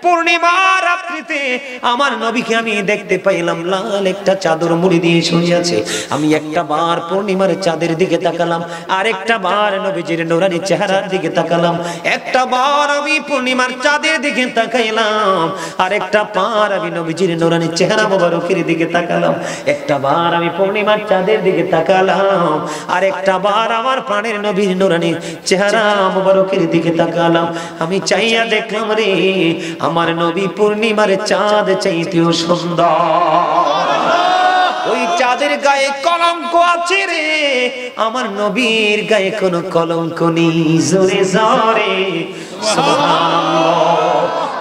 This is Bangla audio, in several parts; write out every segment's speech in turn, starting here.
পূর্ণিমা রাত্রিতে আমার নবীকে আমি দেখতে পাইলাম লাল একটা চাদর মুড়ি দিয়ে শুয়ে আছে। আমি একটা বার পূর্ণিমার চাঁদের দিকে তাকালাম, আর একটা বার নবীজির নূরানি চেহারার দিকে তাকালাম, একটা বার আমি পূর্ণিমার চাঁদের দিকে তাকাইলাম, আর একটা বার আমি নবীজির নূরানি চেহারা মোবারকের দিকে তাকালাম, একটা বার আমি পূর্ণিমার চাঁদের দিকে তাকালাম, আর একটা বার আমার প্রাণের নবীর নূরানি চেহারা মোবারকের দিকে তাকালাম। আমি চাইয়া দেখলাম রে আমার নবী পূর্ণিমার চাঁদ চাইতেও সুন্দর। ওই চাঁদের গায়ে কলঙ্ক আছে রে, আমার নবীর গায়ে কোনো কলঙ্ক নেই। জোরে জোরে সুবহানাল্লাহ।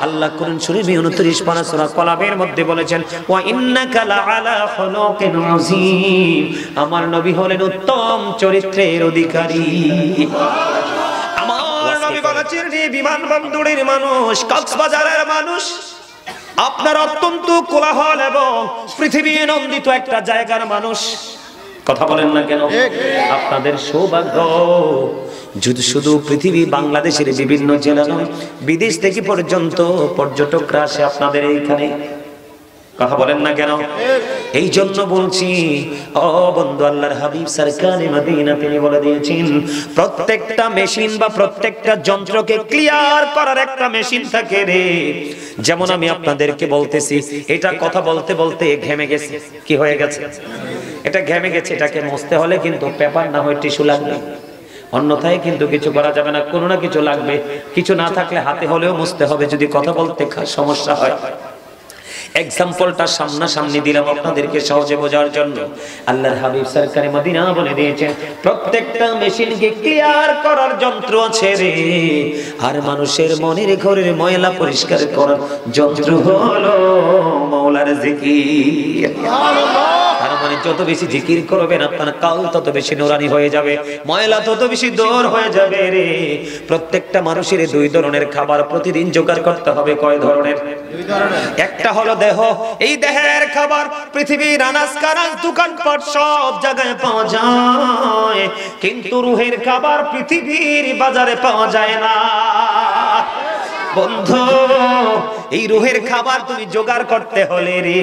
আল্লাহ কোরআন শরীফে 29 পারা সূরা কলামের মধ্যে বলেছেন ওয়া ইন্নাকা লাআলা খুলুকিন আযীম। আমার নবী হলেন উত্তম চরিত্রের অধিকারী। আমার নবী বলেছেন রে বিমানবন্দরের মানুষ, কক্সবাজারের মানুষ, আপনার অত্যন্ত কোলাহল এবং পৃথিবী নন্দিত একটা জায়গার মানুষ, কথা বলেন না কেন? আপনাদের সৌভাগ্য শুধু পৃথিবী বাংলাদেশের বিভিন্ন জেলা নয়, বিদেশ থেকে পর্যন্ত পর্যটকরা আসে আপনাদের এইখানে, কথা বলেন না কেন? এই জন্য বলছি ও বন্ধু, আল্লাহর হাবিব সরকারে মদিনা তিনি বলে দিয়েছেন প্রত্যেকটা মেশিন বা প্রত্যেকটা যন্ত্রকে ক্লিয়ার করার একটা মেশিন থাকে রে। যেমন আমি আপনাদেরকে বলতেছি, এটা কথা বলতে বলতে ঘেমে গেছে, কি হয়ে গেছে? এটা ঘেমে গেছে, এটাকে মুছতে হলে কিন্তু পেপার না হয় টিস্যু লাগবে, অন্যথায় কিন্তু কিছু করা যাবে না, কোনো না কিছু লাগবে, কিছু না থাকলে হাতে হলেও মুছতে হবে যদি কথা বলতে সমস্যা হয়। এক্সাম্পলটা সামনাসামনি দিলাম আপনাদেরকে সহজে বোঝার জন্য। আল্লাহর হাবিব সরকারে মদিনা বলে দিয়েছেন প্রত্যেকটা মেশিনকে ক্লিয়ার করার যন্ত্র আছে রে, আর মানুষের মনের ঘরের ময়লা পরিষ্কার করার যন্ত্র হলো মাওলার জিকির। তার মানে যত বেশি জিকির করবেন আপনার কাল তত বেশি নুরানি হয়ে যাবে, ময়লা তত বেশি দূর হয়ে যাবে রে। প্রত্যেকটা মানুষের দুই ধরনের খাবার প্রতিদিন জোগাড় করতে হবে। কয় ধরনের? একটা হলো দেহ, এই দেহের খাবার পৃথিবীর আনাজ কানাজ দোকানপাট সব জায়গায় পাওয়া যায়, কিন্তু রুহের খাবার পৃথিবীর বাজারে পাওয়া যায় না। বন্ধু, এই রুহের খাবার তুমি জোগাড় করতে হলে রে,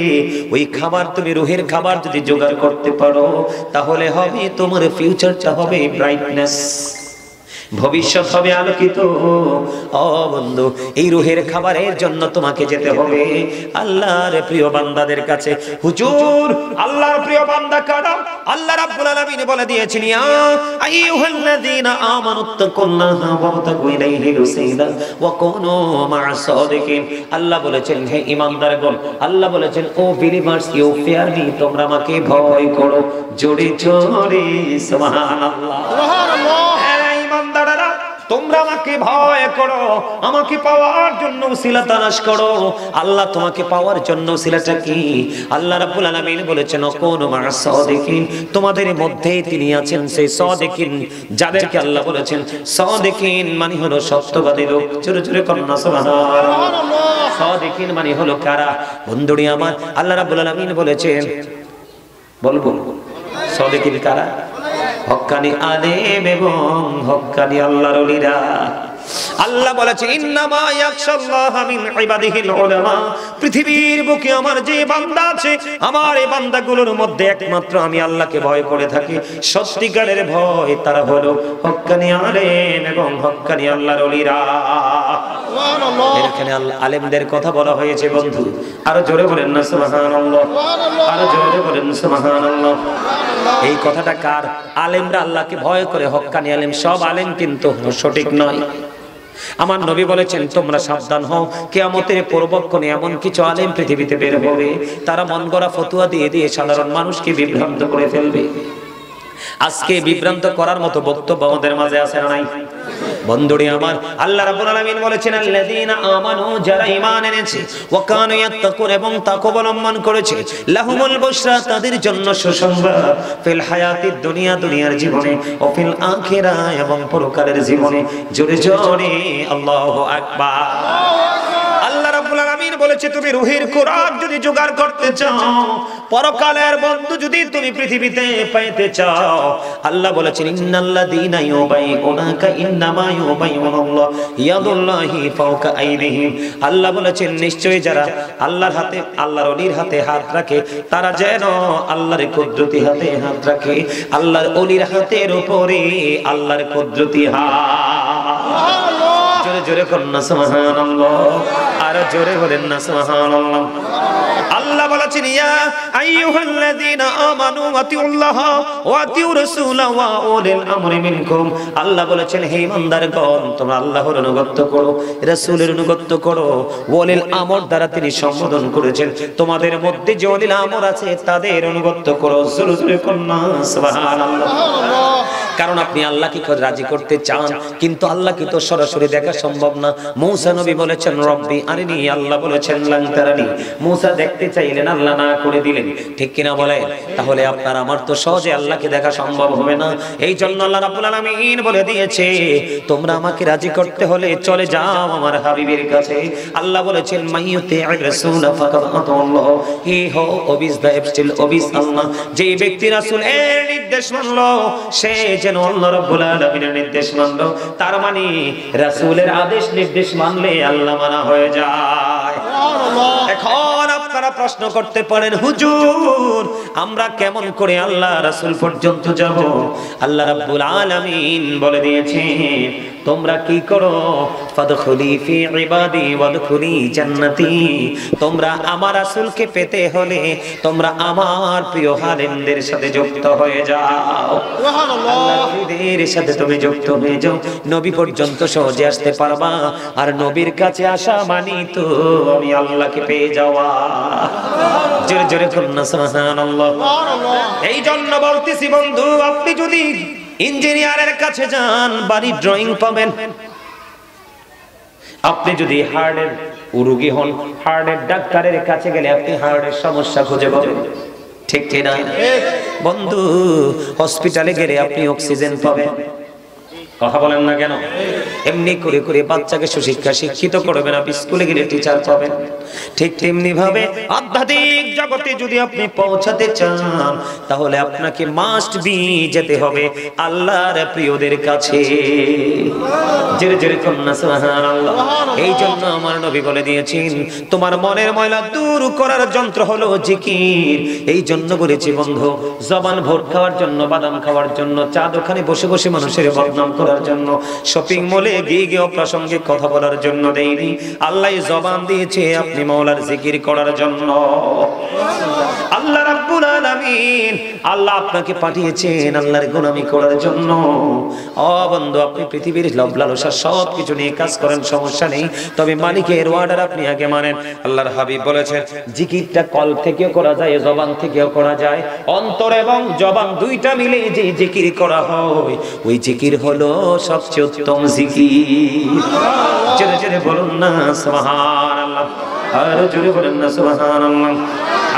ওই খাবার তুমি রুহের খাবার যদি জোগাড় করতে পারো তাহলে হবে তোমার ফিউচারটা হবে ব্রাইটনেস, ভবিষ্যৎ হবে আলোকিত। ও বন্ধু, এই রুহের খাবারের জন্য তোমাকে যেতে হবে আল্লাহর প্রিয় বান্দাদের কাছে। হুজুর, আল্লাহর প্রিয় বান্দা কারা? আল্লাহ রাব্বুল আলামিন বলে দিয়েছেন ইয়া আইয়ুহাল্লাযীনা আমানুত্তাকুল্লাহা ওয়াবতাগু ইলাইহিল ওয়াসিলা ওয়া কুনু মা'আস সাদিকিন। আল্লাহ বলেছেন হে ঈমানদারগণ, আল্লাহ বলেছেন O believers, you fear me, তোমরা আমাকে ভয় করো। জোরে জোরে সুবহানাল্লাহ, সুবহানাল্লাহ। তোমরা আমাকে ভয় করো, আমাকে পাওয়ার জন্য উসিলা তালাশ করো। আল্লাহ তোমাকে পাওয়ার জন্য উসিলাটা কি? আল্লাহ রাব্বুল আলামিন বলেছেন কোন মা'আস সাদিকিন, তোমাদের মধ্যে তিনি আছেন সেই সাদিকিন যাদেরকে আল্লাহ বলেছেন সাদিকিন মানে হলো সত্যবাদী লোক। জোরে জোরে করুন না সুবহানাল্লাহ। সাদিকিন মানে হলো কারা? বন্ধুরি আমার, আল্লাহ রাব্বুল আলামিন বলেছেন, বলবো সাদিকিন কারা? হক্কানি আলেম এবং হক্কানি আল্লাহর ওলিরা। আল্লাহ বলেছে ইন্নামা ইয়াখশাল্লাহা মিন ইবাদিহিল উলামা। পৃথিবীর বুকে আমার যে বান্দা আছে, আমার এই বান্দাগুলোর মধ্যে একমাত্র আমি আল্লাহকে ভয় করে থাকি, সত্যিকারের ভয় তারা হলো হক্কানি আলেম এবং হক্কানি আল্লাহর ওলিরা। সুবহানাল্লাহ। এখানে আলেমদের কথা বলা হয়েছে বন্ধু, আরো জোরে বলেন না সুবহানাল্লাহ, আরো জোরে বলেন সুবহানাল্লাহ। এই কথাটা কার? আলেমরা আল্লাহকে ভয় করে, হক্কানি আলেম। সব আলেম কিন্তু সঠিক নয়। আমার নবী বলেছেন তোমরা সাবধান হও, কিয়ামতের পূর্বক্ষণে এমন কিছু আলেম পৃথিবীতে বের হবে, তারা মন গড়া ফতোয়া দিয়ে দিয়ে সাধারণ মানুষকে বিভ্রান্ত করে ফেলবে। আজকে বিভ্রান্ত করার মতো বক্তব্য আমাদের মাঝে আছে না নাই? বন্ধুরে আমার, আল্লাহ রাব্বুল আলামিন বলেছেন আল্লাযীনা আমানু, যারা ঈমান এনেছে, ওয়া কানু ইয়াত্তাকুন এবং তাকওয়া অবলম্বন করেছে, লাহুমুল বুশরা, তাদের জন্য সুসংবাদ, ফিল হায়াতিদ দুনিয়া, দুনিয়ার জীবনে, ও ফিল আখিরাহ এবং পরকালের জীবনে। জোরে জোরে আল্লাহু আকবার। আল্লাহ রাব্বুল আলামিন বলেছেন বলেছে তুমি রুহের খোরাক যদি জোগাড় করতে চাও, পরকালের বন্ধু যদি তুমি পৃথিবীতে পাইতে চাও, আল্লাহ বলেছেন ইন্নাল্লাযীনা ইউবাইউনাকা ইন্নামা ইউবাইউনাল্লাহ ইয়াদুল্লাহি ফাওকা আইদিহিম। আল্লাহ বলেছেন নিশ্চয়ই যারা আল্লাহর হাতে, আল্লাহর ওলির হাতে হাত রাখে তারা যেন আল্লাহর কুদরতি হাতে হাত রাখে। আল্লাহর ওলির হাতের উপরে আল্লাহর কুদরতি হাত। জোরে জোরে করুন না সুবহানাল্লাহ, আর জোরে বলেন না সুবহানাল্লাহ। আল্লাহ বলেছেন ইয়া আইয়ুহাল্লাযীনা আমানু আতিউল্লাহ ওয়া আতিউর রাসূলা ওয়া উলিল আমরি মিনকুম। আল্লাহ বলেছেন হে ইমানদারগণ তোমরা আল্লাহর অনুগত করো, রাসূলের অনুগত করো। ওলিল আমর দ্বারা তিনি সম্বোধন করেছেন তোমাদের মধ্যে যে ওলিল আমর আছে তাদের অনুগত করো। জোরে জোরে করুন না সুবহানাল্লাহ। কারণ আপনি আল্লাহকে রাজি করতে চান, কিন্তু আল্লাহকে তো সরাসরি দেখা সম্ভব না। মূসা নবী বলেছেন রব্বি আরিনি, আল্লাহ বলেছেন লান তারানি। মূসা দেখতে চাইলেন, আল্লাহ না করে দিলেন, ঠিক কিনা বলেন? তাহলে আপনার আমার তো সহজে আল্লাহকে দেখা সম্ভব হবে না। এই জন্য আল্লাহ রাব্বুল আলামিন বলে দিয়েছে তোমরা আমাকে রাজি করতে হলে চলে যাও আমার হাবিবের কাছে। আল্লাহ বলেছেন মাইয়ুতি'র রাসূল ফাকাদ আতাল্লাহ, হি হো ওবিস দা এপস্টিল ওবিস আল্লাহ। যে ব্যক্তি রাসূলের নির্দেশ মানলো সে যেন আল্লাহ রাব্বুল আলামিনের নির্দেশ মানলো। তার মানে রাসূলের আদেশ নির্দেশ মানলে আল্লাহ মানা হয়ে যায়। এখন আপনারা প্রশ্ন করতে পারেন হুজুর আমরা কেমন করে আল্লাহ রাসূল পর্যন্ত যাব? আল্লাহ রাব্বুল আলামিন বলে দিয়েছেন তোমরা কি করো, ফাদখুলি ফি ইবাদি ওয়াদখুলি জান্নাতি। তোমরা আমার রাসূলকে পেতে হলে তোমরা আমার প্রিয় হারেমদের সাথে যুক্ত হয়ে যাও। সুবহানাল্লাহ। আল্লাহর সাথে তুমি যুক্ত হয়ে যাও, নবী পর্যন্ত সহজে আসতে পারবা। আর নবীর কাছে আসা মানে তো আমি আল্লাহকে পেয়ে যাওয়া। জোরে জোরে করুন না সুবহানাল্লাহ। এই জন্য বলতেছি বন্ধু, আপনি যদি ইঞ্জিনিয়ারের কাছে যান বাড়ি ড্রয়িং পাবেন। আপনি যদি হার্টের রোগী হন, হার্টের ডাক্তারের কাছে গেলে আপনি হার্টের সমস্যা খুঁজে পাবেন, ঠিক কিনা বন্ধু? হসপিটালে গেলে আপনি অক্সিজেন পাবেন। কথা বলেন না কেন? এমনি করে করে বাচ্চাকে সুশিক্ষা শিক্ষিত করবেন, আপনি স্কুলে গেলে টিচার পাবেন। ঠিক তেমনি ভাবে আধ্যাত্মিক জগতে যদি আপনি পৌঁছাতে চান তাহলে আপনাকে মাস্ট বি যেতে হবে আল্লাহর প্রিয়দের কাছে। জোরে জোরে কন্যা সুবহানাল্লাহ। এই জন্য আমার নবী বলে দিয়েছেন তোমার মনের ময়লা দূর করার যন্ত্র হলো জিকির। এই জন্য বলেছি বন্ধু, জবান ভোট খাওয়ার জন্য, বাদাম খাওয়ার জন্য, চা দোকানে বসে বসে মানুষের বদনাম করার জন্য, শপিং মলে গিয়ে গিয়ে অপ্রাসঙ্গিক কথা বলার জন্য দেইনি। আল্লাহ জবান দিয়েছে আপনি মাওলার জিকির করার জন্য। আল্লাহ রাব্বুল আলামিন আল্লাহ আপনাকে পাঠিয়েছেন আল্লাহর গোলামি করার জন্য। ও বন্ধু, আপনি পৃথিবীর লোভ লালসা সব কিছু নিয়ে কাজ করেন, সমস্যা নেই, তবে মালিকের ওয়ার্ডার আপনি আগে মানেন। আল্লাহর হাবিব বলেছেন জিকিরটা কল থেকেও করা যায়, জবান থেকেও করা যায়। অন্তর এবং জবান দুইটা মিলে যে জিকির করা হয় ওই জিকির হলো সবচেয়ে উত্তম জিকির। জোরে জোরে বলুন না সুবহানাল্লাহ, আর জোরে বলুন না সুবহানাল্লাহ।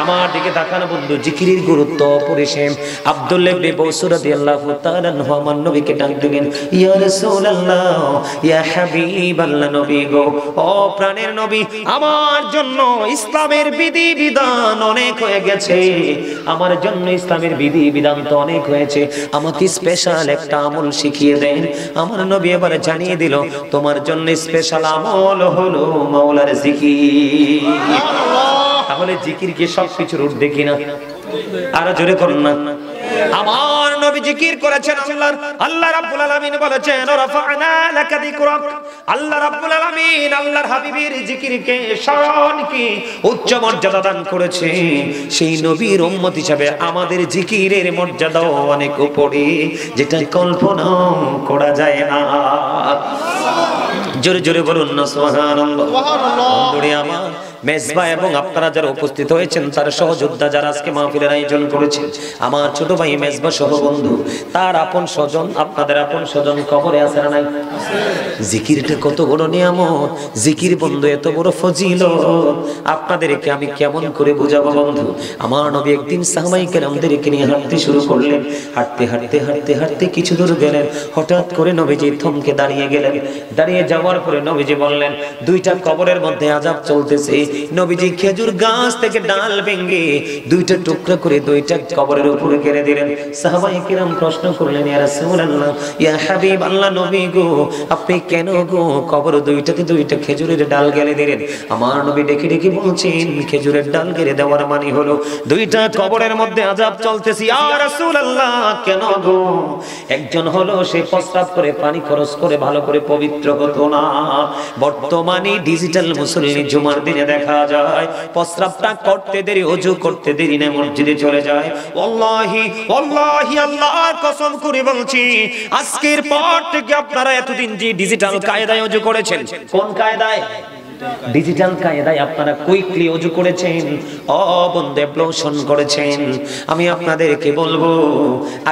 আমার দিকে তাকানো বন্ধু, জিকিরের গুরুত্ব অপরিসীম। আব্দুল্লাহ ইবনে বসর রাদিয়াল্লাহু তাআলা আনহু আমার নবীকে ডাক দিলেন, ইয়া রাসূলুল্লাহ, ইয়া হাবিবাল্লাহ, নবী গো, ও প্রাণের নবী, আমার জন্য ইসলামের বিধি বিধান অনেক হয়ে গেছে, আমার জন্য ইসলামের বিধি বিধান তো অনেক হয়েছে, আমাকে স্পেশাল একটা আমল শিখিয়ে দেন। আমার নবী এবারে জানিয়ে দিল তোমার জন্য স্পেশাল আমল হলো মাওলার জিকির। তাহলে জিকির কি সবকিছুর ঊর্ধ্বে কিনা? আর জোরে করুন না। আমার নবী জিকির করেছেন আল্লাহর, আল্লাহ রাব্বুল আলামিন বলেছেন রাফা'না লাকা যিকরাক। আল্লাহ রাব্বুল আলামিন আল্লাহর হাবিবের জিকিরকে, শানকে উচ্চ মর্যাদা দান করেছে। সেই নবীর উম্মত হিসেবে আমাদের জিকিরের মর্যাদাও অনেক উপরে, যেটা কল্পনা করা যায় না। জোরে জোরে বলুন না সুবহানাল্লাহ। বন্ধুরে আমার, মেজবা এবং আপনারা যারা উপস্থিত হয়েছেন তার সহযোদ্ধা যারা আজকে মাহফিলের আয়োজন করেছেন, আমার ছোট ভাই মেজবা সহ বন্ধু, তার আপন স্বজন, আপনাদের আপন স্বজন কবরে আছে না নাই? জিকিরটা কত বড় নিয়ামত, জিকির বন্ধু এত বড় ফজিলত, আপনাদেরকে আমি কেমন করে বুঝাবো বন্ধু। আমার নবী একদিন সাহাবায়ে কেরামদেরকে নিয়ে হাঁটতে শুরু করলেন। হাঁটতে হাঁটতে হাঁটতে হাঁটতে কিছু দূর গেলেন, হঠাৎ করে নবীজি থমকে দাঁড়িয়ে গেলেন। দাঁড়িয়ে যাওয়ার পরে নবীজি বললেন, দুইটা কবরের মধ্যে আযাব চলতেছে, নবীজি খেজুর গাছ থেকে ডাল ভেঙে দুইটা টুকরা করে দুইটা কবরের উপরে গেড়ে দিলেন। সাহাবায়ে কিরাম প্রশ্ন করলেন, ইয়া রাসূলুল্লাহ, ইয়া হাবিবাল্লাহ, নবী গো, আপনি কেন গো কবর দুইটাতে দুইটা খেজুরের ডাল গেড়ে দিলেন? আমার নবী ডেকে ডেকে বলছেন, খেজুরের ডাল গেড়ে দেওয়ার মানে হলো দুইটা কবরের মধ্যে আযাব চলতেছে। ইয়া রাসূলুল্লাহ, কেন গো? একজন হলো সে প্রস্রাব করে পানি খরচ করে ভালো করে পবিত্র হতো না। বর্তমানে ডিজিটাল মুসল্লি জুমার দিনে দেখা যায় প্রস্রাবটা করতে দেরি, ওযু করতে দেরি না মসজিদে চলে যায়। ওয়াল্লাহি ওয়াল্লাহি আল্লাহর কসম করে বলছি, আজকের পর থেকে আপনারা এতদিন যে ডিজিটাল কায়দায় ওযু করেছেন, কোন কায়দায়? ডিজিটাল কায়দায় আপনারা কুইকলি ওযু করেছেন, অবন্ধ অ্যাবলোশন করেছেন। আমি আপনাদেরকে বলবো,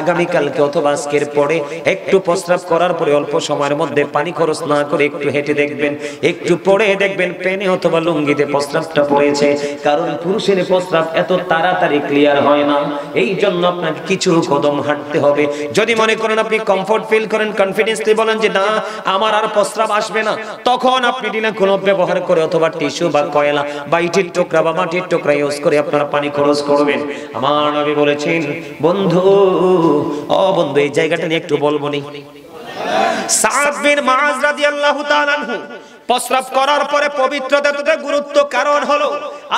আগামী কালকে অথবা আজকের পরে একটু প্রস্রাব করার পরে অল্প সময়ের মধ্যে পানি খরচ না করে একটু হেঁটে দেখবেন, একটু পরে দেখবেন পেনে অথবা লুঙ্গিতে প্রস্রাবটা পড়েছে। কারণ পুরুষের প্রস্রাব এত তাড়াতাড়ি ক্লিয়ার হয় না, এই জন্য আপনাকে কিছু কদম হাঁটতে হবে। যদি মনে করেন আপনি কমফোর্ট ফিল করেন, কনফিডেন্সলি বলেন যে না আমার আর প্রস্রাব আসবে না, তখন আপনি ডিনা কোনো ব্যবহার করে অথবা টিস্যু বা কয়লা বা ইটের টুকরা বা মাটির টুকরা ইউজ করে আপনারা পানি খরচ করবেন। আমার নবী বলেছেন, বন্ধু ও বন্ধু, এই জায়গাটা নিয়ে একটু বলবো নি। সাদ বিন মুআজ রাদিয়াল্লাহু তাআলা আনহু প্রস্রাব করার পরে পবিত্রতার গুরুত্ব, কারণ হলো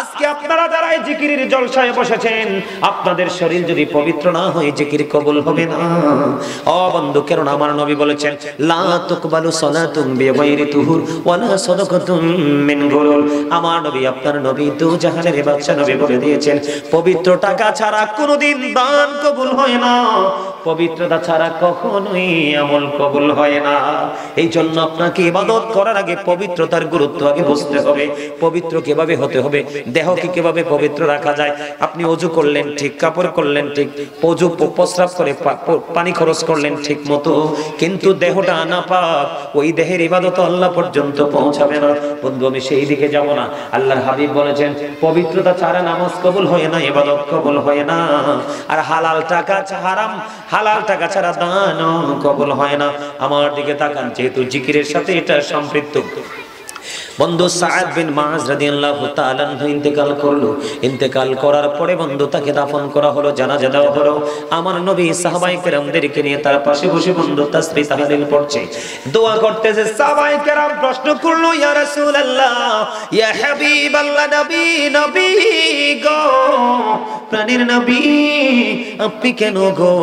আজকে আপনারা যারা এই জিকিরের জলসায় বসেছেন, আপনাদের শরীর যদি পবিত্র না হয় জিকির কবুল হবে না। ও বন্ধু, কারণ আমার নবী বলেছেন, লা তুকবালু সালাতুম বিগাইরি তুহুর ওয়ালা সাদাকাতুম মিন গুলুল। আমার নবী, আপনার নবী দু জাহানের বাদশা নবী বলে দিয়েছেন, পবিত্র টাকা ছাড়া কোনোদিন দান কবুল হয় না, পবিত্রতা ছাড়া কখনোই আমল কবুল হয় না। এই জন্য আপনাকে ইবাদত করার আগে পবিত্রতার গুরুত্ব আগে বুঝতে হবে। পবিত্র কিভাবে হতে হবে, দেহকে কিভাবে পবিত্র রাখা যায়। আপনি ওযু করলেন ঠিক, কাপড় করলেন ঠিক, ওযু প্রস্রাব করে পানি খরচ করলেন ঠিক মতো, কিন্তু দেহটা নাপাক, ওই দেহের ইবাদত আল্লাহ পর্যন্ত পৌঁছাবে না। বন্ধু, আমি সেই দিকে যাব না। আল্লাহর হাবিব বলেছেন, পবিত্রতা ছাড়া নামাজ কবুল হয় না, ইবাদত কবুল হয় না। আর হালাল টাকা হারাম, হালাল টাকা ছাড়া দানও কবুল হয় না। আমার দিকে তাকান, যেহেতু জিকিরের সাথে এটা সম্পৃক্ত। বন্ধু, সাদ বিন মুআজ রাদিয়াল্লাহু তাআলা আনহু ইন্তেকাল করলো। ইন্তেকাল করার পরে বন্ধু তাকে দাফন করা হলো, জানাজা দেওয়া হলো। আমার নবী সাহাবায়ে কেরামদেরকে নিয়ে তার পাশে বসে বন্ধু তাসবিহ তাহলিল পড়ছে, দোয়া করতেছে। সাহাবায়ে কেরাম প্রশ্ন করলো, ইয়া রাসূলুল্লাহ, ইয়া হাবিবাল্লাহ, নবী, নবী গো, প্রাণের নবী, আপনি কেন গো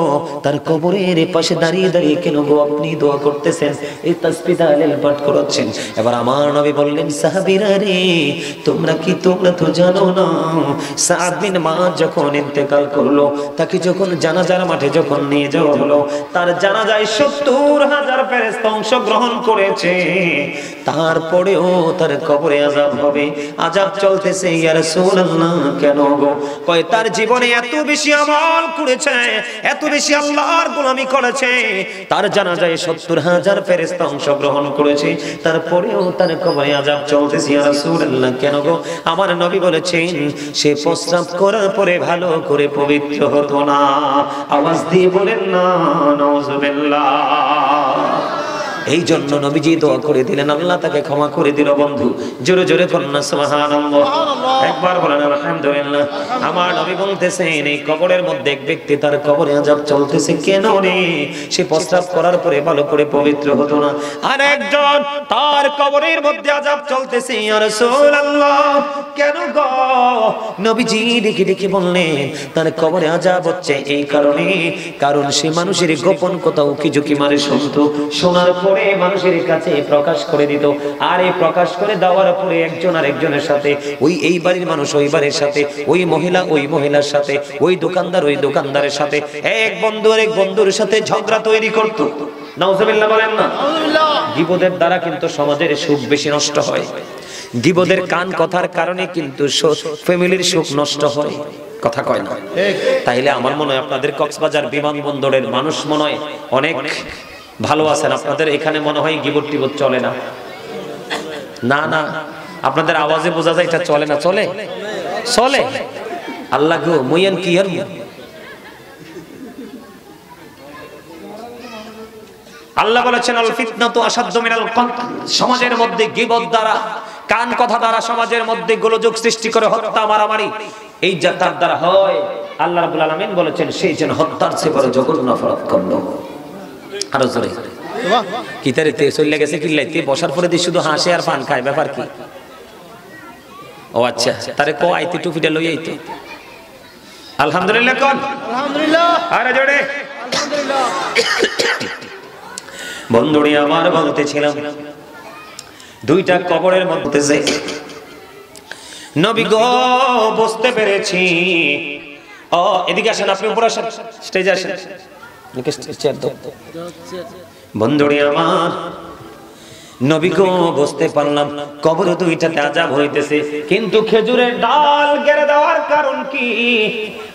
তার কবরের পাশে দাঁড়িয়ে দাঁড়িয়ে কেন গো আপনি দোয়া করতেছেন, এই তাসবিহ তাহলিল পাঠ করছেন? এবার আমার নবী বললেন, সাহাবীরা রে, তোমরা তো জানো না, সাদ বিন মুআজ যখন ইন্তেকাল করলো, তাকে যখন জানাজার মাঠে যখন নিয়ে যাওয়া হলো, তার জানাজায় ৭০,০০০ ফেরেশতা অংশগ্রহণ করেছে। তারপরেও তার কবরে আযাব হবে, আযাব চলতেছে। ইয়া রাসূলুল্লাহ, কেন গো? কয় তার জীবনে এত বেশি আমল করেছে, এত বেশি আল্লাহর গোলামি করেছে, তার জানাজায় ৭০,০০০ ফেরেশতা অংশগ্রহণ করেছে, তারপরেও তার কবরে আযাব চলতেছে। ইয়া রাসূলুল্লাহ, কেন গো? আমার নবী বলেছেন, সে প্রস্রাব করার পরে ভালো করে পবিত্র হতো না। আওয়াজ দিয়ে বলেন না নাউযুবিল্লাহ। এই জন্য নবীজি দোয়া করে দিলেন, আল্লাহ তাকে ক্ষমা করে দিল। বন্ধু, জোরে জোরে কন্যা সুবহানাল্লাহ, একবার বলেন আলহামদুলিল্লাহ। আমার নবী বলতেছেন, এই কবরের মধ্যে এক ব্যক্তি, তার কবরে আযাব চলতেছে। কেন রে? সে প্রস্রাব করার পরে ভালো করে পবিত্র হতো না। আর একজন, তার কবরের মধ্যে আযাব চলতেছে। ইয়া রাসূলুল্লাহ, কেন গো? নবীজি ডেকে ডেকে বললেন, তার কবরে আযাব হচ্ছে এই কারণে, কারণ সে মানুষের গোপন কথা উকি ঝুঁকি মারে শুনতো, শোনার পরে মানুষের কাছে প্রকাশ করে দিত। আর এই প্রকাশ করে দেওয়ার পরে একজন আরেকজনের সাথে, ওই এই বাড়ির মানুষ ওই বাড়ির সাথে, ওই মহিলা ওই মহিলার সাথে, ওই দোকানদার ওই দোকানদারের সাথে, এক বন্ধু আরেক বন্ধুর সাথে ঝগড়া তৈরি করত। নাউযুবিল্লাহ বলেন না। গীবতের দ্বারা কিন্তু সমাজের সুখ বেশি নষ্ট হয়। গীবতের কান কথার কারণে কিন্তু ফ্যামিলির সুখ নষ্ট হয়। কথা কয় না? তাইলে আমার মনে হয় আপনাদের কক্সবাজার বিমানবন্দরের মানুষ মনে হয় অনেক ভালো আছেন। আপনাদের এখানে মনে হয় গীবত টিবত চলে না। না না, আপনাদের আওয়াজে বোঝা যায় এটা চলে না। চলে চলে। আল্লাহ গো মুয়ান কি আর আল্লাহ বলেছেন, আল ফিতনাতু আশাদ্দু মিনাল কতল। সমাজের মধ্যে গীবত দ্বারা কান কথা দ্বারা সমাজের মধ্যে গোলযোগ সৃষ্টি করে হত্যা মারামারি, এই যাতার দ্বারা হয়, আল্লাহ রাব্বুল আলামিন বলেছেন সেই যেন হত্যার চেয়ে বড় জঘন্য অপরাধ করলো। আরো জোরে কি তারে তে চলে গেছে কিল্লাইতে বসার পরে দিয়ে শুধু হাসে আর পান খায়, ব্যাপার কি? ও আচ্ছা, তারে কো আইতে টুপিটা লই আইতে। আলহামদুলিল্লাহ কোন আলহামদুলিল্লাহ, আরে জোরে আলহামদুলিল্লাহ। বন্ধুরি আমার বলতেছিলাম দুইটা কবরের মধ্যে যে নবী গো বুঝতে পেরেছি। ও এদিকে আসেন, আপনি উপরে আসেন, স্টেজে আসেন। বন্ধুরি আমার নবী গো বুঝতে পারলাম কবর দুইটাতে আযাব হইতেছে, কিন্তু খেজুরের ডাল গেড়ে দেওয়ার কারণ কি?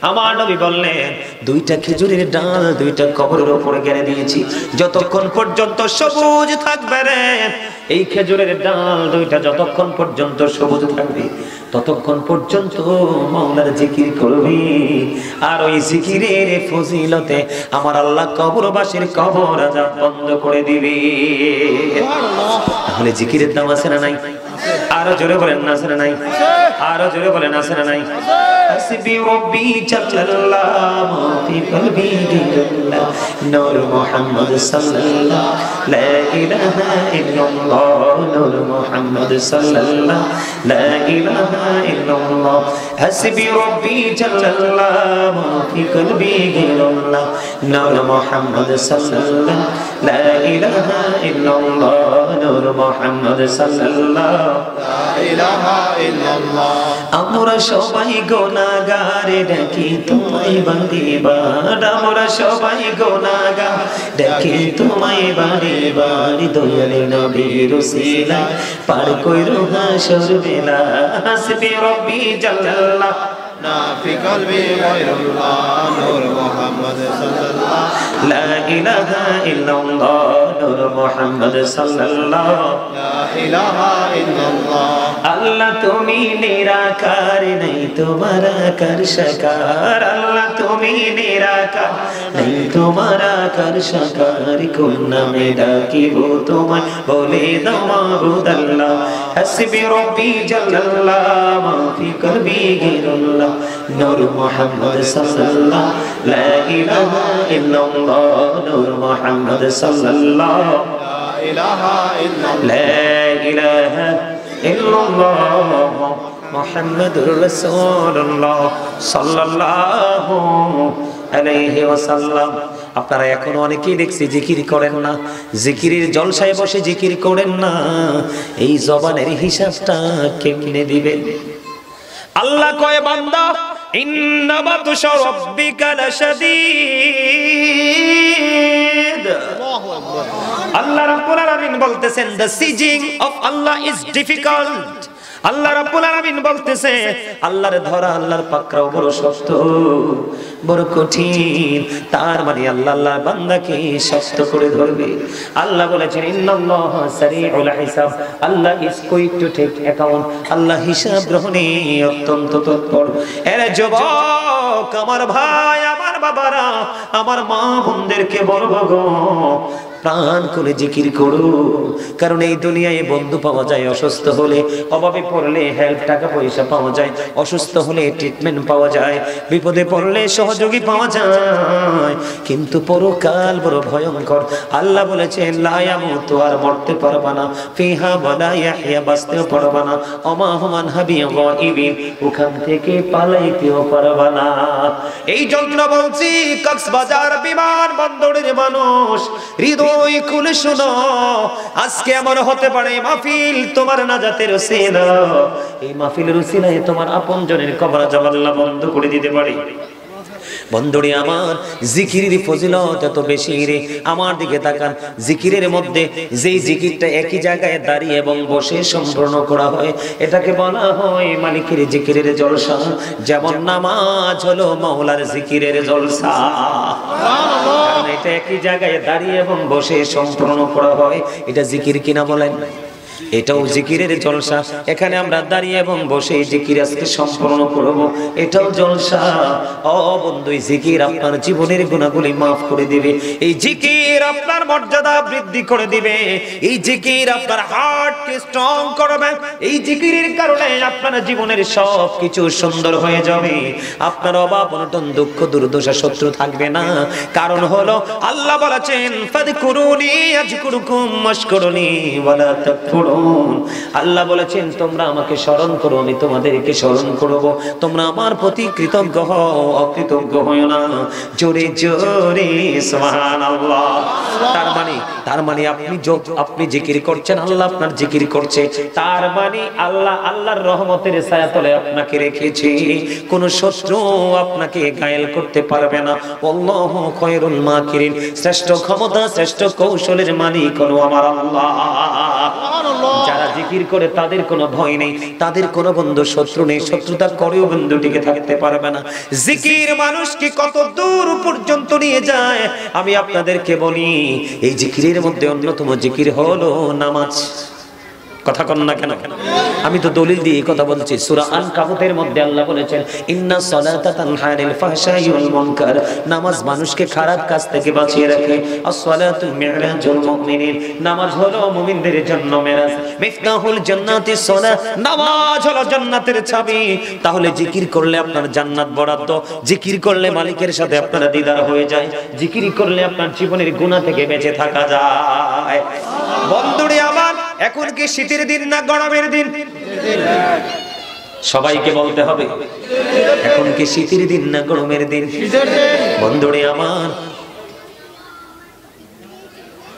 আমার নবী বললেন দুইটা খেজুরের ডাল দুইটা কবরের উপরে গেড়ে দিয়েছি, যতক্ষণ পর্যন্ত সবুজ থাকবে রে এই খেজুরের ডাল দুইটা, যতক্ষণ পর্যন্ত সবুজ থাকবে ততক্ষণ পর্যন্ত মাওলার জিকির করবি। আর ওই জিকিরের ফজিলতে আমার আল্লাহ কবরবাসীর কবর আযাব বন্ধ করে দিবি। তাহলে জিকিরের দাম আছে না নাই? আরো জোরে বলেন না আছে না নাই? আরো জোরে বলেন আছে না নাই? হাসবি রাব্বি জাল্লাল্লাহ ফি কলবি গিল্লাহ নূর মুহাম্মদ সাল্লাল্লাহ লা ইলাহা ইল্লাল্লাহ নূর মুহাম্মদ সাল্লাল্লাহ লা ইলাহা ইল্লাল্লাহ হাসবি রাব্বি জাল্লাল্লাহ ফি কলবি গিল্লাহ নূর মুহাম্মদ সাল্লাল্লাহ লা ইলাহা ইল্লাল্লাহ নূর মুহাম্মদ সাল্লাল্লাহ লা ইলাহা ইল্লাল্লাহ। আমরা সবাই গুনাহগার ডাকি তোমায় বারবার, আমরা সবাই গুনাহগার ডাকি তোমায় বারবার, দয়ালে নবীর উসিলায় পার কইরো হাসর বেলা। হাসবি রাব্বি জাল্লাল্লাহ না ফি কলবি গায়রুল্লাহ নূর মুহাম্মদ সাল্লাল্লাহ লা ইলাহা ইল্লাল্লাহ নূর মুহাম্মদ সাল্লাল্লাহ লা ইলাহা ইল্লাল্লাহ। আল্লাহ তুমি নিরাকার নাই তোমার আকার সাকার, আল্লাহ তুমি নিরাকার নাই তোমার আকার সাকার, কোন নামে ডাকিব তোমায় বলে দাও মাবুদ আল্লাহ। হাসবি রাব্বি জাল্লাল্লাহ মা ফি কলবি গায়রুল্লাহ নূর মুহাম্মদ সাল্লাল্লাহ লা ইলাহা ইল্লাল্লাহ নূর মুহাম্মদ সাল্লাল্লাহ লা ইলাহা ইল্লাল্লাহ লা ইলাহা ইল্লাল্লাহ মুহাম্মাদুর রাসূলুল্লাহ সাল্লাল্লাহু আলাইহি ওয়াসাল্লাম। আপনারা এখনো অনেকেই দেখছি জিকির করেন না, জিকিরের জলসায় বসে জিকির করেন না, এই জবানের হিসাবটা কেমনে দিবেন? আল্লাহ কয় বান্দা ইন্না বাতশা রাব্বিকা লাশাদীদ। আল্লাহ রাব্বুল আলামিন বলতেছেন the sieging of Allah is difficult। আল্লাহ রাব্বুল আলামিন বলতেছে আল্লাহর ধরা, আল্লাহর পাকড়াও বড় শক্ত, বড় কঠিন। তার মানে আল্লাহ আল্লাহর বান্দাকে শক্ত করে ধরবে। আল্লাহ বলেছেন ইন্নাল্লাহা সারিউল হিসাব, Allah is quick to take account, Allah হিসাব গ্রহণে অত্যন্ত তৎপর। এরে যুবক, আমার ভাই, আমার বাবারা, আমার মা বোনদেরকে বলবো গো, প্রাণ করে জিকির করো। কারণ এই দুনিয়ায় বন্ধু পাওয়া যায় অসুস্থ হলে, অভাবে পড়লে হেল্প টাকা পয়সা পাওয়া যায়, অসুস্থ হলে ট্রিটমেন্ট পাওয়া যায়, বিপদে পড়লে সহযোগী পাওয়া যায়, কিন্তু পরকাল বড় ভয়ঙ্কর। আল্লাহ বলেছেন লা ইয়ামুতু, আর মরতে পারবা না, ফিহা ওয়ালা ইয়াহইয়া, বাঁচতেও পারবা না, ওমা হুমান হাবি গায়িবিন, ওখান থেকে পালাইতেও পারবা না। এই জন্য বলছি কক্সবাজার বিমানবন্দরের মানুষ, হৃদয় খুলে শোনো, আজকে এমন হতে পারে মাহফিল তোমার নাজাতের উসিলা, এই মাহফিলের উসিলায় তোমার আপনজনের কবর আযাব আল্লাহ বন্ধ করে দিতে পারে। বন্ধুরে আমার, জিকিরের ফজিলত এত বেশি রে। আমার দিকে তাকান, জিকিরের মধ্যে যেই জিকিরটা একই জায়গায় দাঁড়িয়ে এবং বসে সম্পূর্ণ করা হয়, এটাকে বলা হয় মালিকের জিকিরের জলসা। যেমন নামাজ হলো মাওলার জিকিরের জলসা, কারণ এটা একই জায়গায় দাঁড়িয়ে এবং বসে সম্পূর্ণ করা হয়। এটা জিকির কিনা বলেন? এটাও জিকিরের জলসা। এখানে আমরা দাঁড়িয়ে এবং বসে জিকির আজকে সম্পূর্ণ করব, এটাও জলসা। ও বন্ধু, এই জিকির আপনার জীবনের গুনাহগুলি maaf করে দিবে, এই জিকির আপনার মর্যাদা বৃদ্ধি করে দিবে, এই জিকির আপনার হার্টকে স্ট্রং করবে, এই জিকিরের কারণে আপনার জীবনের সব কিছু সুন্দর হয়ে যাবে। আপনার অভাব অনটন দুঃখ দুর্দশা শত্রু থাকবে না। কারণ হলো আল্লাহ বলেছেন ফাযকুরুনি আযকুরুকুম ওয়াশকুরুনি ওয়ালা তাকফুরুন। আল্লাহ বলেছেন তোমরা আমাকে স্মরণ করো, আমি তোমাদেরকে স্মরণ করব। তোমরা আমার প্রতি কৃতজ্ঞ হও, অকৃতজ্ঞ হও না। জোরে জোরে সুবহানাল্লাহ। তার মানে আপনি জিকির করছেন, আল্লাহ আপনার জিকির করছে, তার মানে আল্লাহর রহমতের ছায়াতলে আপনাকে রেখেছে। কোন শত্রু আপনাকে ঘায়েল করতে পারবে না। আল্লাহু খায়রুল মাকিরিন। শ্রেষ্ঠ ক্ষমতা শ্রেষ্ঠ কৌশলের মালিক হলো আমার আল্লাহ। যারা জিকির করে তাদের কোনো ভয় নেই, তাদের কোনো বন্ধু শত্রু নেই, শত্রুতা করেও বন্ধু টিকে থাকতে পারবে না। জিকির মানুষকে কত দূর পর্যন্ত নিয়ে যায় আমি আপনাদেরকে বলি। এই জিকিরের মধ্যে অন্যতম জিকির হলো নামাজ। কথা কন না কেন? আমি তো দলিল দিয়ে কথা বলছি। সূরা আনকাবুতের মধ্যে আল্লাহ বলেছেন ইন্না সলাতা তানহা আনিল ফাহশাই ওয়াল মুনকার। নামাজ মানুষকে খারাপ কাজ থেকে বাঁচিয়ে রাখে। আস-সালাতু মি'রাজুল মুমিনিন। নামাজ হলো মুমিনদের জন্য মেরাজ। মিফতাহুল জান্নাতিস সালাহ। নামাজ হলো জান্নাতের চাবি। তাহলে জিকির করলে আপনার জান্নাত বরাদ্দ, জিকির করলে মালিকের সাথে আপনার দিদার হয়ে যায়, জিকির করলে আপনার জীবনের গুনাহ থেকে বেঁচে থাকা যায়। বন্ধুরে আমার, এখন কি শীতের দিন না গরমের দিন? সবাইকে বলতে হবে, এখন কি শীতের দিন না গরমের দিন? বন্ধুরে আমার,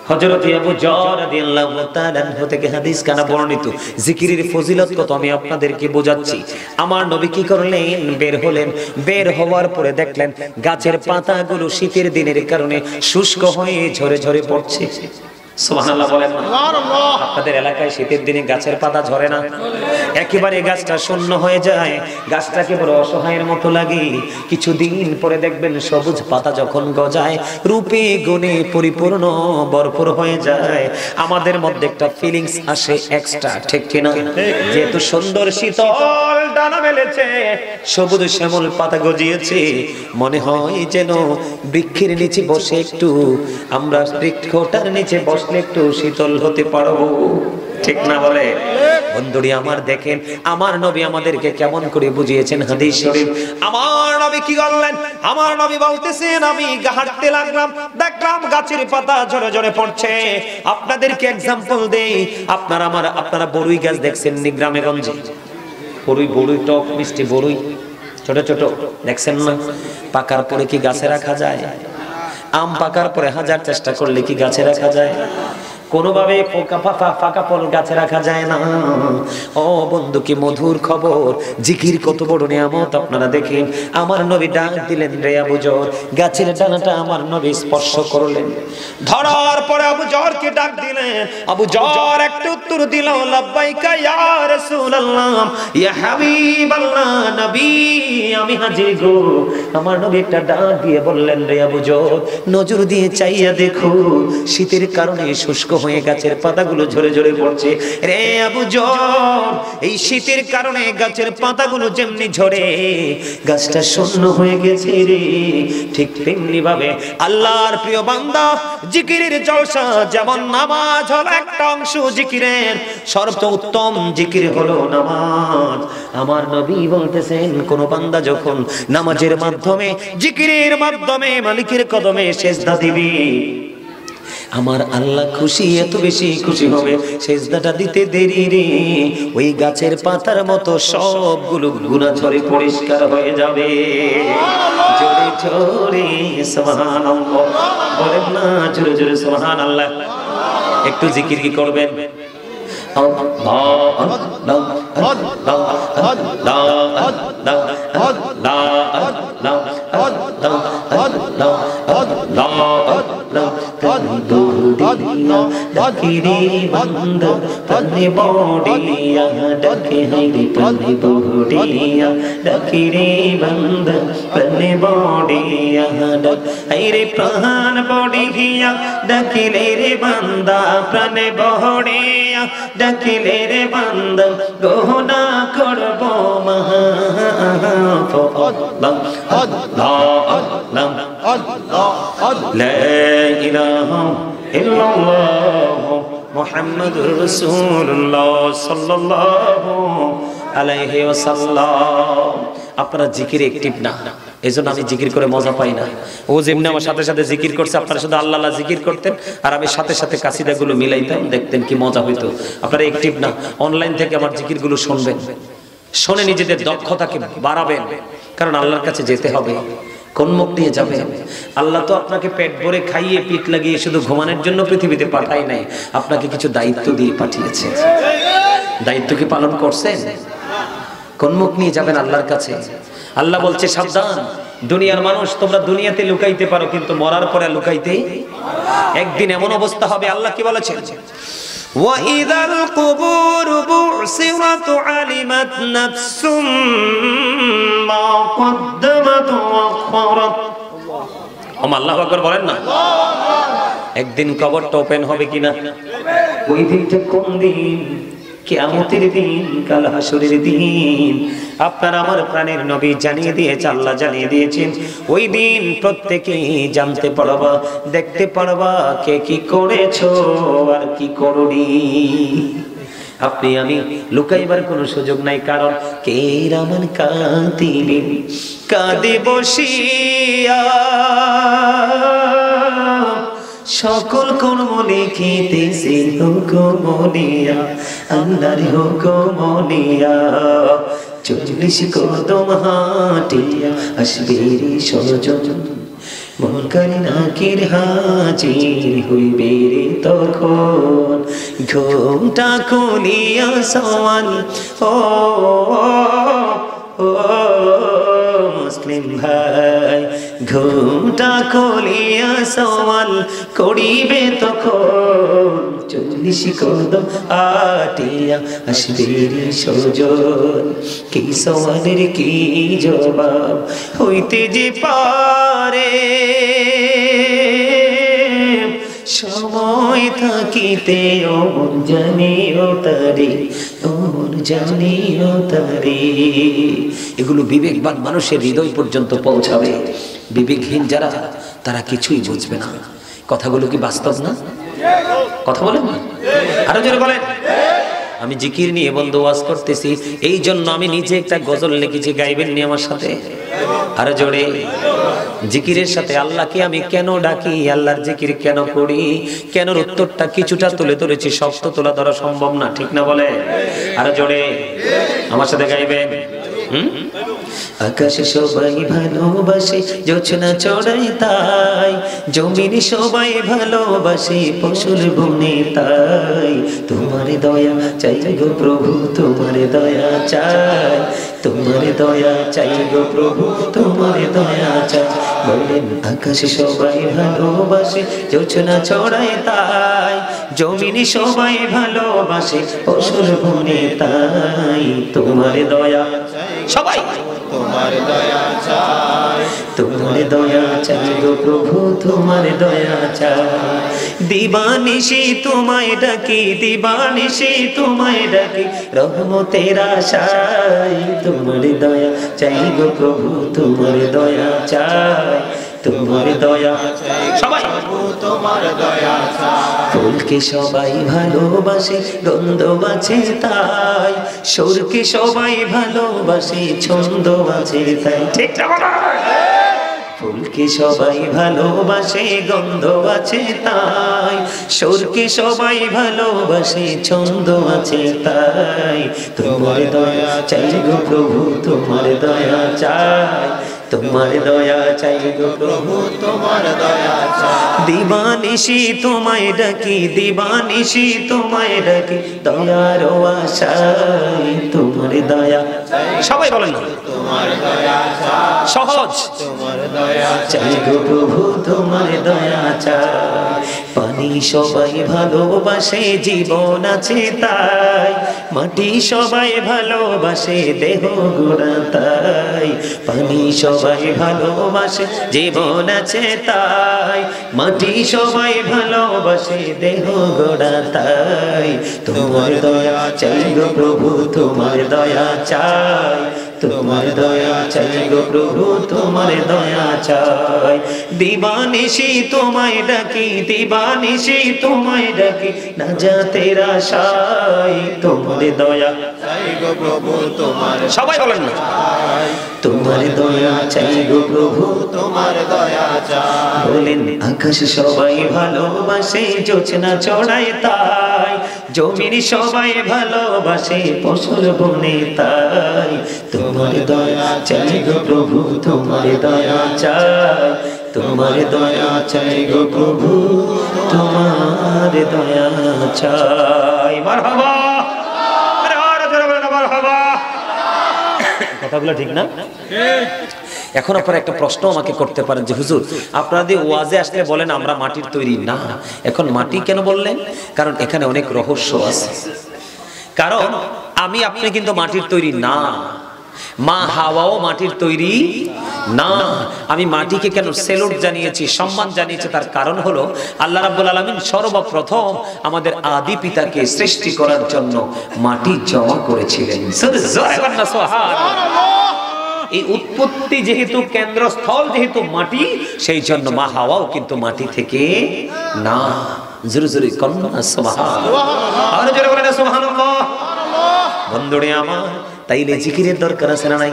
হযরত আবু যর রাদিয়াল্লাহু তাআলা আনহু থেকে হাদিস কানা বর্ণিত। জিকিরের ফজিলত কত আমি আপনাদেরকে বোঝাচ্ছি। আমার নবী কি করলেন? বের হলেন। বের হওয়ার পরে দেখলেন গাছের পাতাগুলো শীতের দিনের কারণে শুষ্ক হয়ে ঝরে ঝরে পড়ছে। সুবহানাল্লাহ বলেন না? সুবহানাল্লাহ। আপনাদের এলাকায় শীতের দিনে গাছের পাতা ঝরে না? একেবারে গাছটা শূন্য হয়ে যায়, গাছটাকে বড় অসহায়ের মতো লাগে। কিছুদিন পরে দেখবেন সবুজ পাতা যখন গজায়, রূপে গুণে পরিপূর্ণ ভরপুর হয়ে যায়। আমাদের মধ্যে একটা ফিলিংস আসে এক্সট্রা, ঠিক কি না? যেহেতু সুন্দর শীতল ডানা মেলেছে, সবুজ শ্যামল পাতা গজিয়েছে, মনে হয় যেন বৃক্ষের নিচে বসে একটু আমরা বৃক্ষটার নিচে বসে একটু শীতল হতে পারবো, ঠিক না বলে? বন্ধুরি আমার, দেখেন আমার নবী আমাদেরকে কেমন করে বুঝিয়েছেন হাদিস শরীফ। আমার নবী কি করলেন? আমার নবী বলতেছেন আমি হাঁটতে লাগলাম, দেখলাম গাছের পাতা ঝরে ঝরে পড়ছে। আপনাদেরকে एग्जांपल দেই, আপনারা বড়ই গাছ দেখছেন নি গ্রামে গঞ্জে? বড়ই টক মিষ্টি বড়ই ছোট ছোট দেখছেন না? পাকার পরে কি গাছে রাখা যায়? আম পাকার পরে হাজার চেষ্টা করলে কি গাছে রাখা যায়? কোনোভাবে ফাঁকা ফল গাছে রাখা যায় না। ও বন্ধু, কি মধুর খবর! জিকির কত বড় নিয়ামত আপনারা দেখেন। আমার নবী ডাক দিলেন, রে আবু যর। গাছের ডানাটা আমার নবী স্পর্শ করলেন, ধরার পরে আবু যরকে ডাক দিলেন। আবু যর একটা উত্তর দিল, লাব্বাইকা ইয়া রাসূলুল্লাহ, ইয়া হাবিবাল্লাহ, নবী আমি হাজির গো। আমার নবী একটা ডাক দিয়ে বললেন, রে আবু যর, নজর দিয়ে চাইয়া দেখো, শীতের কারণে শুষ্ক হয়ে গাছের পাতাগুলো ঝরে ঝরে পড়ছে। রে আবু যর, এই শীতের কারণে গাছের পাতাগুলো যেমনি ঝরে, গাছটা শূন্য হয়ে গেছে রে, ঠিক তেমনি ভাবে আল্লাহর প্রিয় বান্দা জিকিরের জলসা যেমন নামাজ হলো একটা অংশ জিকিরের, সর্বোত্তম জিকির হলো নামাজ। আমার নবী বলতেছেন, কোন বান্দা যখন নামাজের মাধ্যমে জিকিরের মাধ্যমে মালিকের কদমে সিজদা দিবে, আমার আল্লাহ খুশি, এত বেশি খুশি হবে, সিজদাটা দিতে দেরি রে ওই গাছের পাতার মতো সবগুলো গুনাহ ঝরে পরিষ্কার হয়ে যাবে। জোরে জোরে সুবহানাল্লাহ বলেন না, জোরে জোরে সুবহানাল্লাহ। একটু জিকির কি করবেন? ডাকি রে বান্দা প্রাণে বড়িয়া ডাকে হাইরে প্রাণে বড়িয়া ডাকি রে বান্দা প্রাণে বড়িয়া ডাক হাইরে প্রাণ বড়িয়া ডাকিলে রে বান্দা প্রাণে বড়িয়া ডাকিলে রে বান্দা গোনা করব মাফ আল্লাহ আল্লাহ লা ইলাহা ইল্লাল্লাহ মুহাম্মাদুর রাসূলুল্লাহ সাল্লাল্লাহু আলাইহি ওয়াসাল্লাম। আপনারা জিকিরে অ্যাক্টিভ না, এজন্য আমি জিকির করে মজা পাই না। ও যেমনি আমার সাথে সাথে জিকির করছে, আপনারা শুধু আল্লাহ আল্লাহ জিকির করতেন আর আমি সাথে সাথে কাসিদাগুলো মিলাইতাম, দেখতেন কি মজা হইতো। আপনারা অ্যাক্টিভ না, অনলাইন থেকে আমার জিকিরগুলো শুনবেন, শুনে নিজেদের দক্ষতাকে বাড়াবেন, কারণ আল্লাহর কাছে যেতে হবে। কোন মুখ নিয়ে যাবে? আল্লাহ তো আপনাকে পেট ভরে খাইয়ে পিঠ লাগিয়ে শুধু ঘুমানোর জন্য পৃথিবীতে পাঠায় নাই, আপনাকে কিছু দায়িত্ব দিয়ে পাঠিয়েছে। দায়িত্ব কি পালন করছেন? কোন মুখ নিয়ে যাবেন আল্লাহর কাছে? আল্লাহ বলছে সাবধান, দুনিয়ার মানুষ তোমরা দুনিয়াতে লুকাইতে পারো, কিন্তু মরার পরে লুকাইতে একদিন এমন অবস্থা হবে। আল্লাহ কি বলেছেন? وَإِذَا الْقُبُورُ بُعْثِرَتْ عَلِمَتْ نَفْسٌ مَا قَدَّمَتْ وَأَخَّرَتْ। আল্লাহু আকবার বলেন না। একদিন কবরটা ওপেন হবে কিনা, ওই দিনটা কোন দিন? কিয়ামতের দিন, কাল হাসরের দিন। আপনার আমার প্রাণের নবী জানিয়ে দিয়েছে, আল্লাহ জানিয়ে দিয়েছেন, ওই দিন প্রত্যেকেই জানতে পারবা, দেখতে পারবা কে কি করেছো আর কি করনি। আপনি আমি লুকাইবার কোনো সুযোগ নাই, কারণ কে রামান কাঁদিবে কাঁদে বসিয়া, সকল কর্ম লিখিতেছে হুকুমনিয়া, আল্লাহর হুকুমনিয়া। 40 কদম হাঁটিয়া আসবে রে সজন, মুনকার নাকির হাজির হইবে রে তখন। ঘুমটা খুলিয়া সওয়াল ও মুসলিম ভাই, ঘুমটা খুলিয়া সওয়াল করিবে তখন। 40 কদম আটিয়া আসবে রে সজন, কি সওয়ালের কি জবাব হইতে যে পারে। সময় থাকিতে ও জানিও তারে, ও জানিও তারে। এগুলো বিবেকবান মানুষের হৃদয় পর্যন্ত পৌঁছাবে। বিবেকহীন যারা, তারা কিছুই বুঝবে না। কথাগুলো কি বাস্তব না? কথা বলেন না, আরো জোরে বলেন। আমি জিকির নিয়ে বন্ধু ওয়াজ করতেছি, এই জন্য আমি নিজে একটা গজল লিখেছি, গাইবেন নি আমার সাথে? আরো জোরে। জিকিরের সাথে আল্লাহকে আমি কেন ডাকি, আল্লাহর জিকির কেন করি, কেন উত্তরটা কিছুটা তুলে ধরেছি, সব তো তোলা ধরা সম্ভব না, ঠিক না বলে? আরো জোরে আমার সাথে গাইবেন। আকাশে সবাই ভালোবাসে, জোছনা চড়াই তাই, জমিনে সবাই ভালোবাসে, ফসল বনে তাই। তোমার দয়া চাই গো প্রভু, তোমার দয়া চাই, তোমার দয়া চাই গো প্রভু, তোমার দয়া চাই। বলেন আকাশে সবাই ভালোবাসে, জোছনা চড়াই তাই, জমিনে সবাই ভালোবাসে, ফসল বনে তাই। তোমার দয়া সবাই, তোমার দয়া চাই, তোমার দয়া চাই গো প্রভু, তোমার দয়া চাই। দিবানিশি তোমায় ডাকি, দিবানিশি তোমায় ডাকি, রহমতের আশায়। তোমার দয়া চাই গো প্রভু, তোমার দয়া চাই, তোমার দয়া চাই সবাই, তোমার দয়া চাই। ফুলকে সবাই ভালোবাসে, গন্ধ আছে তাই, সুরকে সবাই ভালোবাসে, ছন্দ আছে তাই। ঠিক না? ফুলকে সবাই ভালোবাসে, গন্ধ আছে তাই, সুরকে সবাই ভালোবাসে, ছন্দ আছে তাই। তোমার দয়া চাই গো প্রভু, তোমার দয়া চাই, তোমার দয়া চাই গো প্রভু, তোমার দয়া চাই। দিবানিশি তোমায় ডাকি, দিবানিশি তোমায় ডাকি, দয়ার আশায়। তোমার দয়া সবাই বলেন না, তোমার দয়া চাই। সহজ, তোমার দয়া চাই গো প্রভু, তোমার দয়া চাই। পানি সবাই ভালোবাসে, জীবন আছে তাই, মাটি সবাই ভালোবাসে, দেহ গোড়া তাই। পানি সবাই ভালোবাসে, জীবন আছে তাই, মাটি সবাই ভালোবাসে, দেহ গোড়া তাই। তোমার দয়া চাই গো প্রভু, তোমার দয়া চাই, তোমার দয়া চাই গো প্রভু, তোমার দয়া চাই। দিবানিশি তোমায় ডাকি, দিবানিশি তোমায় ডাকি, নাজাতের আশায়, তোমার দয়া চাই গো প্রভু, তোমার, সবাই বলেন না, তোমার দয়া চাই গো প্রভু, তোমার দয়া চাই। বলেন আকাশ সবাই ভালোবাসে, জোছনা চড়ায় তাই, জমিন সবাই ভালোবাসে, ফসল বনে তাই। তোমার দয়া চাই গো প্রভু, তোমার দয়া চাই, তোমার দয়া চাই গো প্রভু, তোমার দয়া চাই। মারহাবা, মারহাবা। কথাগুলো ঠিক না? এখন আপনারা একটা প্রশ্ন আমাকে করতে পারেন যে হুজুর, আপনাদের ওয়াজে আসলে বলেন আমরা মাটির তৈরি না, এখন মাটি কেন বললেন? কারণ এখানে অনেক রহস্য আছে। কারণ আমি আপনি কিন্তু মাটির তৈরি না, মা হাওয়াও মাটির তৈরি না। আমি মাটিকে কেন সেলুট জানিয়েছি, সম্মান জানিয়েছি, তার কারণ হলো আল্লাহ রাব্বুল আলামিন সর্বপ্রথম আমাদের আদি পিতাকে সৃষ্টি করার জন্য মাটি জমা করেছিলেন। এই উৎপত্তি যেহেতু কেন্দ্রস্থল যেহেতু মাটি, সেই জন্য মা হাওয়াও কিন্তু মাটি থেকে না। জোরে জোরে কন্যা সুবহানাল্লাহ, আর জোরে বলেন সুবহানাল্লাহ। বন্ধুরে আমার, তাইলে জিকিরের দরকার আছে না নাই?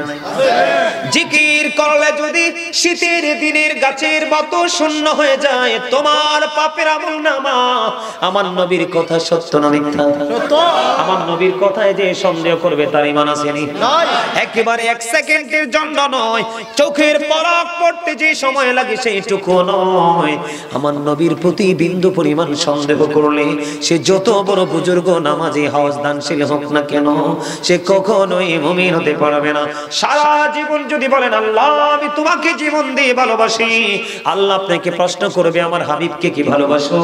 জিকির করলে যদি শীতের দিনের গাছের মতো শূন্য হয়ে যায় তোমার পাপের আমলনামা, আমার নবীর কথা সত্য না মিথ্যা? সত্য। আমার নবীর কথায় যে সন্দেহ করবে তার ঈমান আছে নি? একেবারে এক সেকেন্ডের জন্য নয়, চোখের পলক পড়তে যে সময় লাগে সেইটুকু নয়। আমার নবীর প্রতি বিন্দু পরিমাণ সন্দেহ করলে সে যত বড় বুজুর্গ, নামাজি, হজ দানশীল হোক না কেন, সে কখনোই মুমিন হতে পারবে না। সারা জীবন যদি বলেন আল্লাহ আমি তোমাকে জীবন দিয়ে ভালোবাসি, আল্লাহ আপনাকে প্রশ্ন করবে আমার হাবিবকে কি ভালোবাসো?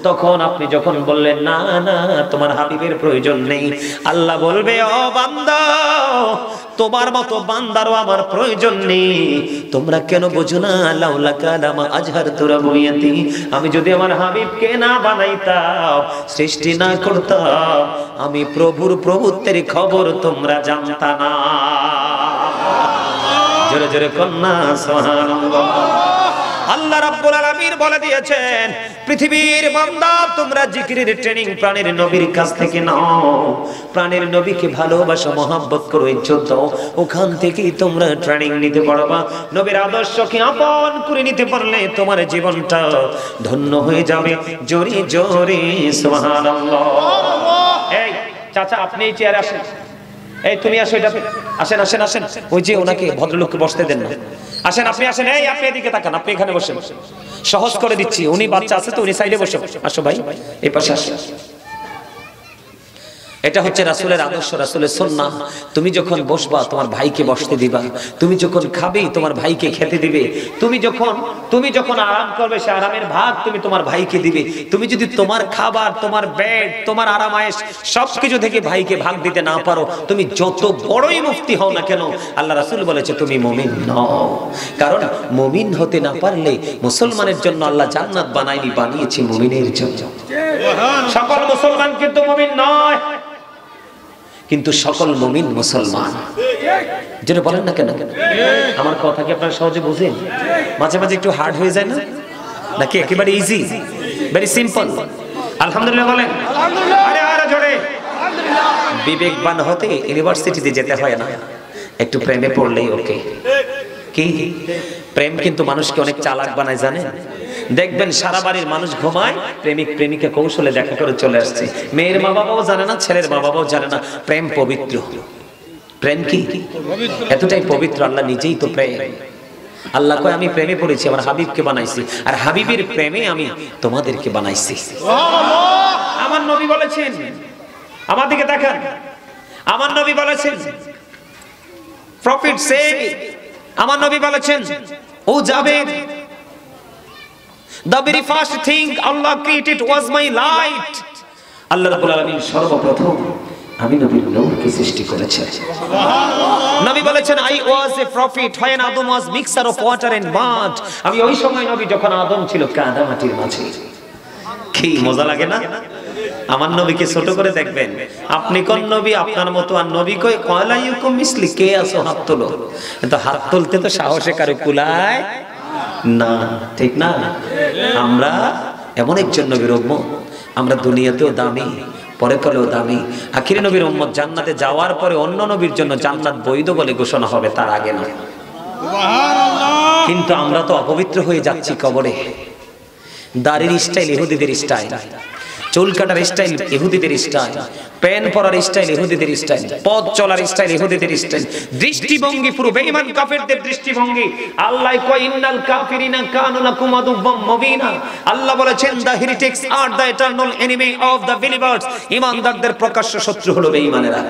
তখন আপনি যখন বললেন না না তোমার হাবিবের প্রয়োজন নেই, আল্লাহ বলবে ও বান্দা, তোমার মতো বান্দারও আমার প্রয়োজন নেই। তোমরা কেন বোঝো না? লাউলা কালামা আজহারতু রাবুয়াতি, আমি যদি আমার হাবিবকে না বানাইতাম, সৃষ্টি না করতাম, আমি প্রভুর প্রভুত্বের খবর তোমরা জানতা না। জোরে জোরে কন্যা সুবহানাল্লাহ। আল্লাহ রাব্বুল আলামিন বলে দিয়েছেন পৃথিবীর বান্দা তোমরা জিকিরের ট্রেনিং প্রাণের নবীর কাছ থেকে নাও, প্রাণের নবীকে ভালোবাসো, মহব্বত করো, ইজ্জত দাও, ওখান থেকেই তোমরা ট্রেনিং নিতে পারবা। নবীর আদর্শকে আপন করে নিতে পারলে তোমার জীবনটা ধন্য হয়ে যাবে। জোরে জোরে সুবহানাল্লাহ। এই চাচা আপনি এই চেয়ারে আসেন, এই তুমি আসো, এটা আসেন আসেন আসেন, ওই যে ওনাকে ভদ্রলোককে বসতে দেন না, আসেন আপনি আসেন, এই আপনি এদিকে তাকান, আপনি এখানে বসেন, সহজ করে দিচ্ছি, উনি বাচ্চা আছে তো উনি সাইডে বসে, আসো ভাই এই পাশে আসো। এটা হচ্ছে রাসূলের আদর্শ, রাসূলের সুন্নাহ। তুমি যখন বসবা তোমার ভাইকে বসতে দিবা, তুমি যখন খাবে তোমার ভাইকে খেতে দিবে, তুমি যখন আরাম করবে সে আরামের ভাগ তুমি তোমার ভাইকে দিবে। তুমি যদি তোমার খাবার, তোমার বেড, তোমার আরামায়েশ সবকিছু থেকে ভাইকে ভাগ দিতে না পারো, তুমি যত বড়ই মুফতি হও না কেন, আল্লাহ রাসূল বলেছে তুমি মুমিন নও। কারণ মুমিন হতে না পারলে মুসলমানের জন্য আল্লাহ জান্নাত বানায়নি, বানিয়েছে মুমিনের জন্য। সকল মুসলমান কিন্তু মুমিন নয়, কিন্তু সকল মুমিন মুসলমান। যেটা বলেন না কেন, আমার কথা কি আপনারা সহজে বুঝেন? মাঝে মাঝে একটু হার্ড হয়ে যায় না, নাকি একেবারে ইজি, ভেরি সিম্পল? আলহামদুলিল্লাহ বলেন আলহামদুলিল্লাহ। আরে আরে জোরে আলহামদুলিল্লাহ। বিবেকবান হতে ইউনিভার্সিটিতে যেতে হয় না, একটু প্রেমে পড়লেই ওকে। কি প্রেম কিন্তু মানুষকে অনেক চালাক বানায় জানেন? দেখবেন সারা বাড়ির মানুষ ঘুমায়, প্রেমিক প্রেমিকা কৌশলে দেখা করে চলে আসছে। মেয়ের মা বাবাও জানে না, ছেলের মা বাবাও জানে না প্রেম পবিত্র। প্রেম কি এতটাই পবিত্র, আল্লাহ নিজেই তো প্রেম। আল্লাহ কয় আমি প্রেমে পড়েছি, আমার হাবিবকে বানাইছি, আর হাবিবের প্রেমে আমি তোমাদেরকে বানাইছি। আমার নবী বলেছেন, আমার দিকে দেখেন, আমার নবী বলেছেন, প্রফেট সে, আমার নবী বলেছেন ও যাবে The very first thing Allah created was my light. আল্লাহ রাব্বুল আলামিন সর্বপ্রথম আমি নবীর নূরকে সৃষ্টি করেছেন। নবী বলেছেন I was a prophet when Adam was mixture of water and mud. আমি ওই সময় নবী যখন আদম ছিল কাদা মাটির মাঝে। কি মজা লাগে না? আমার নবীকে ছোট করে দেখবেন। আপনি কোন নবী? আপনার মতো আর নবী কই কয়লাইকুম মিসলি, কে আছো হাত তোলো। কিন্তু হাত তুলতে তো সাহসে কারো কুলায় না, ঠিক না? আমরা এমন একজন নবীর উম্মত, আমরা দুনিয়াতেও দামি, পরকালেও দামি। আখিরি নবীর উম্মত জান্নাতে যাওয়ার পরে অন্য নবীর জন্য জান্নাত বৈধ বলে ঘোষণা হবে, তার আগে না। কিন্তু আমরা তো অপবিত্র হয়ে যাচ্ছি কবরে। দাড়ির স্টাইল ইহুদিদের স্টাইল, চুল কাটার স্টাইল ইহুদিদের স্টাইল, পেন পরার স্টাইল ইহুদিদের স্টাইল, পথ চলার স্টাইল ইহুদিদের স্টাইল, দৃষ্টিভঙ্গি পুরো বেঈমান কাফেরদের দৃষ্টিভঙ্গি। আল্লাহ কয় ইন্নাল কাফিরিনা কানু লাকুম আদুওয়াম মুবিনা। আল্লাহ বলেছেন the heretics are the eternal enemy of the believers. ঈমানদারদের প্রকাশ্য শত্রু হলো বেঈমানেরা।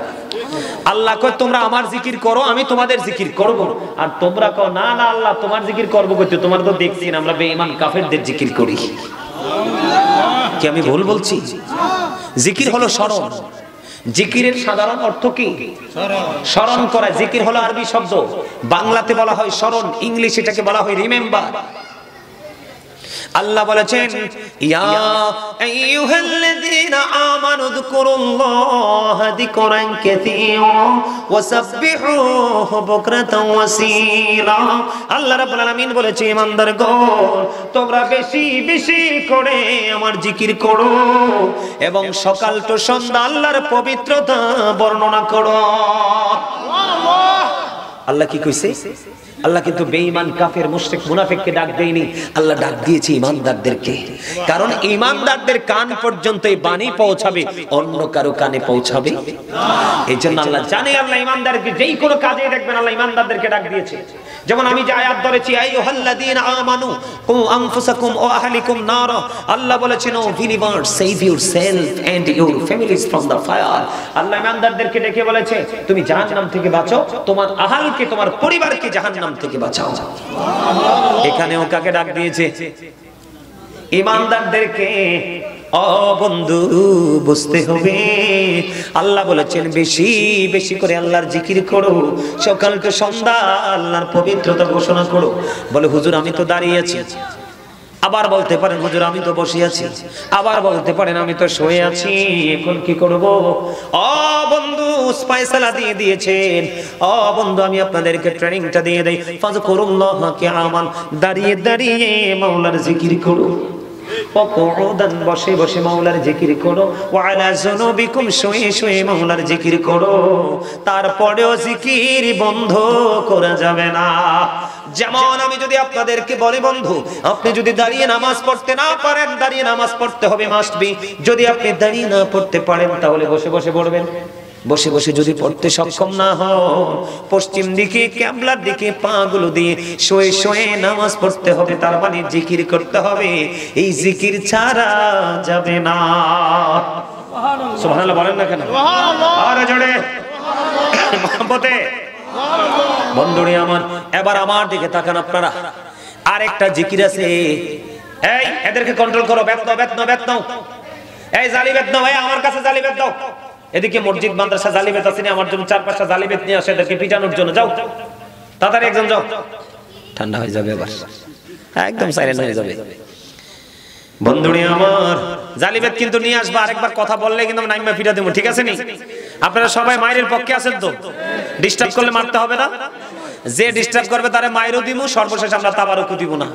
আল্লাহ কয় তোমরা আমার জিকির করো, আমি তোমাদের জিকির করব। আর তোমরা কও না না আল্লাহ তোমার জিকির করব কইতে, তোমার তো দেখছি না আমরা বেঈমান কাফেরদের জিকির করি। কি আমি ভুল বলছি? জিকির হলো স্মরণ। জিকিরের সাধারণ অর্থ কি? স্মরণ করা। জিকির হলো আরবি শব্দ, বাংলাতে বলা হয় স্মরণ, ইংলিশ এটাকে বলা হয় রিমেম্বার। আল্লাহ বলেছেন ইয়া আইয়ুহাল্লাযীনা আমানু যকুরুল্লাহা যিকরান কাসীরা ওয়াসাব্বিহুহু বুকরাতাও ওয়াসীলা। আল্লাহ রাব্বুল আলামিন বলেছে ঈমানদারগণ তোমরা বেশি বেশি করে আমার জিকির করো এবং সকাল তো সন্ধ্যা আল্লাহর পবিত্রতা বর্ণনা করো। সুবহানাল্লাহ। আল্লাহ কি কইছে? আল্লাহ কিন্তু বেঈমান কাফের মুশরিক মুনাফিককে ডাক দেয়নি, আল্লাহ ডাক দিয়েছে ঈমানদারদেরকে। কারণ ঈমানদারদের কান পর্যন্ত এই বাণী পৌঁছাবে, অন্য কারো কানে পৌঁছাবে না। এইজন্য আল্লাহ জানে, আল্লাহ ঈমানদারকে যেই কোনো কাজে দেখবেন আল্লাহ ঈমানদারদেরকে ডাক দিয়েছে। যেমন আমি যে আয়াত ধরেছি আইয়ুহাল্লাযীনা আমানু কু আনফুসাকুম ওয়া আহলিকুম নারা। আল্লাহ বলেছেন O believers save yourself and your families from the fire. Allah ঈমানদারদেরকে ডেকে বলেছে তুমি জাহান্নাম থেকে বাঁচো, তোমার আহলকে তোমার পরিবারকে জাহান্নাম থেকে বাঁচাও। এখানেও কাকে ডাক দিয়েছে? ঈমানদারদেরকে। ও বন্ধু বুঝতে হবে, আল্লাহ বলেছেন বেশি বেশি করে আল্লাহর জিকির করো, সকাল থেকে সন্ধ্যা আল্লাহর পবিত্রতা ঘোষণা করো। বলে হুজুর আমি তো দাঁড়িয়ে আছি। আবার বলতে পারেন হুজুর আমি তো বসে আছি। আবার বলতে পারেন আমি তো শুয়ে আছি, এখন কি করব? ও বন্ধু ফয়সালা দিয়ে দিয়েছেন। ও বন্ধু আমি আপনাদেরকে ট্রেনিংটা দিয়ে দেই, ফাযকুরুল্লাহা কিয়ামান, দাঁড়িয়ে দাঁড়িয়ে মাওলার জিকির করো। ওয়াকুউদান, বসে বসে মাওলার জিকির করো। ওয়ালা যুনুবিকুম, শুয়ে শুয়ে মাওলার জিকির করো। তারপরেও জিকির বন্ধ করা যাবে না। যেমন আমি যদি আপনাদেরকে বলি বন্ধু আপনি যদি দাঁড়িয়ে নামাজ পড়তে না পারেন, দাঁড়িয়ে নামাজ পড়তে হবে মাস্ট বি। যদি আপনি দাঁড়িয়ে না পড়তে পারেন তাহলে বসে বসে পড়বেন। বসে বসে যদি পড়তে সক্ষম না হন, পশ্চিম দিকে কিবলার দিকে পা গুলো দিয়ে শুয়ে শুয়ে নামাজ পড়তে হবে। তার মানে জিকির করতে হবে, এই জিকির ছাড়া যাবে না। সুবহানাল্লাহ। সুবহানাল্লাহ বলেন না কেন? সুবহানাল্লাহ। আরে জোরে মহব্বতে বন্ধুরে আমার, এবার আমার দিকে তাকান আপনারা। আরেকটা জিকির আছে, এই এদেরকে কন্ট্রোল করো। বেত নাও, বেত নাও, বেত নাও। এই জালি বেত নাও, এই আমার কাছে জালি বেত দাও। এদিকে মসজিদ মাদ্রাসা জালি বেত আছে না, আমার জন্য 4-5টা জালি বেত নিয়ে আসে এদেরকে পিটানোর জন্য। যাও তাড়াতাড়ি একজন যাও। ঠান্ডা হয়ে যাবে আবার, একদম সাইলেন্ট হয়ে যাবে। বন্ধুরে আমার জালি বেত কিন্তু নিয়ে আসবা। আরেকবার কথা বললে কিন্তু নাইমা পিটা দেব, ঠিক আছে নি? আপনারা সবাই মায়ের পক্ষে আছেন তো? ডিস্টার্ব করলে মারতে হবে না। যে ডিস্টার্ব করবে তারে মায়েরও দিব, সর্বশেষ আমরা তাবারকও দিব না।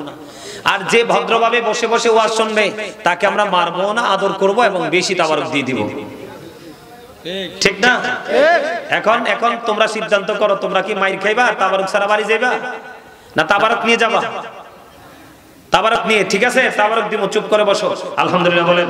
আর যে ভদ্রভাবে বসে বসে ওয়াজ শুনবে তাকে আমরা মারবো না, আদর করব এবং বেশি তাবারক দিয়ে দিব, ঠিক না? এখন এখন তোমরা সিদ্ধান্ত করো, তোমরা কি মাইর খাইবা, তাবারক ছাড়া বাড়ি যাইবা, না তাবারক নিয়ে যাবা? তাবারক নিয়ে, ঠিক আছে তাবারক দিব। চুপ করে বসো, আলহামদুলিল্লাহ বলেন।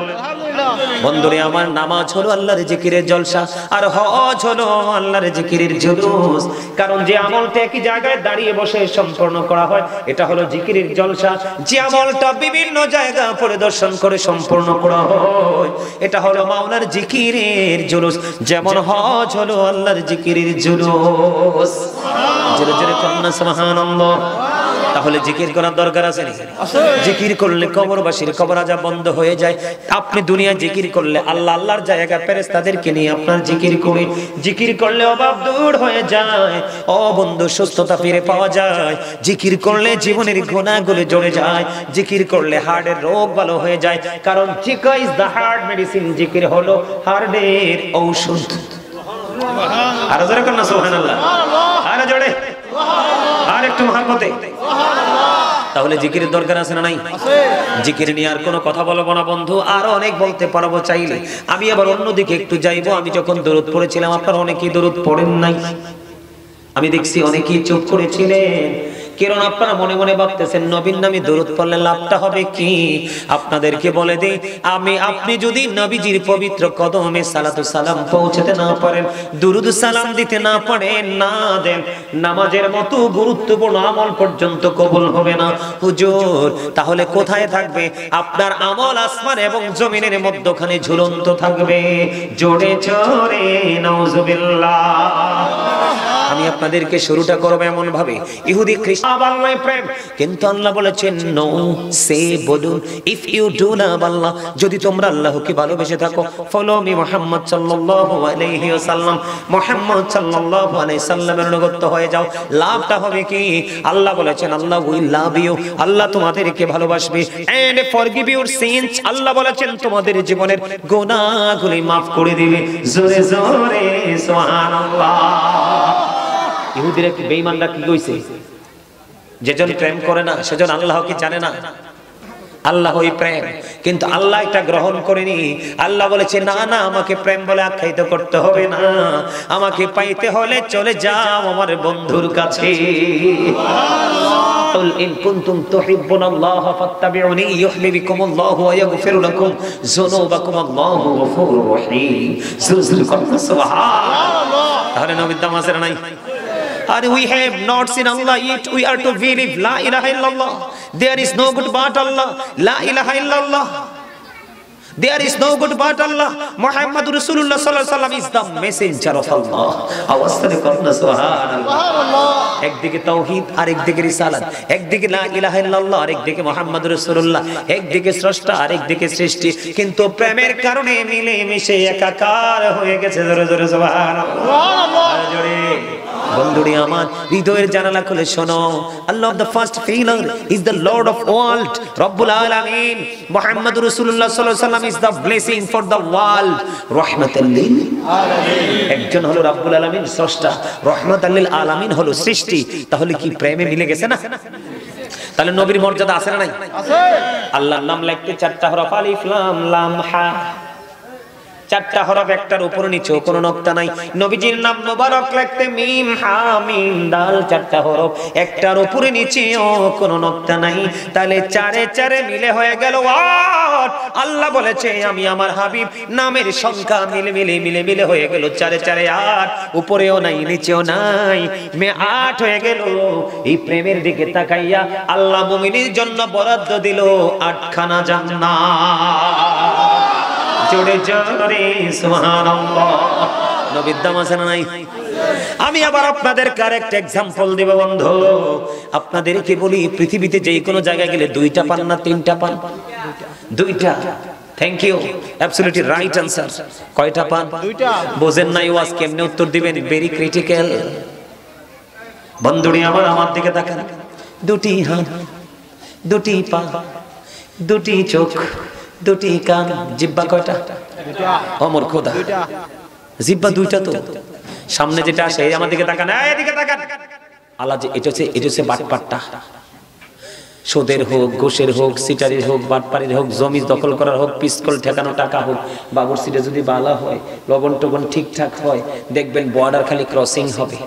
বন্ধুরে আমার, নামাজ হলো আল্লাহর জিকিরের জলসা, আর হজ হলো আল্লাহর জিকিরের জুলুস। কারণ যে আমলটা একই জায়গায় দাঁড়িয়ে বসে সম্পন্ন করা হয় এটা হলো জিকিরের জলসা। যে আমলটা বিভিন্ন জায়গা পরিদর্শন করে সম্পন্ন করা হয় এটা হলো মাওলার জিকিরের জুলুস। যেমন হজ হলো আল্লাহর জিকিরের জুলুস। জোরে জোরে কন্না সুবহানাল্লাহ। তাহলে জিকির করার দরকার আছে না? জিকির করলে কবরবাসীর কবর আযাব বন্ধ হয়ে যায়। আপনি দুনিয়া জিকির করলে আল্লাহ আল্লাহর জায়গায় ফেরেশতাদেরকে নিয়ে আপনার জিকির করে জিকির করলে অভাব দূর হয়ে যায়। ও বন্ধু, সুস্থতা ফিরে পাওয়া যায়। জিকির করলে জীবনের গুনাহগুলো ঝরে যায়। জিকির করলে হার্টের রোগ ভালো হয়ে যায়। কারণ জিকির ইজ দ্য হার্ট মেডিসিন। জিকির হলো হার্টের ঔষধ। আর জোরে করুন না সুবহানাল্লাহ। আর জোরে, আর একটু মহব্বতে। তাহলে জিকিরের দরকার আছে না নাই? জিকির নিয়ে আর কোনো কথা বলবো না বন্ধু, আরো অনেক বলতে পারবো চাইলে। আমি আবার অন্যদিকে একটু যাইবো। আমি যখন দরুদ পড়েছিলাম, আপনারা অনেকেই দরুদ পড়েন নাই। আমি দেখছি অনেকেই চুপ করেছিলেন, কারণ আপনারা মনে মনে ভাবতেছেন নবীর নামে দরুদ পড়লে লাভটা হবে কি। আপনাদেরকে বলে দেই, আপনি যদি নবীজির পবিত্র কদমে সালাতু সালাম পৌঁছাতে না পারেন, দুরুদ সালাম দিতে না পারেন, না দেন, নামাজের মতো গুরুত্বপূর্ণ আমল পর্যন্ত কবুল হবে না। হুজুর, তাহলে কোথায় থাকবে আপনার আমল? আসমান এবং জমিনের মধ্যখানে ঝুলন্ত থাকবে। জোরে জোরে নাউজুবিল্লাহ। আমি আপনাদেরকে শুরুটা করব এমন ভাবে, ইহুদি খ্রিস্টান আল্লাহর প্রেম, কিন্তু আল্লাহ বলেছেন নো, সে বলুন ইফ ইউ ডু লাভ আল্লাহ, যদি তোমরা আল্লাহকে ভালোবেসে থাকো, ফলো মি মুহাম্মদ সাল্লাল্লাহু আলাইহি ওয়াসাল্লাম, মুহাম্মদ সাল্লাল্লাহু আলাইহি সাল্লামের অনুগত হয়ে যাও। লাভটা হবে কি? আল্লাহ বলেছেন আল্লাহ উইল লাভ ইউ, আল্লাহ তোমাদেরকে ভালোবাসবে, এন্ড ফরগিভ ইউর সিনস, আল্লাহ বলেছেন তোমাদের জীবনের গুনাহগুলি maaf করে দিবে। জোরে জোরে সুবহানাল্লাহ। ইহুদিরা কি বেঈমানরা কি কইছে? যেজন প্রেম করে না সেজন আল্লাহ কি জানে না? আল্লাহ ওই প্রেম, কিন্তু আল্লাহ এটা গ্রহণ করেনি। আল্লাহ বলেছে না না, আমাকে প্রেম বলে আখ্যায়িত করতে হবে না, আমাকে পাইতে হলে চলে যাও আমার বন্ধুর কাছে। قل إن كنتم تحبون الله فاتبعوني يحببكم الله ويغفر لكم ذنوبكم والله غفور رحيم। সুবহানাল্লাহ। তাহলে নবীর দাম আছে না নাই? And we have not seen Allah yet we are to believe la ilaha illallah, there is no good but Allah, la ilaha illallah, there is no good but Allah, Muhammadur Rasulullah sallallahu alaihi wasallam is the messenger of Allah। আওয়াজে করুন সুবহানাল্লাহ। একদিকে তাওহীদ আর একদিকে রিসালাত, একদিকে লা ইলাহা ইল্লাল্লাহ আর একদিকে মুহাম্মাদুর রাসূলুল্লাহ, একদিকে স্রষ্টা আর একদিকে সৃষ্টি, কিন্তু প্রেমের কারণে মিলে মিশে একাকার হয়ে গেছে। জোরে জোরে সুবহানাল্লাহ। জোরে বন্ধুরি আমার, হৃদয়ের জানালা খুলে শোনো, Allah the first filler is the lord of world, রব্বুল আলামিন, মুহাম্মাদুর রাসূলুল্লাহ সাল্লাল্লাহু আলাইহি ওয়াসাল্লাম is the blessing for the world, রাহমাতাল লিল আলামিন। একজন হলো রব্বুল আলামিন স্রষ্টা, রাহমাতাল লিল আলামিন হলো সৃষ্টি। তাহলে কি প্রেমে মিলে গেছে না? তাহলে নবীর মর্যাদা আছে না নাই? আছে। আল্লাহর নাম লিখতে চারটা হরফ, আলিফ লাম লাম হা, চারটা হরফ, একটার উপর নিচে কোনো নকতা নাই। নবীজির নাম মোবারক লিখতে মিম হা মিম দাল, চারটা হরফ, একটার উপরে নিচেও কোনো নকতা নাই। তাহলে চারে চারে মিলে হয়ে গেল আট। আল্লাহ বলেছে আমি আমার হাবিব নামের সংখ্যা মিলে মিলে মিলে মিলে হয়ে গেল চারে চারে আট, উপরেও নাই নিচেও নাই, মে আট হয়ে গেল। এই প্রেমের দিকে তাকাইয়া আল্লাহ মুমিনের জন্য বরাদ্দ দিল আটখানা জান্নাত। জোরে জোরে সুবহানাল্লাহ। নবীর দাম আছে না নাই? আমি আবার আপনাদের কারেক্ট एग्जांपल দেব বন্ধু। আপনাদেরকে বলি, পৃথিবীতে যে কোনো জায়গায় গেলে দুইটা পান না তিনটা পান? দুইটা। Thank you, absolutely right answer. কয়টা পান? দুইটা। বোঝেন নাই ওয়াজ কেমনে উত্তর দিবেন? Very critical. বন্ধুরি আমার, আমার দিকে তাকান। দুটি হাত, দুটি পা, দুটি চোখ, দুটি কান, জিহ্বা কয়টা? অমর খোদা, জিহ্বা দুইটা। তো সামনে যেটা আসে আমার দিকে তাকান, এদিকে তাকান। আল্লাহ যে এটা হচ্ছে বাটপাট্টা, সুদের হোক, ঘুষের হোক, সিটারির হোক, বাটপাড়ির হোক, জমি দখল করার হোক, পিস্তল ঠেকানো টাকা হোক, বাবুর সিটে যদি বালা হয়, লবণ টবণ ঠিকঠাক হয়, দেখবেন বর্ডার খালি ক্রসিং হবে।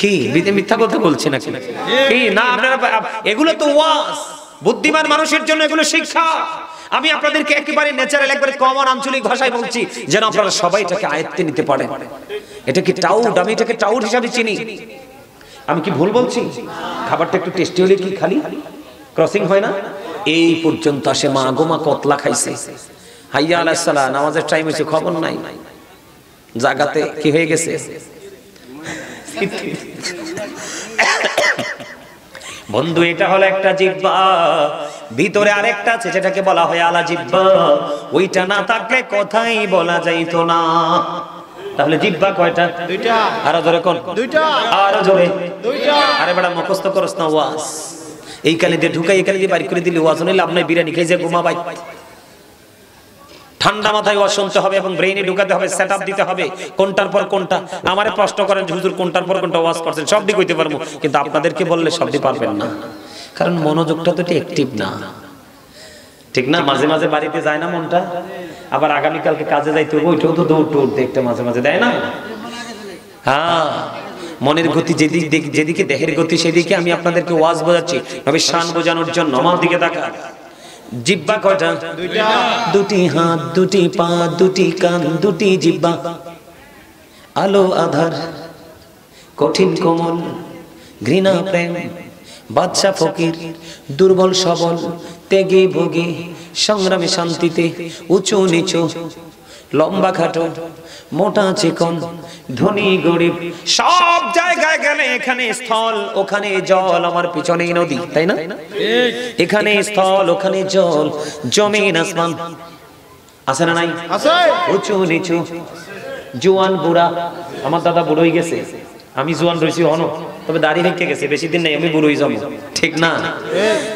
কি মিথ্যা কথা বলছি নাকি? কি না? আপনারা এগুলো তো ওয়াজ, বুদ্ধিমান মানুষের জন্য এগুলো শিক্ষা। আমি আপনাদেরকে একেবারে ন্যাচারাল, একবারে কমন আঞ্চলিক ভাষায় বলছি, যেন আপনারা সবাই এটাকে আয়ত্তে নিতে পারেন। এটা কি টাউট? আমি এটাকে টাউট হিসাবে চিনি। আমি কি ভুল বলছি? খাবারটা একটু টেস্টি হলে কি খালি ক্রসিং হয় না? এই পর্যন্ত আসে মা গোমা কতলা খাইছে, হাইয়া আলাইহিস সালাম, নামাজের টাইম হয়েছে, খবর নাই, জায়গাতে কি হয়ে গেছে। বন্ধু এটা হলো একটা জিহ্বা, ভিতরে আরেকটা আছে যেটাকে বলা হয় আলা জিহ্বা। ওইটা না থাকলে কথাই বলা যাইতো না। তাহলে জিহ্বা কয়টা? দুইটা। আরো জোরে কোন? দুইটা। আরো জোরে? দুইটা। আরে বেটা মুখস্থ করস না ওয়াজ। এই কানে দিয়ে ঢুকাই, এই কানে দিয়ে বাইর করে দিলে ওয়াজ হলে লাভ নাই, বিরিয়ানি খাই যে ঘুমাবাই। ঠান্ডা মাথায় ওয়াজ শুনতে হবে এবং ব্রেইনে ঢুকাতে হবে, সেটআপ দিতে হবে কোনটার পর কোনটা। আমারে প্রশ্ন করেন যে হুজুর কোনটার পর কোনটা ওয়াজ করছেন, সবই কইতে পারবো, কিন্তু আপনাদেরকে বললে সবই পারবেন না, কারণ মনোযোগটা তো অ্যাক্টিভ না, ঠিক না? মাঝে মাঝে বাড়িতে যায় না মনটা, আবার আগামীকালকে কাজে যাইতে হবে, ওইটাও তো দৌড় দৌড় দেখতে মাঝে মাঝে দেয় না। হ্যাঁ, মনের গতি যেদিকে দেহের গতি সেদিকে। আমি আপনাদেরকে ওয়াজ বোঝাচ্ছি নবীর শান বোঝানোর জন্য। আমার দিকে তাকা। জিহ্বা কয়টা? দুইটা। দুটি হাত, দুটি পা, দুটি কান, দুটি জিহ্বা। আলো আধার, কঠিন কোমল, ঘৃণা প্রেম, বাদশা ফকির, দুর্বল সবল, ত্যাগে ভোগে, সংগ্রামে শান্তিতে, উঁচু নিচু, লম্বা খাটো, মোটা চিকন, ধনী গরিব, সব জায়গায় গেলে এখানে স্থল ওখানে জল, আমার পিছনেই নদী, তাই না? এখানে স্থল ওখানে জল, জমিন আসমান আছে না নাই? আছে। উঁচু নিচু, জোয়ান বুড়া। আমার দাদা বুড়োই গেছে, আমি জোয়ান রয়েছি হনো, তবে দাড়ি রেখে গেছে, বেশি দিন নাই আমি বুড়োই যাবো, ঠিক না?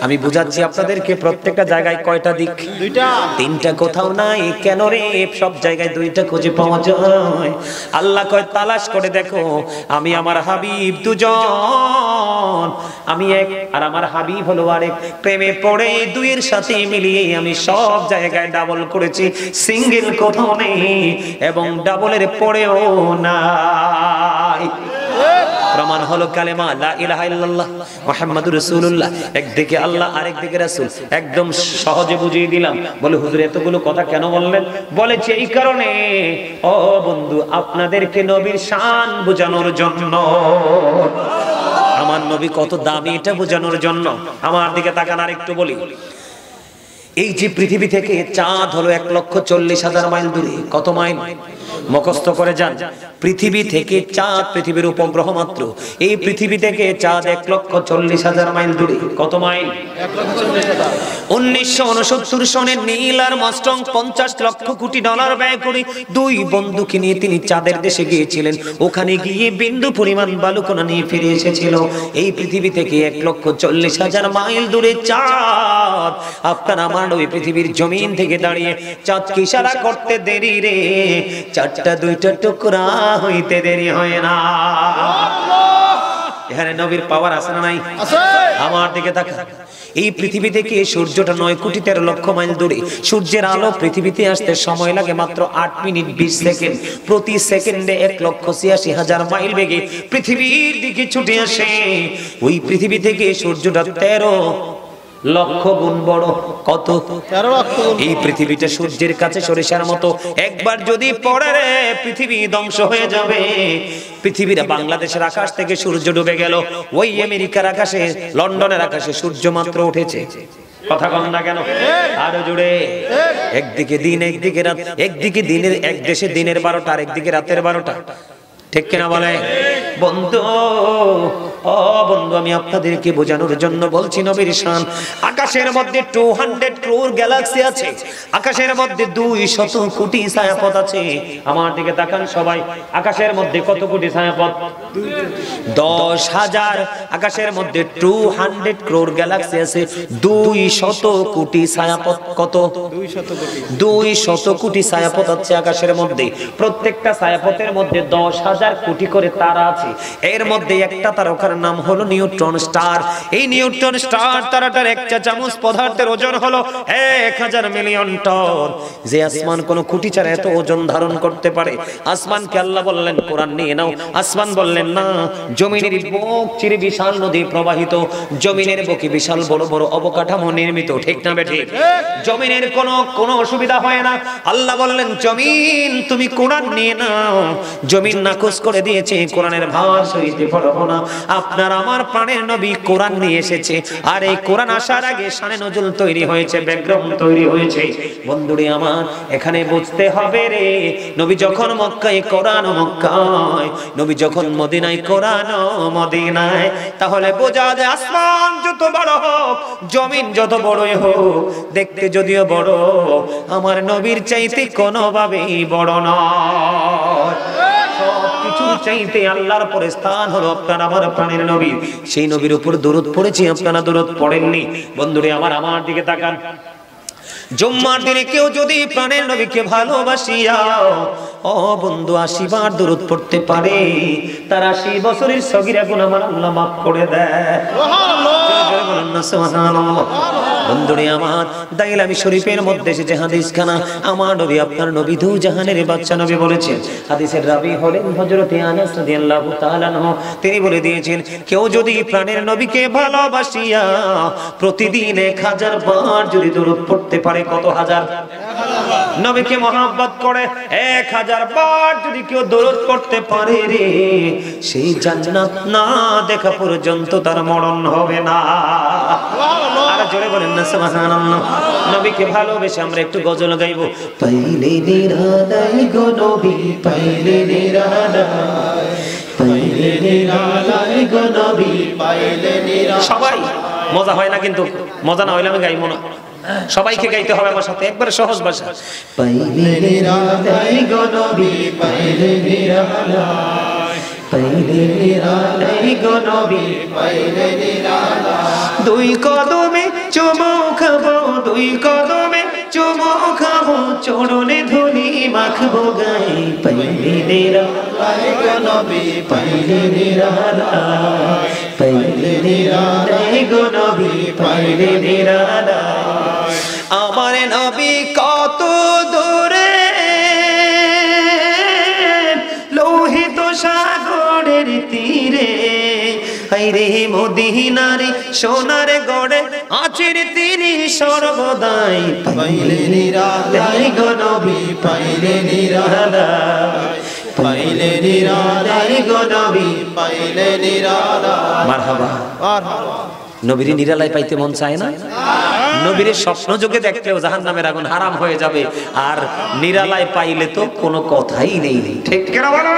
আমি বুঝাচ্ছি আপনাদেরকে প্রত্যেকটা জায়গায় কয়টা দিক? দুইটা। তিনটা কোথাও নাই। কেন রে? সব জায়গায় দুইটা খুঁজে পাওয়া যায়। আল্লাহ কয় তালাশ করে দেখো, আমি আমার হাবিব দুজন, আমি এক আর আমার হাবিব হলো আরেক। প্রেমে পড়ে দুইয়ের সাথে মিলিয়ে আমি সব জায়গায় ডাবল করেছি, সিঙ্গেল কোথাও নেই, এবং ডাবলের পড়েও নাই। প্রমাণ হলো কালেমা লা ইলাহা ইল্লাল্লাহ মুহাম্মাদুর রাসূলুল্লাহ। একদিকে আল্লাহ আরেকদিকে রাসূল, একদম সহজে বুঝিয়ে দিলাম। বলে হুজুর এতগুলো কথা কেন বললেন? বলেছে এই কারণে, ও বন্ধু, আপনাদেরকে নবীর শান বোঝানোর জন্য। আমার নবী কত দামি এটা বোঝানোর জন্য। আমার দিকে তাকান, আর একটু বলি। এই যে পৃথিবী থেকে চাঁদ হলো 1,40,000 মাইল দূরে। কত মাইল? মুখস্থ করে যান। পৃথিবী থেকে চাঁদ পৃথিবীর উপগ্রহ মাত্র। এই পৃথিবী থেকে চাঁদ 1,40,000 মাইল দূরে। কত মাইল? 1969 সনে Neil Armstrong 50 lakh crore dollar ব্যয় করে দুই বন্ধুকে নিয়ে তিনি চাঁদের দেশে গিয়েছিলেন। ওখানে গিয়ে বিন্দু পরিমাণ বালুকণা নিয়ে ফিরে এসেছিল। এই পৃথিবী থেকে 1,40,000 মাইল দূরে চাঁদ। আপনার আমার ওই পৃথিবীর জমিন থেকে দাঁড়িয়ে চাঁদকে ইশারা করতে দেরি রে, চারটা দুইটা টুকরা হইতে দেরি হয় না। এখানে নবীর পাওয়ার আছে না নাই? আছে। আমার দিকে তাকা। এই পৃথিবী থেকে সূর্যটা 9,13,00,000 মাইল দূরে। সূর্যের আলো পৃথিবীতে আসতে সময় লাগে মাত্র 8 মিনিট 20 সেকেন্ড। প্রতি সেকেন্ডে 1,86,000 মাইল বেগে পৃথিবীর দিকে ছুটে আসে। ওই পৃথিবী থেকে সূর্যটা 13 লক্ষ গুণ বড়। কত? 13 লক্ষ। এই পৃথিবীটা সূর্যের কাছে সরিষার মতো। একবার যদি পড়ে রে, পৃথিবী ধ্বংস হয়ে যাবে। পৃথিবীর বাংলাদেশের আকাশ থেকে সূর্য ডুবে গেল, ওই আমেরিকার আকাশে, লন্ডনের আকাশে সূর্য মাত্র উঠেছে। কথা কম না কেন? আরো জুড়ে। একদিকে দিন একদিকে রাত, একদিকে দিনের, এক দেশে দিনের 12টা আর একদিকে রাতের 12টা, ঠিক কিনা বলে? বন্ধু, ও বন্ধু, আমি আপনাদেরকে বোঝানোর জন্য বলছি নবীর শান। আকাশের মধ্যে 200 ক্রোর গ্যালাক্সি আছে। আকাশের মধ্যে 200 কোটি ছায়াপথ আছে। আমার দিকে তাকান সবাই। আকাশের মধ্যে কত কোটি ছায়াপথ? 10,000। আকাশের মধ্যে 200 ক্রোর গ্যালাক্সি আছে, 200 কোটি ছায়াপথ। কত? 200 কোটি ছায়াপথ আছে আকাশের মধ্যে। প্রত্যেকটা ছায়াপথের মধ্যে 10,000 কোটি করে তারা আছে। এর মধ্যে একটা তারকার নাম হলো নিউট্রন স্টার। এই নিউট্রন স্টার তারাটার এক চা চামচ পদার্থের ওজন হলো 1000 মিলিয়ন টন। যে আসমান কোন কোটি ছাড়া এত ওজন ধারণ করতে পারে? আসমানকে আল্লাহ বললেন কোরআন নিয়ে নাও। আসমান বললেন না। জমিনের বুক চিরে বিশাল নদী প্রবাহিত, জমিনের বুকে বিশাল বড় বড় অবকাঠামো নির্মিত, ঠিক না বেঠিক? জমিনের কোনো অসুবিধা হয় না। আল্লাহ বললেন জমিন তুমি কোরআন নিয়ে নাও। জমিন নাকচ নাকচ করে দিয়েছে, কোরআনের ভার সইতে পারবো না। আপনার আমার প্রাণের নবী কোরআন নিয়ে এসেছে, আর এই কোরআন আসার আগে শানে নজুল তৈরি হয়েছে, ব্যাকগ্রাউন্ড তৈরি হয়েছে। বন্ধুরে আমার, এখানে বুঝতে হবে রে, নবী যখন মক্কায় কোরআন মক্কায়, নবী যখন মদিনায় কোরআন মদিনায়, তাহলে বোঝা যায় আসমান যত বড় হোক, জমিন যত বড়ই হোক, দেখতে যদিও বড়, আমার নবীর চাইতে কোনোভাবেই বড় নয়। সবকিছুর চাইতে আল্লাহর পরে স্থান হলো আপনার আমার প্রাণের নবী। সেই নবীর উপর দরুদ পড়েছি, আপনারা দরুদ পড়েননি। বন্ধুরে আমার, আমার দিকে তাকান। জুম্মার দিনে কেউ যদি প্রাণের নবীকে ভালোবাসিয়া ও বন্ধু 80 বার দরুদ পড়তে পারে, তার 80 বছরের সগীরা গুনাহ আমার আল্লাহ মাফ করে দেয়। বন্ধুরে আমার, দাইলামি শরীফের মধ্যে এসেছে হাদিসখানা, আমার নবী আপনার নবী দু জাহানের বাদশা নবী বলেছেন। হাদিসের রাবী হলেন হযরত আনাস রাদিয়াল্লাহু তাআলা আনহু। তিনি বলে দিয়েছেন, কেউ যদি প্রাণের নবীকে ভালোবাসিয়া প্রতিদিন 1000 বার যদি দরুদ পড়তে পারে, কত হাজার? নবীকে মহব্বত করে 1000 বার যদি কেউ দরুদ পড়তে পারে রে, সেই জান্নাত না দেখা পর্যন্ত তার মরণ হবে না। আর জোরে বলেন না সুবহানাল্লাহ। নবীকে ভালোবেসে আমরা একটু গজল গাইবো। পাইলে নিরালাই গো নবী, পাইলে নিরালাই, পাইলে নিরালাই গো নবী, পাইলে নিরালাই। সবাই মজা হয় না, কিন্তু মজা না হইলে আমি গাইবো না। সবাইকে গাইতে হবে আমার সাথে, একবারে সহজ ভাষা। পাইলে নিরালাই গো নবী, পাইলে নিরালাই, পাইলে নিরালাই গো নবী, পাইলে নিরালাই। দুই কদমে চুমু খাবো, দুই কদমে চুমু খাবো, চরণে ধুলি মাখবো গায়ে, পাইলে নিরালাই গো নবী, পাইলে নিরালাই, পাইলে নিরালাই গো নবী, পাইলে নিরালাই। আমার নবী কত দূরে, লোহিত সাগরের তীরে, হায়রে মদিনার সোনার গড়ে আছেন তিনি সর্বদাই, পাইলে নিরালাই গো নবী, পাইলে নিরালাই, পাইলে নিরালাই গো নবী, পাইলে নিরালাই। মারহাবা, মারহাবা। নবীর নিরালাই পাইতে মন চায় না? নবীর স্বপ্ন যোগে দেখলেও জাহান্নামের আগুন হারাম হয়ে যাবে, আর নিরালাই পাইলে তো কোনো কথাই নেই। ঠিক কিনা বলো?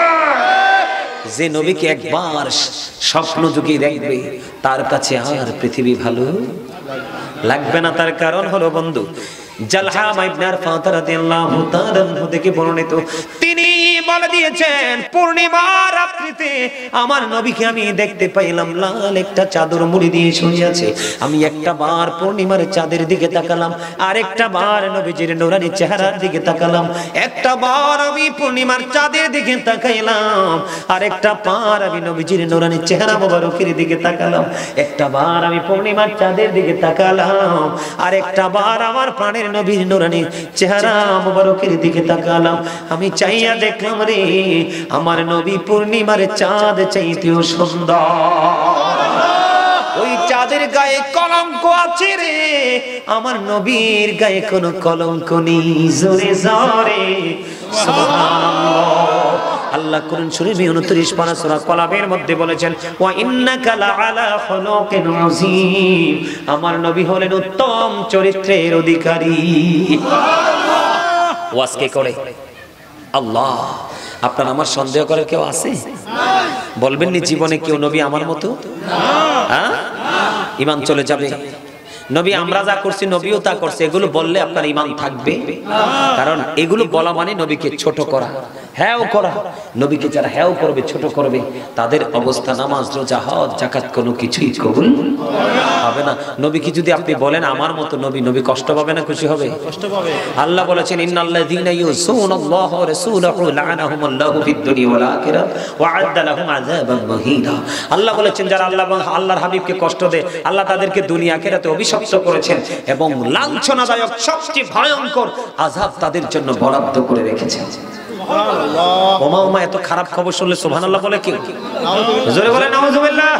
যে নবীকে একবার স্বপ্ন যোগে দেখবে, তার কাছে আর পৃথিবী ভালো লাগবে না। তার কারণ হলো বন্ধু, জালহাম ইবনে আরফাত রাদিয়াল্লাহু তাআলা থেকে বর্ণিত, তিনি বলে দিয়েছেন, পূর্ণিমা রাত্রিতে আমার নবীকে আমি দেখতে পাইলাম লাল একটা চাদর মুড়ি দিয়ে শুয়ে আছে। আমি একটা বার পূর্ণিমার চাঁদের দিকে তাকালাম, আর একটা বার নবীজির নূরানি চেহারার দিকে তাকালাম, একটা বার আমি পূর্ণিমার চাঁদের দিকে তাকাইলাম, আর একটা বার আমি নবীজির নূরানি চেহারা মোবারকের দিকে তাকালাম, একটা বার আমি পূর্ণিমার চাঁদের দিকে তাকালাম, আর একটা বার আমার প্রাণের নবীর নূরানি চেহারা মোবারকের দিকে তাকালাম। আমি চাইয়া দেখলাম রে, আমার নবী পূর্ণিমার চাঁদ চাইতেও সুন্দর। ওই চাঁদের গায়ে কলঙ্ক আছে রে, আমার নবীর গায়ে কোনো কলঙ্ক নেই। জোরে জোরে সুবহানাল্লাহ। আল্লাহ কোরআন শরীফে 29 পারা সূরা কলামের মধ্যে বলেছেন, ওয়া ইন্নাকা লাআলা খুলুকিন আযীম। আমার নবী হলেন উত্তম চরিত্রের অধিকারী। ওয়াজ কে করে? আল্লাহ। আপনার আমার সন্দেহ করার কেউ আছে? বলবেন নি জীবনে কেউ নবী আমার মতো? হ্যাঁ, ঈমান চলে যাবে। নবী আমরা যা করছি নবীও তা করছে, এগুলো বললে আপনার ঈমান থাকবে? কারণ এগুলো বলা মানে নবীকে ছোট করা, হ্যাঁ করা। নবীকে যারা হ্যাঁ করবে, ছোট করবে, তাদের অবস্থা নামাজ, রোজা, হজ, যাকাত কোনো কিছুই কবুল হবে না। নবীকে যদি আপনি বলেন আমার মতো নবী, নবী কষ্ট পাবে না খুশি হবে? কষ্ট পাবে। আল্লাহ বলেছেন, ইন্নাল্লাযীনা ইউযুনাল্লাহা ওয়া রাসূলাহু লা'আনাহুমুল্লাহু ফিদ দুনিয়া ওয়াল আখিরাহ ওয়া আ'আদ্দা লাহুম আযাবান মুহিনা। আল্লাহ বলেছেন, যারা আল্লাহ এবং আল্লাহর হাবিবকে কষ্ট দেয়, আল্লাহ তাদেরকে দুনিয়া আখিরাতে অভিশপ্ত করেছেন, এবং লাঞ্ছনাদায়ক সবচেয়ে ভয়ঙ্কর আযাব তাদের জন্য বরাদ্দ করে রেখেছেন। সুবহানাল্লাহ। ওমা ওমা, এত খারাপ খবর শুনলে সুবহানাল্লাহ বলে কি? জোরে বলে নাউযুবিল্লাহ।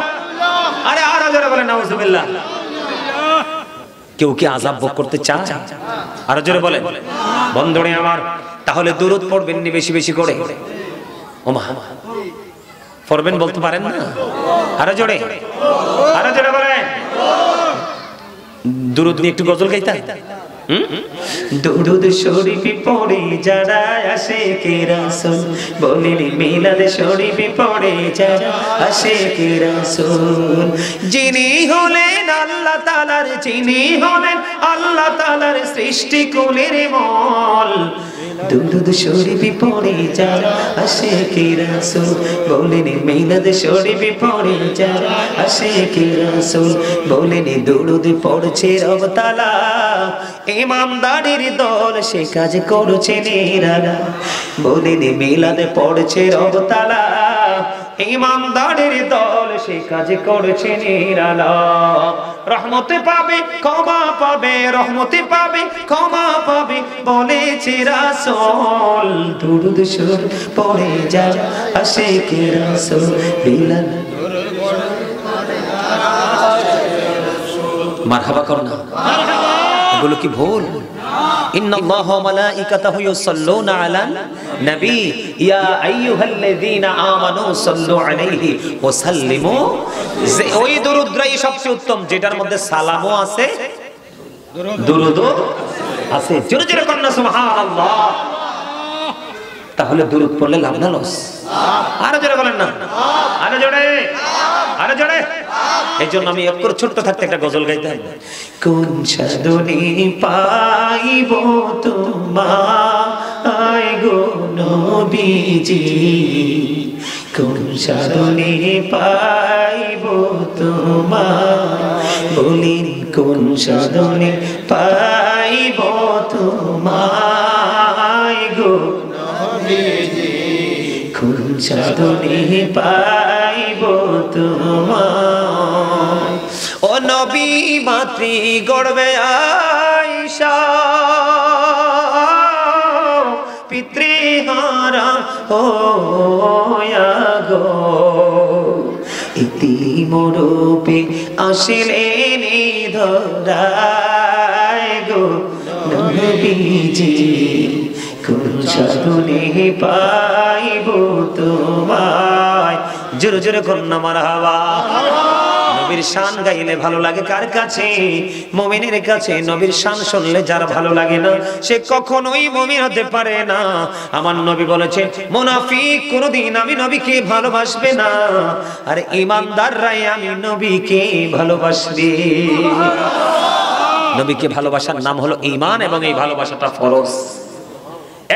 আরে আর জোরে বলে নাউযুবিল্লাহ। কেউ কি আযাব ভোগ করতে চায়? আর জোরে বলেন। বন্ধুরে আমার, তাহলে দুরূদ পড়বেন নি বেশি বেশি করে। ওমা পড়বেন বলতে পারেন না? আরো জোরে বলেন। দুরুদ নিয়ে একটু গজল গাইতেন। দুরুদ শরীফ পড়ে যারা আশিকে রাসূল, বলেন মিলাদ শরীফ পড়ে যারা আশিকে রাসূল। যিনি হলেন আল্লাহ তাআলার, যিনি হলেন আল্লাহ তাআলার সৃষ্টি কুলের মল, দুরুদ শরীফ পড়ে যারা আশিকে রাসূল, বলেন মিলাদ শরীফ পড়ে যারা আশিকে রাসূল, বলেন দুরুদ পড়ছে রব তাআলা, ইমানদারের দল সে কাজ করছে নিরালা, বলেন মিলাদ পড়ছে রব তাআলা, ইমানদারের দল সে কাজ করছে নিরালা। রহমতে পাবে ক্ষমা পাবে, রহমতে পাবে ক্ষমা পাবে বলেছে রাসূল, দুরুদ শরীফ পড়ে যারা আশিকে রাসূল, বিলাল মারহাবা করো না, এগুলো কি ভুল? ইন্নাল্লাহা ওয়া মালাইকাতাহু ইউসাল্লুনা আলান নবী ইয়া আইয়ুহাল্লাযীনা আমানু সাল্লু আলাইহি ওয়া সাল্লিমু। ওই দুরূদটাই সবচেয়ে উত্তম, যেটার মধ্যে সালামও আছে, দুরূদও আছে। জোরে জোরে করুন না সুবহানাল্লাহ। তাহলে দুরূদ পড়লে লাভ না লস? আরো জোরে বলেন না, আরো জোরে, আরো জোরে। এই জন্য আমি একটু ছোট্ট থাকতে একটা গজল গাইতাম। কোন সাধনে পাইব তোমায় গো নবীজি, কোন সাধনে পাইব তোমায়, বলিন কোন সাধনে পাইব তোমায় গো নবীজি, কোন সাধনে পাইব তোমায়। ও নবী মাতৃ গর্বে আইসা পিতৃহারা হইয়া গো, ইতিমরূপে আসিলেন ধরায় গো নবীজি, কোন সাধনে পাইব তোমায়। জোরে জোরে করুন না মারহাবা। নবীর শান গাইলে ভালো লাগে কার কাছে? মুমিনের কাছে। নবীর শান শুনলে যার ভালো লাগে না সে কখনোই মুমিন হতে পারে না। আমার নবী বলেছেন মুনাফিক কোনদিন আমি নবীকে ভালোবাসবে না, আর ঈমানদাররাই আমি নবীকে ভালোবাসবে। নবীকে ভালোবাসার নাম হলো ঈমান, এবং এই ভালোবাসাটা ফরজ।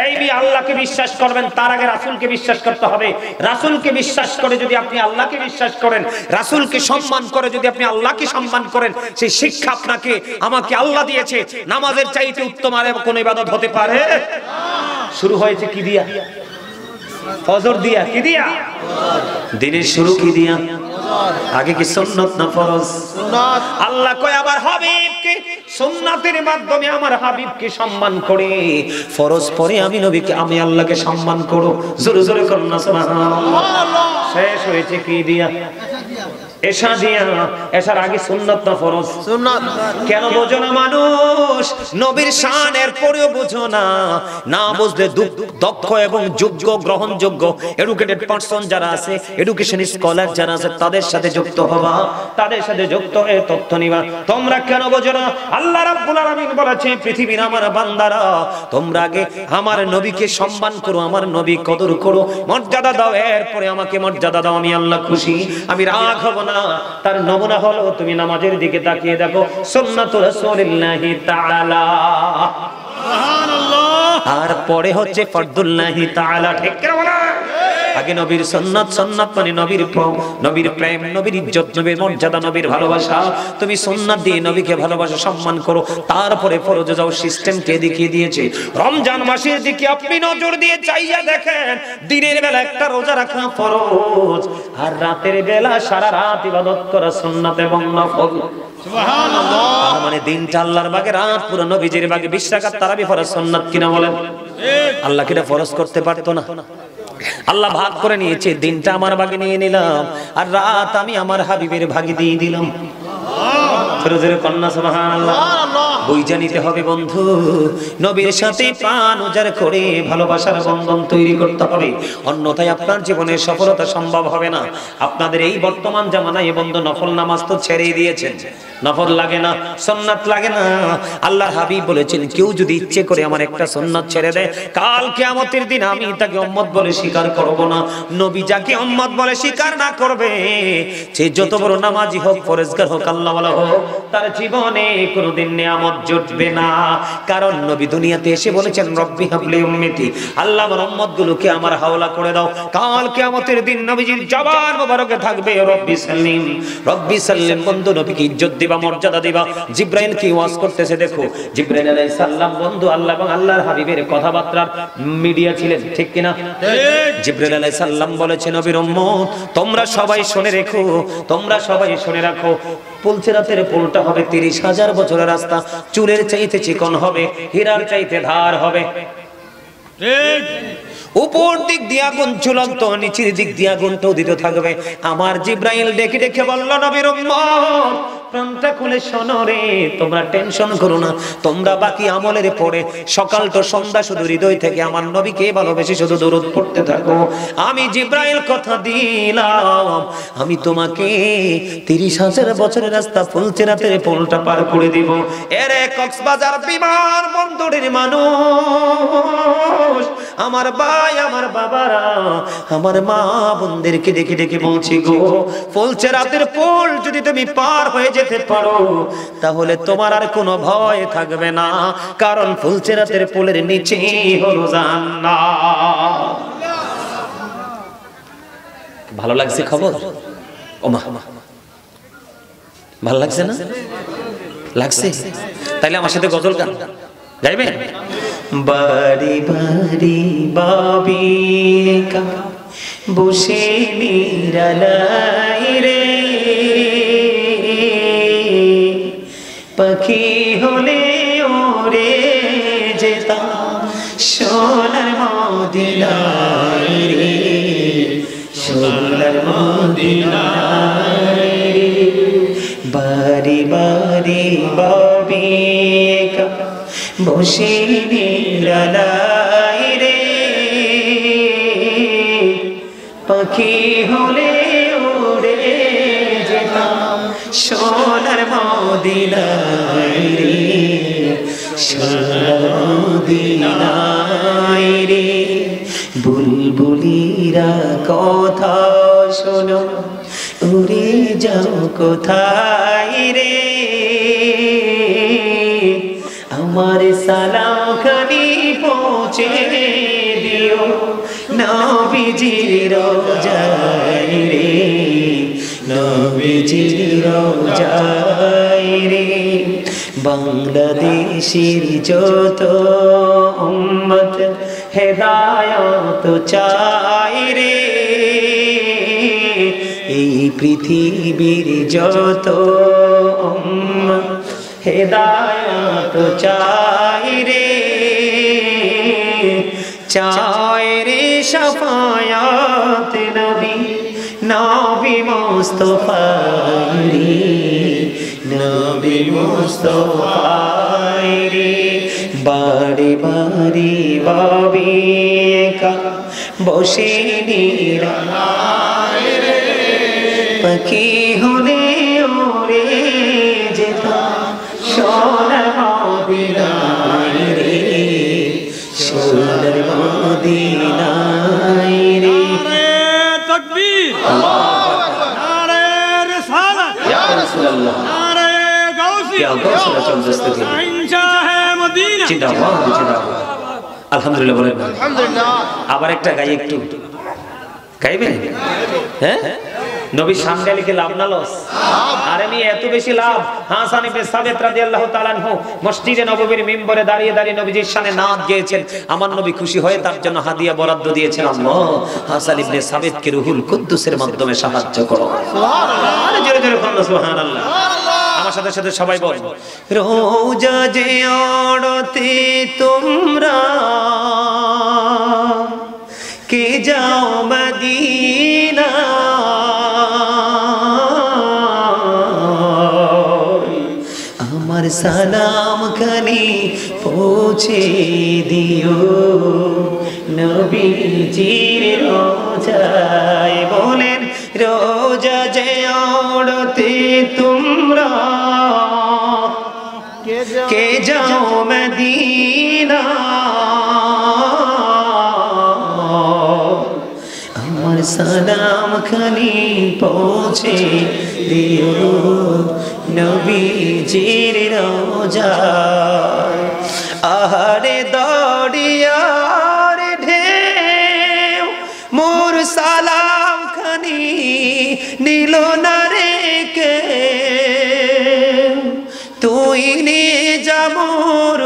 এই আল্লাহকে বিশ্বাস করবেন, তার আগে রাসূলকে বিশ্বাস করতে হবে। রাসূলকে বিশ্বাস করে যদি আপনি আল্লাহকে বিশ্বাস করেন, রাসূলকে সম্মান করে যদি আপনি আল্লাহকে সম্মান করেন, সেই শিক্ষা আপনাকে আমাকে আল্লাহ দিয়েছে। নামাজের চাইতে উত্তম আর কোন ইবাদত হতে পারে? শুরু হয়েছে কি দিয়া? ফজর দিয়া। কি দিয়া? দিনের শুরু কি দিয়া? আগে কি সুন্নাত না ফরজ? সুন্নাত। আল্লাহ কয় আবার হাবিবকে সুন্নাতের মাধ্যমে আমার হাবিবকে সম্মান করে, ফরজ পরে আমি নবীকে, আমি আল্লাহকে সম্মান করো। জোরে জোরে করুন না সুবহানাল্লাহ। শেষ হয়েছে কি দিয়া? এশা দিয়া। এশার আগে সুন্নাত না ফরজ? সুন্নাত। কেন বোঝো না মানুষ? নবীর শান এর পরেও বোঝো না। না বুঝলে দক্ষ এবং যোগ্য গ্রহণযোগ্য এডুকেটেড পারসন যারা আছে, এডুকেশন স্কলার যারা আছে, তাদের সাথে যুক্ত হবা, তাদের সাথে যুক্ত হয়ে তথ্য নিবা। তোমরা কেন বোঝো না? আল্লাহ রাব্বুল আলামিন বলেছে পৃথিবীর আমার বান্দারা তোমরা আগে আমার নবীকে সম্মান করো, আমার নবী কদর করো, মর্যাদা দাও, এরপরে আমাকে মর্যাদা দাও। আমি আল্লাহ খুশি, আমি রাগ হব না। তার নমুনা হলো তুমি নামাজের দিকে তাকিয়ে দেখো, সুন্নাতুর রাসূলিল্লাহি তাআলা, সুবহানাল্লাহ। আর পরে হচ্ছে ফরদুল্লাহি তাআলা। ঠিক করে বলো। আগে নবীর সুন্নাত, সুন্নাত মানে নবীর প্রেম, নবীর ইজ্জত, নবীর মর্যাদা, নবীর ভালোবাসা। তুমি সুন্নাত দিয়ে নবীকে ভালোবাসা, সম্মান করো, তারপরে ফরজে যাও। সিস্টেম কে দেখিয়ে দিয়েছে? রমজান মাসের দিকে আপনি নজর দিয়ে চাইয়া দেখেন, দিনের বেলা একটা রোজা রাখা ফরজ, আর রাতের বেলা সারা রাত ইবাদত করা সুন্নাত এবং নফল। সুবহানাল্লাহ। মানে দিনটা আল্লাহর বাগে, রাত পুরো নবীজির বাগে। 20 রাকাত তারাবি ফরজ সুন্নাত কিনা বলেন? আল্লাহ কি এটা ফরজ করতে পারতো না? আল্লাহ ভাগ করে নিয়েছে, দিনটা আমার ভাগে নিয়ে নিলাম, আর রাত আমি আমার হাবিবের ভাগে দিয়ে দিলাম। ধরে ধরে কন্যা সুবহানাল্লাহ। বুঝে নিতে হবে বন্ধু, নবীর সাথে প্রাণ উজাড় করে ভালোবাসার বন্ধন তৈরি করতে হবে, অন্যথায় আপনার জীবনে সফলতা সম্ভব হবে না। আপনাদের এই বর্তমান জামানায় বন্ধু নফল নামাজ তো ছেড়েই দিয়েছেন, নফল লাগে না, সুন্নাত লাগে না। আল্লাহর হাবিব বলেছেন, কেউ যদি ইচ্ছে করে আমার একটা সুন্নাত ছেড়ে দেয়, কাল কিয়ামতের দিন আমি তাকে উম্মত বলে স্বীকার করব না। নবী যাকে উম্মত বলে স্বীকার না করবে, সে যত বড় নামাজি হোক, ফরজগার হোক, আল্লাহওয়ালা হোক, তার জীবনে কোনোদিন নিয়ামত জুটবে না। কারণ নবী দুনিয়াতে এসে বলেছেন, রব্বি হাবলি উম্মতি, আল্লাহ আমার উম্মতগুলোকে আমার হাওলা করে দাও। কাল কিয়ামতের দিন নবীজির জবান মোবারকে থাকবে রব্বি সাল্লিম, রব্বি সাল্লিম। বন্ধু নবীকে ইজ্জত দিবা, মর্যাদা দিবা। জিবরাইল কি ওয়াজ করতেছে দেখো, জিবরাইল আলাইহিস সালাম বন্ধু আল্লাহ এবং আল্লাহর হাবিবের কথাবার্তার মিডিয়া ছিলেন, ঠিক কিনা? জিবরাইল আলাইহিস সালাম বলেছেন, নবীর উম্মত তোমরা সবাই শুনে রেখো, তোমরা সবাই শুনে রাখো, পুলসিরাতের পুলটা হবে 30,000 বছরের রাস্তা, চুলের চাইতে চিকন হবে, হীরার চাইতে ধার হবে। উপর দিক দিয়ে আগুন ঝুলন্ত, নিচের দিক দিয়ে আগুনটা উদিত থাকবে। আমার জিবরাইল ডেকে ডেকে বলল, নবীর উম্মত প্রাণটা খুলে শোনো রে, তোমরা টেনশন করো না, তোমরা বাকি আমলের পরে সকাল তো সন্ধ্যা শুধু হৃদয় থেকে আমার নবীকে ভালোবেসে শুধু দরুদ পড়তে থাকো। আমি জিবরাইল কথা দিলাম, আমি তোমাকে 30,000 বছরের রাস্তা ফুলসিরাতের পুলটা পার করে দিব। এরে কক্সবাজার বিমান বন্দরের মানুষ, আমার ভাই, আমার বাবারা, আমার মা বোনদেরকে ডেকে ডেকে বলছি গো, ফুলসিরাতের পুল যদি তুমি পার হয়ে যেতে পারো, তাহলে তোমার আর কোনো ভয় থাকবে না, কারণ ফুলসিরাতের পুলের নিচে হলো জান্নাত। ভালো লাগছে খবর? ওমা, ভালো লাগছে না? লাগছে? তাইলে আমার সাথে গজল গান গাইবেন? বাড়ি বাড়ি বাবিকা বসে নিরালাই রে, পাখি হলে ওরে যেতাম সোনার মদিনায় রে, সোনার মদিনায় রে। বাড়ি বাড়ি বাবিকা বসে নিরালাই রে, পাখি হলে উড়ে যেতাম সোনার মদিনায় রে, সোনার মদিনায় রে। বুলবুলিরা কথা শোনো, উড়ে যাও কোথায় রে, আমার সালাম খানি পৌঁছে দিও নবীজির রওজায় রে, নবীজির রওজায় রে। বাংলাদেশের যত উম্মত হেদায়েত চায় রে, এই পৃথিবীর যত উম্মত হেদায়েত চায় রে, চায় রে শাফায়াত নবী, নবী মুস্তাফা রে, নবী মুস্তাফা রে। বাড়ি বাড়ি বাবিকা বসে নিরালাই রে, পাখি হলে ওরে যেতাম সোনার মদিনায় রে, সোনার মদিনায় রে। তাকবীর, নারে রিসালাত, ইয়া রাসূলুল্লাহ, নারে গাউসি, ইয়া গাউসুল আজম দস্তগীর, শাহে মদিনা, জিন্দাবাদ জিন্দাবাদ। আলহামদুলিল্লাহ বলেন, আলহামদুলিল্লাহ। আবার একটা গাই, একটু গাইবেন? হ্যাঁ, নবী সামনে লিখে লাভ না লস? আরে আমি এত বেশি লাভ। হাসান ইবনে সাবিত রাদিয়াল্লাহু তাআলা আনহু মসজিদে নববীর মিম্বরে দাঁড়িয়ে দাঁড়িয়ে নবীজির শানে নাত গেয়েছেন। আমার নবী খুশি হয়ে তার জন্য হাদিয়া বরাদ্দ দিয়েছেন, আল্লাহ হাসান ইবনে সাবিতকে রুহুল কুদ্দুসের মাধ্যমে সাহায্য করো। সুবহানাল্লাহ, আরে জোরে জোরে বলুন সুবহানাল্লাহ। আমার সাথে সাথে সবাই বল, রোজা যে আড়তে তোমরা কে যাও মদিনা, আমার সালাম খানি পৌঁছে দিও নবীজির রোজায়। বলেন রোজা যে ওড়তে তোমরা কে যাও মদিনা, আমার সালাম খানি পৌঁছে দিও নবীজির রোজায়। আহারে দরিয়ার ঢেউ মোর সালাম খানি নিল না রে কে, তুই নিয়ে যা মোর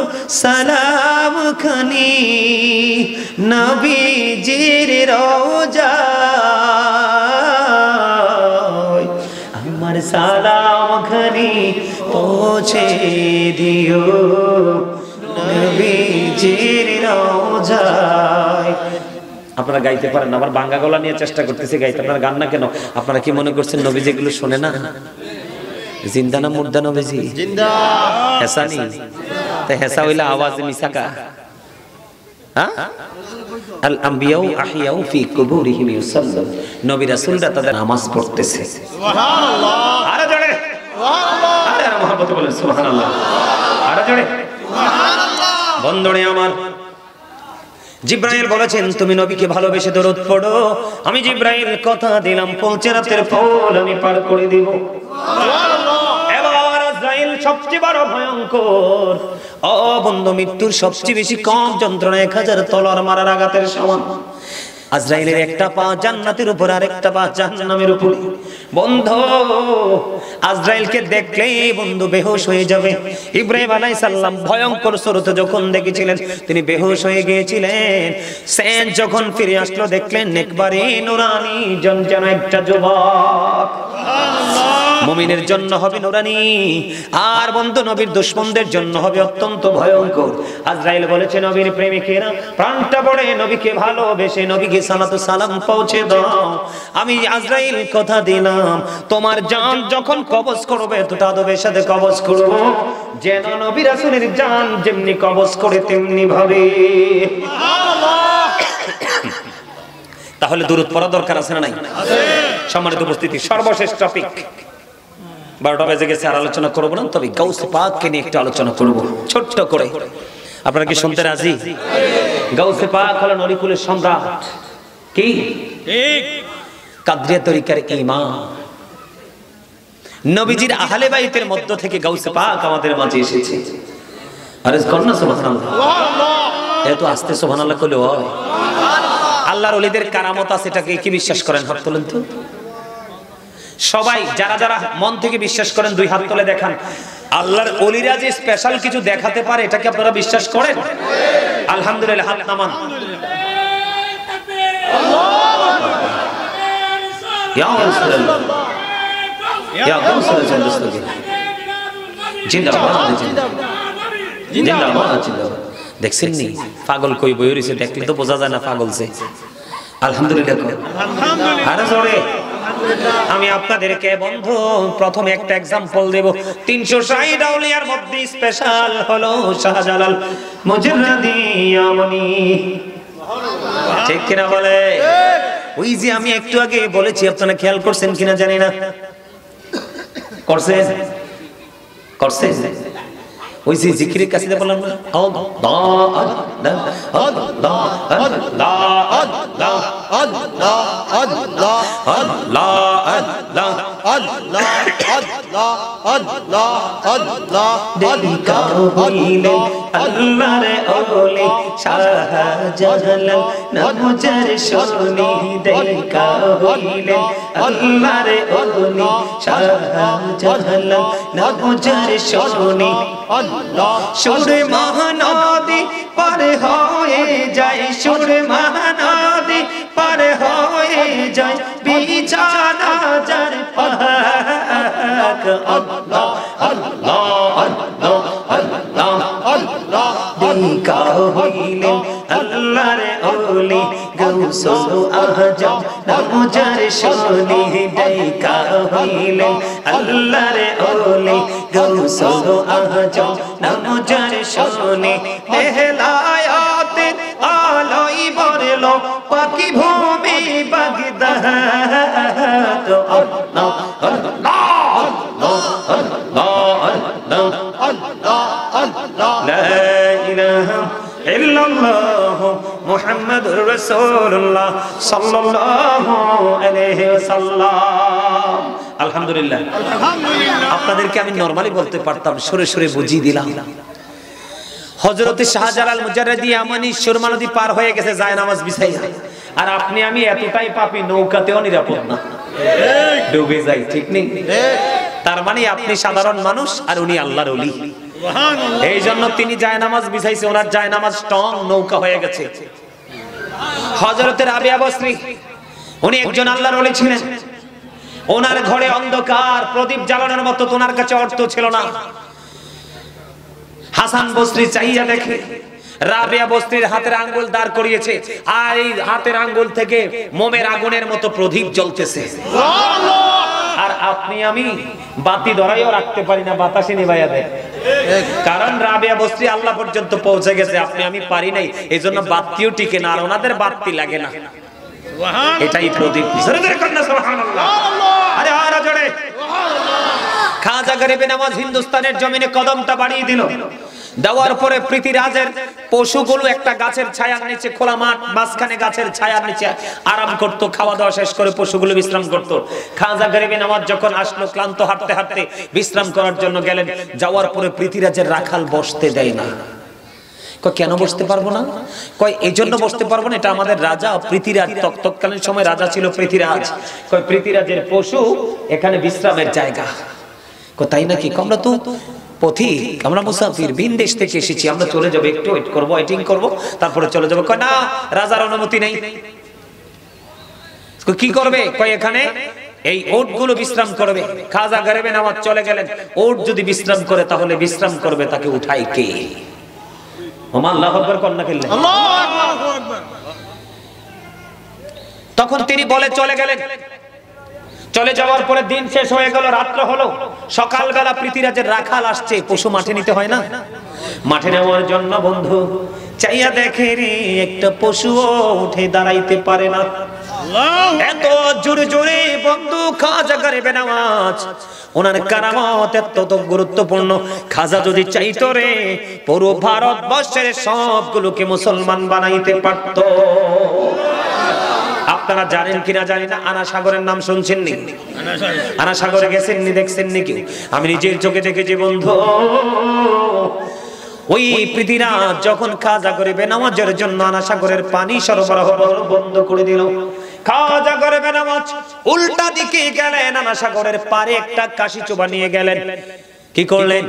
সালাম খানি নবীজির রোজায়। আমার সালাম খানি পৌঁছে দিও নবীজির রোজায়। আপনারা গাইতে পারেন, আবার বাংলা গলা নিয়ে চেষ্টা করতেছি গাইতে। আপনারা গান না কেন? আপনারা কি মনে করছেন নবীজি এগুলো শোনে না? জিন্দা না মুর্দা নবীজি? জিন্দা। হেসা নি? তে হেসা হইলা আওয়াজ মিসাকা। হ্যাঁ, আল আম্বিয়াউ আহিয়াউ ফি কুবুরিহিম ইউসাল্লুন। নবী রাসূলরা তাদের নামাজ পড়তেছে। সুবহানাল্লাহ। আরে জোরে সুবহানাল্লাহ। আরে মুহাব্বতে বলেন সুবহানাল্লাহ। আরে জোরে সুবহানাল্লাহ। বন্ধুরে আমার, জিব্রাইল বলেছেন তুমি নবীকে ভালোবেসে দরুদ পড়ো, আমি জিব্রাইল কথা দিলাম পৌঁছাতের ফল আমি পার করে দিব। এবার আজরাইল সবচেয়ে বড় ভয়ঙ্কর। ও বন্ধু, মৃত্যুর সবচেয়ে বেশি কম যন্ত্রণা 1000 তলোয়ার মারার আঘাতের সমান। আজরাইলের একটা পা জান্নাতের উপর আর একটা পা জাহান্নামের উপর। বন্ধু, আজরাইলকে দেখলেই বন্ধু বেহুশ হয়ে যাবে। ইব্রাহিম আলাইহিস সালাম ভয়ঙ্কর সুরত যখন দেখেছিলেন তিনি বেহুশ হয়ে গিয়েছিলেন। সেন যখন ফিরে আসলো দেখলেন একবারে নুরানি যেন একটা যুবক। মুমিনের জন্য হবে নুরানি, আর বন্ধু নবীর দুশমনদের জন্য হবে অত্যন্ত ভয়ঙ্কর। আজরাইল বলেছে নবীর প্রেমিকেরা প্রাণটা পড়ে নবীকে ভালোবেসে নবীকে সালাতু সালাম পৌঁছে দাও। আমি আজরাইল কথা দিলাম তোমার জান যখন কবজ করবে তো আদবের সাথে কবজ করব, যেন নবী রাসূলের জান যেমনি কবজ করে তেমনি ভাবে। তাহলে দুরূদ পড়া দরকার আছে না নাই? সম্মানিত উপস্থিতি, সর্বশেষ টপিক 12টা বেজে গেছে, আর আলোচনা করবো না, তবে গাউসে পাককে নিয়ে একটু আলোচনা করব ছোট্ট করে। আপনারা কি শুনতে রাজি? গাউসে পাক হলেন অলিকুলের সম্রাট। কি ঠিক? কাদরিয়া তরিকার ইমাম। নবীজির আহলে বাইতের মধ্য থেকে গাউসে পাক আমাদের মাঝে এসেছে। আরে কন্না সুবহানাল্লাহ। এত আস্তে সুবহানাল্লাহ কইলে হয়? আল্লাহর ওলিদের কারামত আছে, এটাকে কি বিশ্বাস করেন? হাত তোলেন তো সবাই, যারা যারা মন থেকে বিশ্বাস করেন 2 হাত তুলে দেখান। আল্লাহর ওলিরা যে স্পেশাল কিছু দেখাতে পারে এটা কি আপনারা বিশ্বাস করেন? আলহামদুলিল্লাহ, হাত নামান। ইয়া রাসূলুল্লাহ, ইয়া রাসূলুল্লাহ, জিন্দাবাদ জিন্দাবাদ জিন্দাবাদ জিন্দাবাদ। দেখছেন নি পাগল কই বই রইছে, দেখলে তো বোঝা যায় না পাগল যে। আলহামদুলিল্লাহ, আলহামদুলিল্লাহ। আরে জোরে। আমি আপনাদেরকে বন্ধু প্রথমে একটা एग्जांपल দেব। 360 আউলিয়ার মধ্যে স্পেশাল হলো শাহজালাল মুজাদ্দিদি ইয়ামানি। ঠিক কিনা বলে? ওই যে আমি একটু আগে বলেছি, আপনারা খেয়াল করছেন কিনা জানি না। করছেন? করছেন? ওই যে জিকিরের কাছে বললাম না, আল্লাহ আল্লাহ আল্লাহ আল্লাহ আল্লাহ আল্লাহ আল্লাহ আল্লাহ আল্লাহ আল্লাহ আল্লাহ আল্লাহ আল্লাহ দেখা হইলেন আল্লাহর ওলি শাহজালাল নামজার শুনি। দেখা হইলেন আল্লাহর ওলি শাহজালাল নামজার শুনি। সুর মহানদী পার হয়ে যায়, সুর মহানদী পার হয়ে যায় বিছানা যার পাক। আল্লাহ আল্লাহ আল্লাহ আল্লাহ আল্লাহ। দেখা হইলেন আল্লাহর ওলি গৌসল আজম নামজার শোনে ডাইকা হইলেন আল্লাহর ওলি গৌসল আজম নামজার শোনে বেলায়াতের আলোই বরলো পাকি ভূমি বাগদাদ আল্লাহ আল্লাহ লা ইলাহা ইল্লাল্লাহ মুহাম্মাদুর রাসূলুল্লাহ সাল্লাল্লাহু আলাইহি ওয়াসাল্লাম। আলহামদুলিল্লাহ। আপনাদেরকে আমি নরমালি বলতে পারতাম, সরে সরে বুঝিয়ে দিলাম। হযরত শাহজালাল মুজাররিদি ইয়ামানি সুরমা নদী পার হয়ে গেছে জায়নামাজ বিছাইয়া, আর আপনি আমি এতটাই পাপী নৌকাতেও নিরাপদ না, ডুবে যাই। ঠিক নেই? তার মানে আপনি সাধারণ মানুষ আর উনি আল্লাহর ওলি। এই জন্য তিনি জায়নামাজ বিছাইছে, ওনার জায়নামাজ স্ট্রং নৌকা হয়ে গেছে। হযরত রাবিয়া বসরি উনি একজন আল্লাহর ওলি ছিলেন। ওনার ঘরে অন্ধকার, প্রদীপ জ্বালানোর মতো ওনার কাছে অর্থ ছিল না। হাসান বসরি চাইয়া দেখে রাবিয়া বসরির হাতের আঙ্গুল দাঁড় করিয়েছে, আর এই হাতের আঙ্গুল থেকে মোমের আগুনের মতো প্রদীপ জ্বলতেছে। আর আপনি আমি বাতি ধরাইও রাখতে পারি না, বাতাসে নিভাইয়া দেয়। কারণ রাবিয়া বসরি আল্লাহ পর্যন্ত পৌঁছে গেছে, আপনি আমি পারি নাই, এজন্য বাতিও টিকে না, আর ওনাদের বাতি লাগে না। এটাই প্রদীপ। আরে আরে জোরে খাজা গরিবে নওয়াজ হিন্দুস্তানের জমিনে কদমটা বাড়িয়ে দিল। দেওয়ার পরে পৃথিরাজের পশুগুলো একটা গাছের ছায়ার নিচে, খোলা মাঠ মাঝখানে গাছের ছায়ার নিচে আরাম করত, খাওয়া দাওয়া শেষ করে পশুগুলো বিশ্রাম করত। খাজা গরিবে নওয়াজ যখন আসলো, ক্লান্ত হাঁটতে হাঁটতে বিশ্রাম করার জন্য গেলেন। যাওয়ার পরে পৃথিরাজের রাখাল বসতে দেয় না। কেন বসতে পারবো না? কয় এই জন্য বসতে পারবো না, এটা আমাদের রাজা পৃথিরাজ, তৎকালীন সময় রাজা ছিল পৃথিরাজ। কয় পৃথিরাজের পশু এখানে বিশ্রামের জায়গা। তাই নাকি? আমরা তো পথিক, আমরা মুসাফির, ভিন দেশ থেকে এসেছি, আমরা চলে যাবো, একটু ওয়েট করবো, ওয়েটিং করবো, তারপরে চলে যাবো। কয় না, রাজার অনুমতি নেই। কি করবে? কয় এখানে এই ওট গুলো বিশ্রাম করবে। খাজা গরিবে নওয়াজ চলে গেলেন। ওট যদি বিশ্রাম করে তাহলে বিশ্রাম করবে তাকে উঠাই কে? তখন তিনি বলে চলে গেলেন। চলে যাওয়ার পরে দিন শেষ হয়ে গেল, রাত্র হলো। সকালবেলা পৃথিরাজের রাখাল আসছে, পশু মাঠে নিতে হয় না? মাঠে নেওয়ার জন্য বন্ধু চাইয়া দেখে রে, একটা পশুও উঠে দাঁড়াইতে পারে না। এত জোরে জোরে বন্ধু খাজা গরিবে নওয়াজ, ওনার কারামত এত গুরুত্বপূর্ণ। খাজা যদি চাইতো রে, পুরো ভারতবর্ষের সবগুলোকে মুসলমান বানাইতে পারত। আপনারা জানেন কিনা জানি না, আনা সাগরের নাম শুনছেন নি? আনা সাগরে গেছেন নি, দেখছেন নি কেউ? আমি নিজের চোখে দেখেছি বন্ধু। ওই পৃথিরাজ যখন খাজা গরিবে নওয়াজের জন্য আনা সাগরের পানি সরবরাহ বন্ধ করে দিল, খাজা গরিবে নওয়াজ উল্টা দিকে গেলেন, আনা সাগরের পারে একটা কাশি চোবা নিয়ে গেলেন। কি করলেন?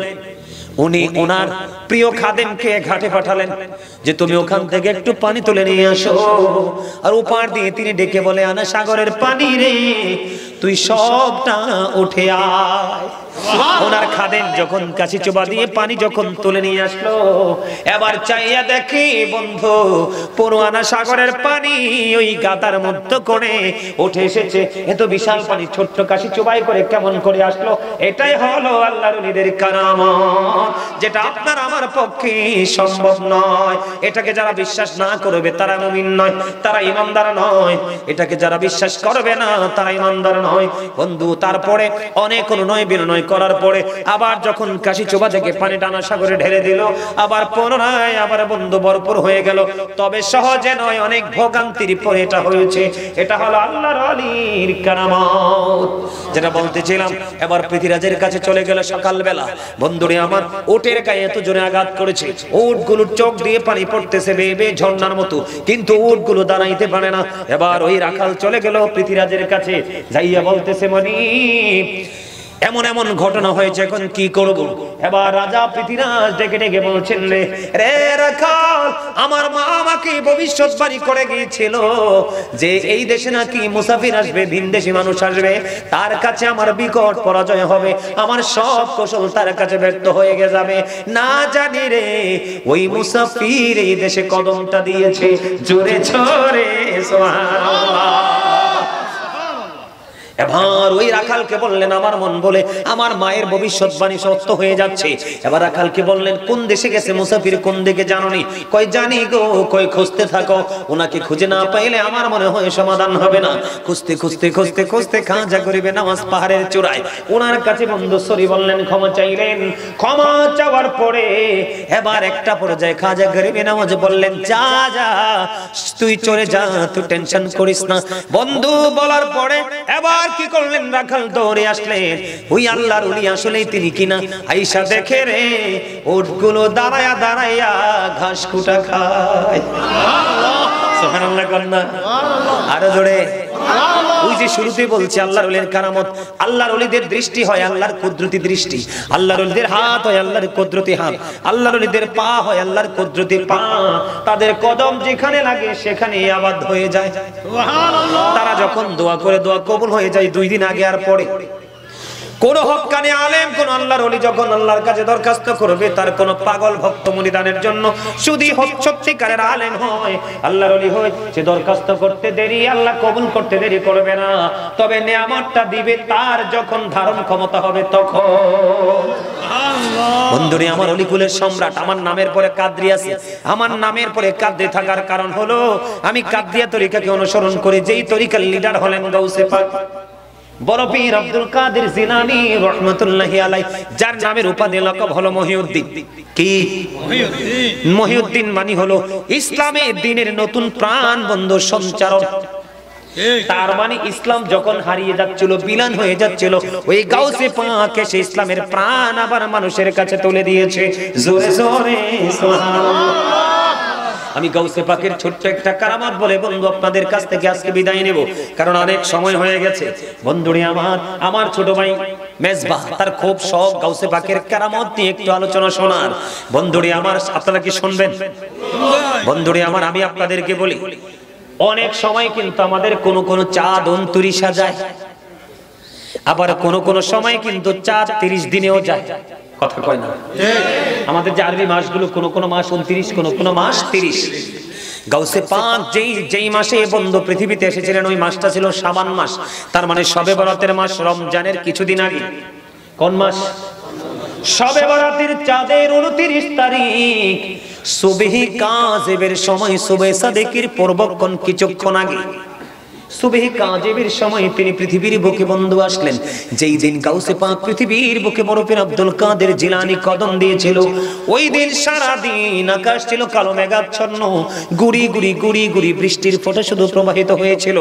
উনি ওনার প্রিয় খাদেমকে ঘাটে পাঠালেন যে তুমি ওখান থেকে একটু পানি তুলে নিয়ে আসো। আর ওপার দিয়ে তিনি ডেকে বলে, আনা সাগরের পানি রে, তুই সবটা উঠে আয়। ওনার খাদেম যখন কাশি চোবা দিয়ে পানি যখন তুলে নিয়ে আসলো, এবার চাইয়া দেখি বন্ধু পুরো আনা সাগরের পানি ওই গাদার মধ্যে করে উঠে এসেছে। এত বিশাল পানি ছোট্ট কাশি চোবাই করে কেমন করে আসলো? এটাই হলো আল্লাহর ওলিদের কারামত, যেটা আপনার আমার পক্ষে সম্ভব নয়। এটাকে যারা বিশ্বাস না করবে তারা মুমিন নয়, তারা ঈমানদার নয়। এটাকে যারা বিশ্বাস করবে না তারা ঈমানদার নয় বন্ধু। তারপরে অনেক অনুনয় বিনয় করার পরে আবার যখন কাশি চোবা থেকে পানি টানা সাগরে ঢেলে দিল, আবার পুনরায় আবার বন্ধু ভরপুর হয়ে গেল। তবে সহজে নয়, অনেক ভোগান্তির পরে এটা হয়েছে। এটা হলো আল্লাহর ওলির কারামত, যেটা বলতেছিলাম। এবার পৃথিরাজের কাছে চলে গেল সকালবেলা। বন্ধুরে আমার, ওটের গায়ে এত জোরে আঘাত করেছে, উটগুলোর চোখ দিয়ে পানি পড়তেছে বেয়ে ঝর্ণার মতো, কিন্তু উটগুলো দাঁড়াইতে পারে না। এবার ওই রাখাল চলে গেল পৃথিরাজের কাছে, যাইয়া বলতেছে, মনি এমন এমন ঘটনা হয়েছে, এখন কি করব? এবার রাজা পৃথ্বীরাজ ডেকে ডেকে বলছেন, রে রাখাল, আমার মা আমাকে ভবিষ্যৎবাণী করে গিয়েছিল যে এই দেশে নাকি মুসাফির আসবে, ভিনদেশী মানুষ আসবে, তার কাছে আমার বিকট পরাজয় হবে, আমার সব কৌশল তার কাছে ব্যর্থ হয়ে যাবে। না জানি রে ওই মুসাফির এই দেশে কদমটা দিয়েছে জোরে জোরে সুবহানাল্লাহ। এবার ওই রাখালকে বললেন, আমার মন বলে আমার মায়ের ভবিষ্যৎবাণী সত্য হয়ে যাচ্ছে। এবার রাখালকে বললেন, কোন দেশে গেছে মুসাফির, কোন দিকে জানোনি? কয় জানি গো। কয় খুঁজতে থাকো, ওনাকে খুঁজে না পাইলে আমার মনে হয় সমাধান হবে না। খুঁজতে খুঁজতে খুঁজতে খুঁজতে খাজা গরিবে নামাজ পাহাড়ের চূড়ায় ওনার কাছে বন্ধু সরি বললেন, ক্ষমা চাইলেন। ক্ষমা চাওয়ার পরে এবার একটা পর্যায়ে খাজা গরিবে নামাজ বললেন, যা যা তুই চলে যা, তুই টেনশন করিস না। বন্ধু বলার পরে এবার কি করলেন, রাখাল দৌড়ে আসলেন। ওই আল্লাহর ওলি আসলে তিনি কিনা আয়েশা দেখে রে উটগুলো দাঁড়ায়া দাঁড়ায়া ঘাস কুটা খায়। সুবহানাল্লাহ কন্যা আরো জোরে। ওই যে শুরুতে বলছি আল্লাহর ওলির কারামত, আল্লাহর ওলিদের দৃষ্টি হয় আল্লাহর কুদরতি দৃষ্টি, আল্লাহর ওলিদের হাত হয় আল্লাহর কুদরতি হাত, আল্লাহর ওলিদের পা হয় আল্লাহর কুদরতি পা। তাদের কদম যেখানে লাগে সেখানে আবাদ হয়ে যায়। সুবহানাল্লাহ। তারা যখন দোয়া করে দোয়া কবুল হয়ে যায় 2 দিন আগে আর পরে। কোন হক্কানি আলেম, কোন আল্লাহর ওলি যখন আল্লাহর কাছে দরখাস্ত করবে, তার কোন পাগল ভক্ত মুরিদানের জন্য শুধু সত্যিকারের আলেম হয়, আল্লাহর ওলি হয়, সে দরখাস্ত করতে দেরি, আল্লাহ কবুল করতে দেরি করবে না। তবে নেয়ামতটা দিবে তার যখন ধারণ ক্ষমতা হবে তখন। বন্ধুরে, আমার অলিকুলের সম্রাট, আমার নামের পরে কাদরি আছে। আমার নামের পরে কাদরি থাকার কারণ হলো আমি কাদরিয়া তরিকাকে অনুসরণ করি, যেই তরিকার লিডার হলেন গাউসে পাক বড় পীর আব্দুল কাদের জিলানী রাহমাতুল্লাহি আলাইহি, যার নামের উপাধি লকব হলো মহিউদ্দিন। কি মহিউদ্দিন মানে হলো ইসলামের দ্বীনের নতুন প্রাণ বন্ধ সঞ্চারক। তার মানে ইসলাম যখন হারিয়ে যাচ্ছিল, বিলান হয়ে যাচ্ছিল, ওই গাউসে পাক এসে ইসলামের প্রাণ আবার মানুষের কাছে তুলে দিয়েছে। জোরে জোরে সুবহানাল্লাহ। আমি গাউসে পাকের ছোট্ট একটা কারামত বলে বন্ধু আপনাদের কাছ থেকে আজকে বিদায় নেব, কারণ অনেক সময় হয়ে গেছে। বন্ধুরে আমার ছোট ভাই মেজবাহ, তার খুব শখ গাউসে পাকের কারামত নিয়ে একটু আলোচনা শোনার। বন্ধুরে আমার, আপনারা কি শুনবেন? বন্ধুরে আমার, আমি আপনাদেরকে বলি, অনেক সময় কিন্তু আমাদের কোন চাঁদ 29 যায়, আবার কোন সময় কিন্তু চাঁদ 30 দিনেও যায়। কথা কয় না? আমাদের যে আরবি মাসগুলো, কোন মাস 29, কোন মাস 30। গাউসে পাক যেই মাসে বন্ধু পৃথিবীতে এসেছিলেন ওই মাসটা ছিল শাবান মাস, তার মানে শবে বরাতের মাস, রমজানের কিছুদিন আগে। কোন মাস? শবে বরাতের চাঁদের 29 তারিখ সুবহি কাযিবের সময়, সুবহে সাদেকের পূর্বক্ষণ কিছুক্ষণ আগে, সুবহি কাযিবের সময় তিনি পৃথিবীর বুকে বন্ধু আসলেন। যেই দিন গাউসে পাক পৃথিবীর বুকে বড় পীর আব্দুল কাদের জিলানী কদম দিয়েছিল, ওই দিন সারা দিন আকাশ ছিল কালো মেঘাচ্ছন্ন, গুড়ি গুড়ি গুড়ি গুড়ি বৃষ্টির ফোঁটা শুধু প্রবাহিত হয়েছিল।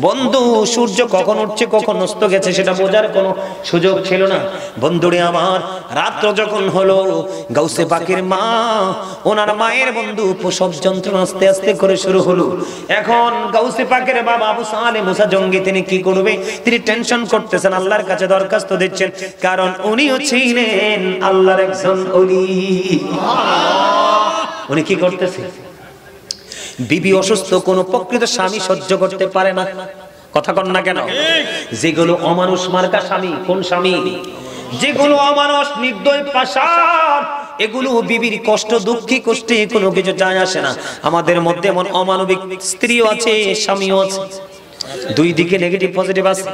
বন্ধু, সূর্য কখন উঠছে কখন অস্ত গেছে সেটা বোঝার কোনো সুযোগ ছিল না। বন্ধুরে আমার, রাত্র যখন হলো, গাউসে পাকের মা, ওনার মায়ের বন্ধু প্রসব যন্ত্রণা আস্তে আস্তে করে শুরু হলো। এখন গাউসে পাকের বাবা আবু সালেহ মুসা জঙ্গি তিনি কি করবে? তিনি টেনশন করতেছেন, আল্লাহর কাছে দরখাস্ত দিচ্ছেন, কারণ উনিও ছিলেন আল্লাহর একজন ওলি। উনি কি করতেছেন? বিবি অসুস্থ, কোন প্রকৃত স্বামী সহ্য করতে পারে না। কথা কন না কেন? যেগুলো অমানুষ মার্কা স্বামী, কোন স্বামী? যেগুলো অমানুষ, নির্দয়, পাষাণ, এগুলো বিবির কষ্ট দুঃখী কষ্টে কোনো কিছু যায় আসে না। আমাদের মধ্যে এমন অমানবিক স্ত্রীও আছে, স্বামীও আছে, দুই দিকে নেগেটিভ পজিটিভ আছে।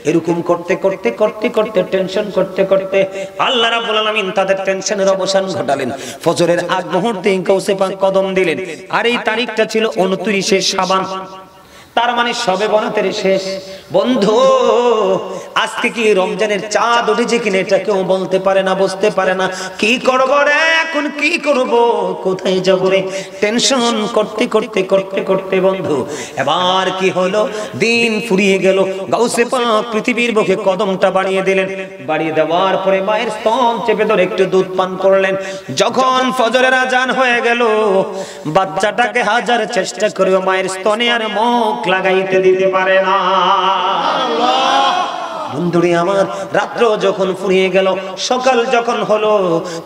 এরকম করতে করতে করতে করতে টেনশন করতে করতে আল্লাহ রাব্বুল আলামিন তাদের টেনশনের অবসান ঘটালেন। ফজরের আগ মুহূর্তে গাউসে পাক কদম দিলেন, আর এই তারিখটা ছিল 29শে শাবান, তার মানে শবে বরাতের শেষ। বন্ধু, আজকে কি রমজানের চাঁদ উঠেছে কিনা এটা কেউ বলতে পারে না, বুঝতে পারে না। কি করবো রে এখন, কি করব, কোথায় যাবো রে? টেনশন করতে করতে করতে করতে বন্ধু এবার কি হলো, দিন ফুরিয়ে গেল। গাউসে পাক পৃথিবীর বুকে কদমটা বাড়িয়ে দিলেন। বাড়িয়ে দেওয়ার পরে মায়ের স্তন চেপে ধরে একটু দুধ পান করলেন। যখন ফজরের আজান হয়ে গেল, বাচ্চাটাকে হাজার চেষ্টা করেও মায়ের স্তনে আর মুখ লাগাইতে দিতে পারে না। বন্ধুরে আমার, রাত্র যখন ফুরিয়ে গেল, সকাল যখন হলো,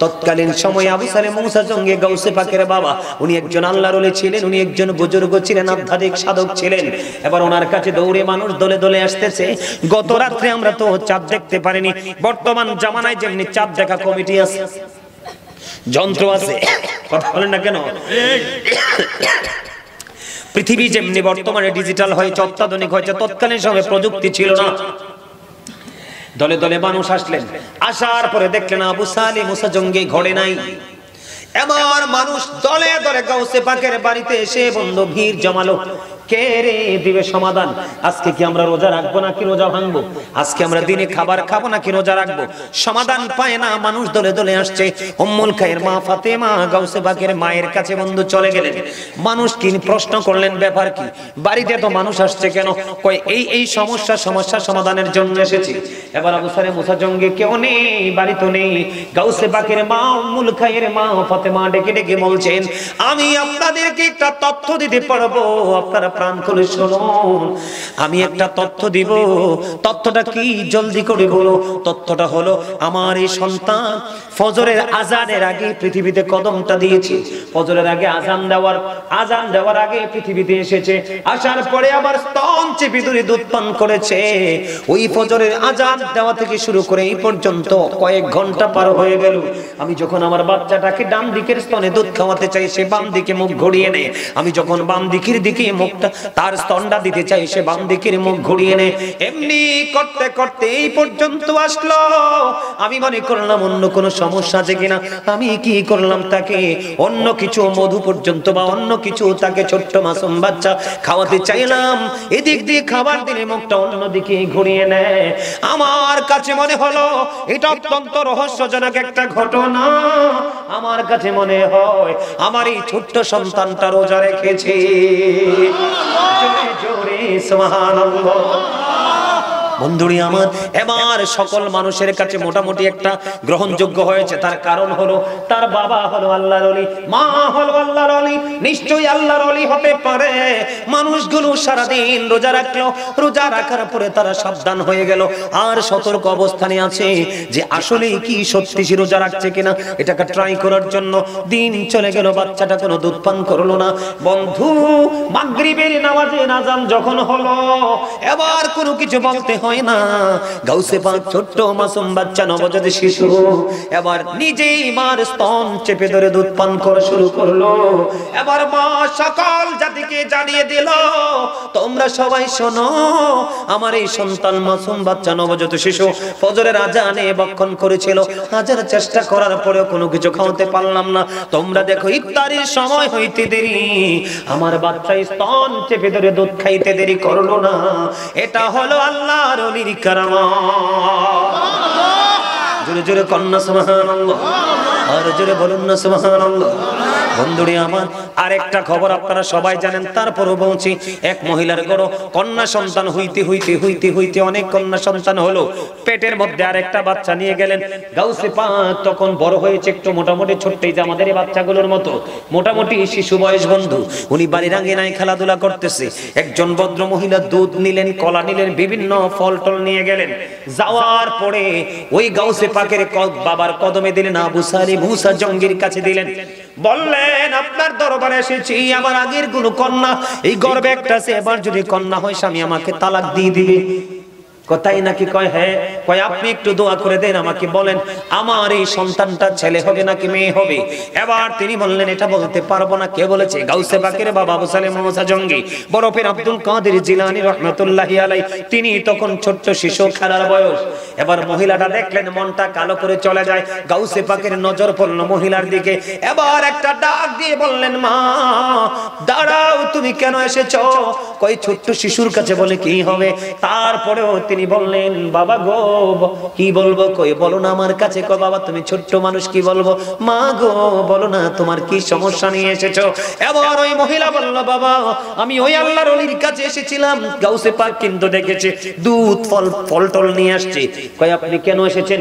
তৎকালীন সময় আবু সালেহ মুসা জঙ্গি গাউসে পাকের বাবা, উনি একজন আল্লাহর ওলি ছিলেন, উনি একজন বুজুর্গ ছিলেন, আধ্যাত্মিক সাধক ছিলেন। এবার ওনার কাছে দৌড়ে মানুষ দলে দলে আসতেছে। গত রাত্রে আমরা তো চাঁদ দেখতে পারিনি, বর্তমান জামানায় যেমনি চাঁদ দেখা কমিটি আছে, যন্ত্র আছে, কথা বলেন না কেন? পৃথিবী যেমনি বর্তমানে ডিজিটাল হয়েছে, অত্যাধুনিক হয়েছে, তৎকালীন সময়ে প্রযুক্তি ছিল না। দলে দলে মানুষ আসলেন, আসার পরে দেখলেন আবু সালেহ মুসা জঙ্গি ঘরে নাই। এবার মানুষ দলে দলে গাউসে পাকের বাড়িতে এসে বন্ধু ভিড় জমালো। কে রে দিবে সমাধান? আজকে কি আমরা রোজা রাখবো নাকি রোজা ভাঙবো? আজকে আমরা দিনে খাবার খাবো নাকি রোজা রাখবো? সমাধান পায় না, মানুষ দলে দলে আসছে। উম্মুল খায়ের মা ফাতেমা গাউসে পাকের মায়ের কাছে বন্ধু চলে গেলেন। মানুষ কি প্রশ্ন করলেন, ব্যাপার কি? বাড়িতে তো মানুষ আসছে কেন? কই এই সমস্যা সমাধানের জন্য এসেছি। এবার আবু সালেহ মুসা জঙ্গি কেউ নেই, বাড়ি তো নেই। গাউসে পাকের মা উম্মুল খায়ের মা ফাতেমা ডেকে ডেকে বলছেন, আমি আপনাদেরকে একটা তথ্য দিতে পারবো, আপনারা প্রাণ খুলে শুনুন। আমি একটা তথ্য দিব। তথ্যটা কি? জলদি করে বলো। তথ্যটা হলো, আমার এই সন্তান ফজরের আজানের আগে পৃথিবীতে কদমটা দিয়েছে। ফজরের আগে আজান দেওয়ার আগে পৃথিবীতে এসেছে। আসার পরে আবার স্তন চেপে ধরে দুধ পান করেছে। ওই ফজরের আজান দেওয়া থেকে শুরু করে এই পর্যন্ত কয়েক ঘন্টা পার হয়ে গেল। আমি যখন আমার বাচ্চাটাকে ডান দিকের স্তনে দুধ খাওয়াতে চাই, সে বাম দিকে মুখ ঘুরিয়ে নেয়। আমি যখন বাম দিকের দিকে মুখটা তার স্তনটা দিতে চাই, সে বাম দিকের মুখ ঘুরিয়ে নেয়। এমনি করতে করতে এই পর্যন্ত আসলো। আমি মনে করলাম অন্য কোনো সমস্যা আছে কিনা। আমি কি করলাম, তাকে অন্য কিছু মধু পর্যন্ত বা অন্য কিছু তাকে ছোট্ট মাসুম বাচ্চা খাওয়াতে চাইলাম। এদিক দিয়ে খাবার দিলে মুখটা অন্যদিকে ঘুরিয়ে নেয়। আমার কাছে মনে হলো এটা অত্যন্ত রহস্যজনক একটা ঘটনা। আমার কাছে মনে হয় আমার এই ছোট্ট সন্তানটা রোজা রেখেছে। জোরে জোরে সুবহানাল্লাহ। বন্ধুরি আমার, এবার সকল মানুষের কাছে মোটামুটি একটা গ্রহণযোগ্য হয়েছে। তার কারণ হলো তার বাবা হলো আল্লাহর ওলি, মা হলো আল্লাহর ওলি। নিশ্চয়ই আল্লাহর ওলি হতে পারে। মানুষগুলো সারাদিন রোজা রাখলো, রোজা রাখার পরে তারা সাবধান হয়ে গেল আর সতর্ক অবস্থানে আছে যে আসলে কি সত্যি সে রোজা রাখছে কিনা, এটাকে ট্রাই করার জন্য দিন চলে গেল। বাচ্চাটা কোনো দুধ পান করলো না। বন্ধু, মাগরিবের নামাজের আযান যখন হলো, এবার কোনো কিছু বলতে হয় না। গাউসে পাক ছোট্ট মাসুম বাচ্চা, নবজাত শিশু, এবার নিজেই মার স্তন চেপে ধরে দুধ পান করা শুরু করলো। এবার মা সকল জাতিকে জানিয়ে দিল, তোমরা সবাই শোনো, আমার এই সন্তান মাসুম বাচ্চা নবজাত শিশু ফজরের আজানে বক্ষণ করেছিল। হাজার চেষ্টা করার পরেও কোনো কিছু খাওয়াতে পারলাম না। তোমরা দেখো, ইফতারের সময় হইতে দেরি, আমার বাচ্চা স্তন চেপে ধরে দুধ খাইতে দেরি করলো না। এটা হলো আল্লাহর ওলির কারামত। জোরে জোরে কন্যা সুবহানাল্লাহ, আর জোরে বলুন না সুবহানাল্লাহ। বন্ধুরে আমার, আরেকটা খবর আপনারা সবাই জানেন, তারপরও বলছি। এক মহিলার গর্ভে কন্যা সন্তান হইতে হইতে হইতে হইতে অনেক কন্যা সন্তান হলো। পেটের মধ্যে আরেকটা বাচ্চা নিয়ে গেলেন। গাউসে পাক তখন বড় হয়েছে, একটু মোটামুটি ছোট্ট, যে আমাদের এই বাচ্চাগুলোর মতো মোটামুটি শিশু বয়স। বন্ধু, উনি বাড়ির আঙিনায় খেলাধুলা করতেছে। একজন ভদ্র মহিলা দুধ নিলেন, কলা নিলেন, বিভিন্ন ফল টল নিয়ে গেলেন। যাওয়ার পরে ওই গাউসে পাকের বাবার কদমে দিলেন, আবু সালেহ মুসা জঙ্গির কাছে দিলেন। বললেন, আপনার দরবারে এসেছি, আমার আগের গুলো কন্যা, এই গর্ভে একটা আছে, এবার যদি কন্যা হয় স্বামী আমাকে তালাক দিয়ে দিবে। কথাই নাকি? কয় হ্যাঁ। কয় আপনি একটু দোয়া করে দেন, আমাকে বলেন আমার এই সন্তানটা ছেলে হবে নাকি মেয়ে হবে। এবার তিনি বললেন, এটা বলতে পারবো না। কে বলেছে? গাউসে পাকের বাবা আবু সালেহ মুসা জঙ্গি, বরফের আব্দুল কাদের জিলানী রাহমাতুল্লাহি আলাইহি। তিনি তখন ছোট্ট শিশু, খেলার বয়স। এবার মহিলাটা দেখলেন, মনটা কালো করে চলে যায়। গাউসে পাকের নজর পড়ল মহিলার দিকে। এবার একটা ডাক দিয়ে বললেন, মা দাঁড়াও, তুমি কেন এসেছো? কয় ছোট্ট শিশুর কাছে বলে কি হবে? তারপরেও তিনি বললেন, বাবা গো কি বলবো? কই বলো না আমার কাছে। কয় বাবা তুমি ছোট্ট মানুষ, কি বলবো? মা গো বলো না তোমার কি সমস্যা নিয়ে এসেছো? এবার ওই মহিলা বলল, বাবা আমি ওই আল্লাহর ওলির কাছে এসেছিলাম, গাউসে পাক কিন্তু দেখেছে দুধ ফল টল নিয়ে আসছে। কয় আপনি কেন এসেছেন?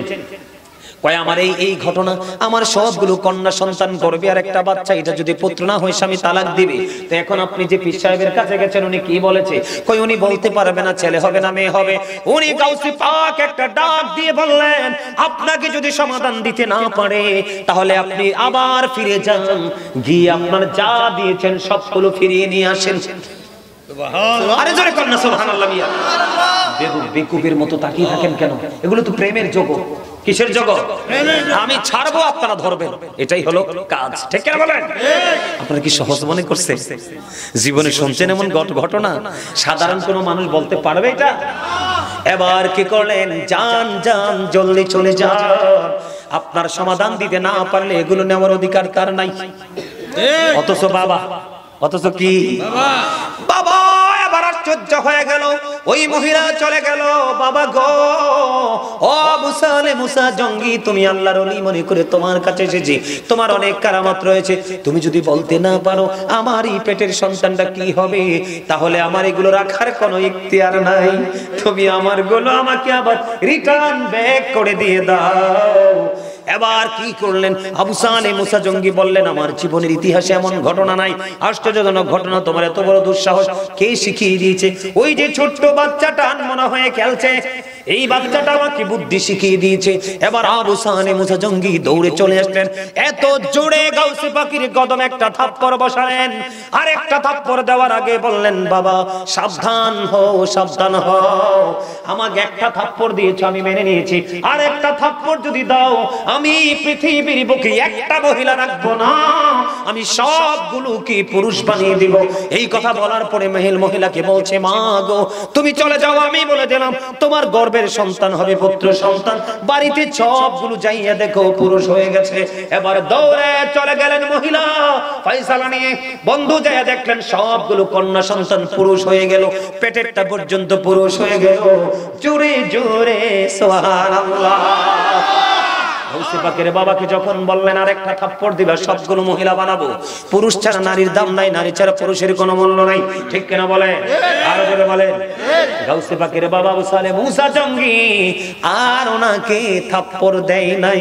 কয় আমার এই ঘটনা, আমার সবগুলো কন্যা সন্তান করবে আর একটা বাচ্চা, এটা যদি পুত্র না হয় স্বামী তালাক দিবে। তো এখন আপনি যে পীর সাহেবের কাছে গেছেন, উনি কি বলেছে? কই উনি বলতে পারবে না ছেলে হবে না মেয়ে হবে। উনি গাউসে পাক একটা ডাক দিয়ে বললেন, আপনাকে যদি সমাধান দিতে না পারে তাহলে আপনি আবার ফিরে যান, গিয়ে আপনার যা দিয়েছেন সবগুলো ফিরিয়ে নিয়ে আসেন। আরে জোরে কন্যা সুবহানাল্লাহ। মিয়া বেকুবের মতো তাকিয়ে থাকেন কেন? এগুলো তো প্রেমের জগৎ। কিসের জগৎ? আমি ছাড়বো, আপনারা ধরবেন, এটাই হলো কাজ। ঠিক কেন বলেন? আপনারা কি সহজ মনে করছেন? জীবনে শুনছেন এমন ঘটনা? সাধারণ কোনো মানুষ বলতে পারবে এটা? এবার কি করলেন? যান যান, জলদি চলে যান। আপনার সমাধান দিতে না পারলে এগুলো নেওয়ার অধিকার কার নাই? অথচ কি বাবা এবার আশ্চর্য হয়ে গেল। ওই মহিলা চলে গেল। বাবা গো, ও মুসা জঙ্গি, তুমি আল্লাহর ওলি মনে করে তোমার কাছে এসেছি, তোমার অনেক কারামত রয়েছে। তুমি যদি বলতে না পারো আমার এই পেটের সন্তানটা কি হবে, তাহলে আমার এগুলো রাখার কোনো ইখতিয়ার নাই। তুমি আমার গুলো আমাকে আবার রিটার্ন ব্যাক করে দিয়ে দাও। এবার কি করলেন? আবু সালে মুসা জঙ্গি বললেন, আমার জীবনের ইতিহাসে এমন ঘটনা নাই। আশ্চর্যজনক ঘটনা, তোমার এত বড় দুঃসাহস কে শিখিয়ে দিয়েছে? ওই যে ছোট্ট বাচ্চাটা আনমনা হয়ে খেলছে, এই বাচ্চাটা আমাকে বুদ্ধি শিখিয়ে দিয়েছে। এবার আবু সালে মুসা জঙ্গি দৌড়ে চলে আসলেন। এত জোরে গাউসে পাকের কদম একটা থাপ্পড় বসালেন। আর একটা থাপ্পড় দেওয়ার আগে বললেন, বাবা সাবধান হও, সাবধান হও। আমাকে একটা থাপ্পড় দিয়েছো, আমি মেনে নিয়েছি। আর একটা থাপ্পড় যদি দাও, আমি পৃথিবীর বুকে একটা মহিলা রাখবো না, আমি সবগুলোকে পুরুষ বানিয়ে দিব। এই কথা বলার পরে মহিলাকে বলছে, মা গো তুমি চলে যাও, আমি বলে দিলাম তোমার গর্ভের সন্তান হবে পুত্র সন্তান। বাড়িতে সবগুলো যাইয়া দেখো পুরুষ হয়ে গেছে। এবার দৌড়ে চলে গেলেন মহিলা ফয়সালা নিয়ে। বন্ধু যাইয়া দেখলেন সবগুলো কন্যা সন্তান পুরুষ হয়ে গেল, পেটেরটা পর্যন্ত পুরুষ হয়ে গেল। জোরে জোরে সুবহানাল্লাহ। গাউসে পাকের বাবাকে যখন বললেন আর একটা থাপ্পড় দিবা, সবগুলো মহিলা বানাবো। পুরুষ ছাড়া নারীর দাম নাই, নারী ছাড়া পুরুষের কোনো মূল্য নাই। ঠিক কিনা বলে? আর জোরে বলে। গাউসে পাকের বাবা আবু সালে মুসা জঙ্গি আর ওনাকে থাপ্পড় দেয় নাই।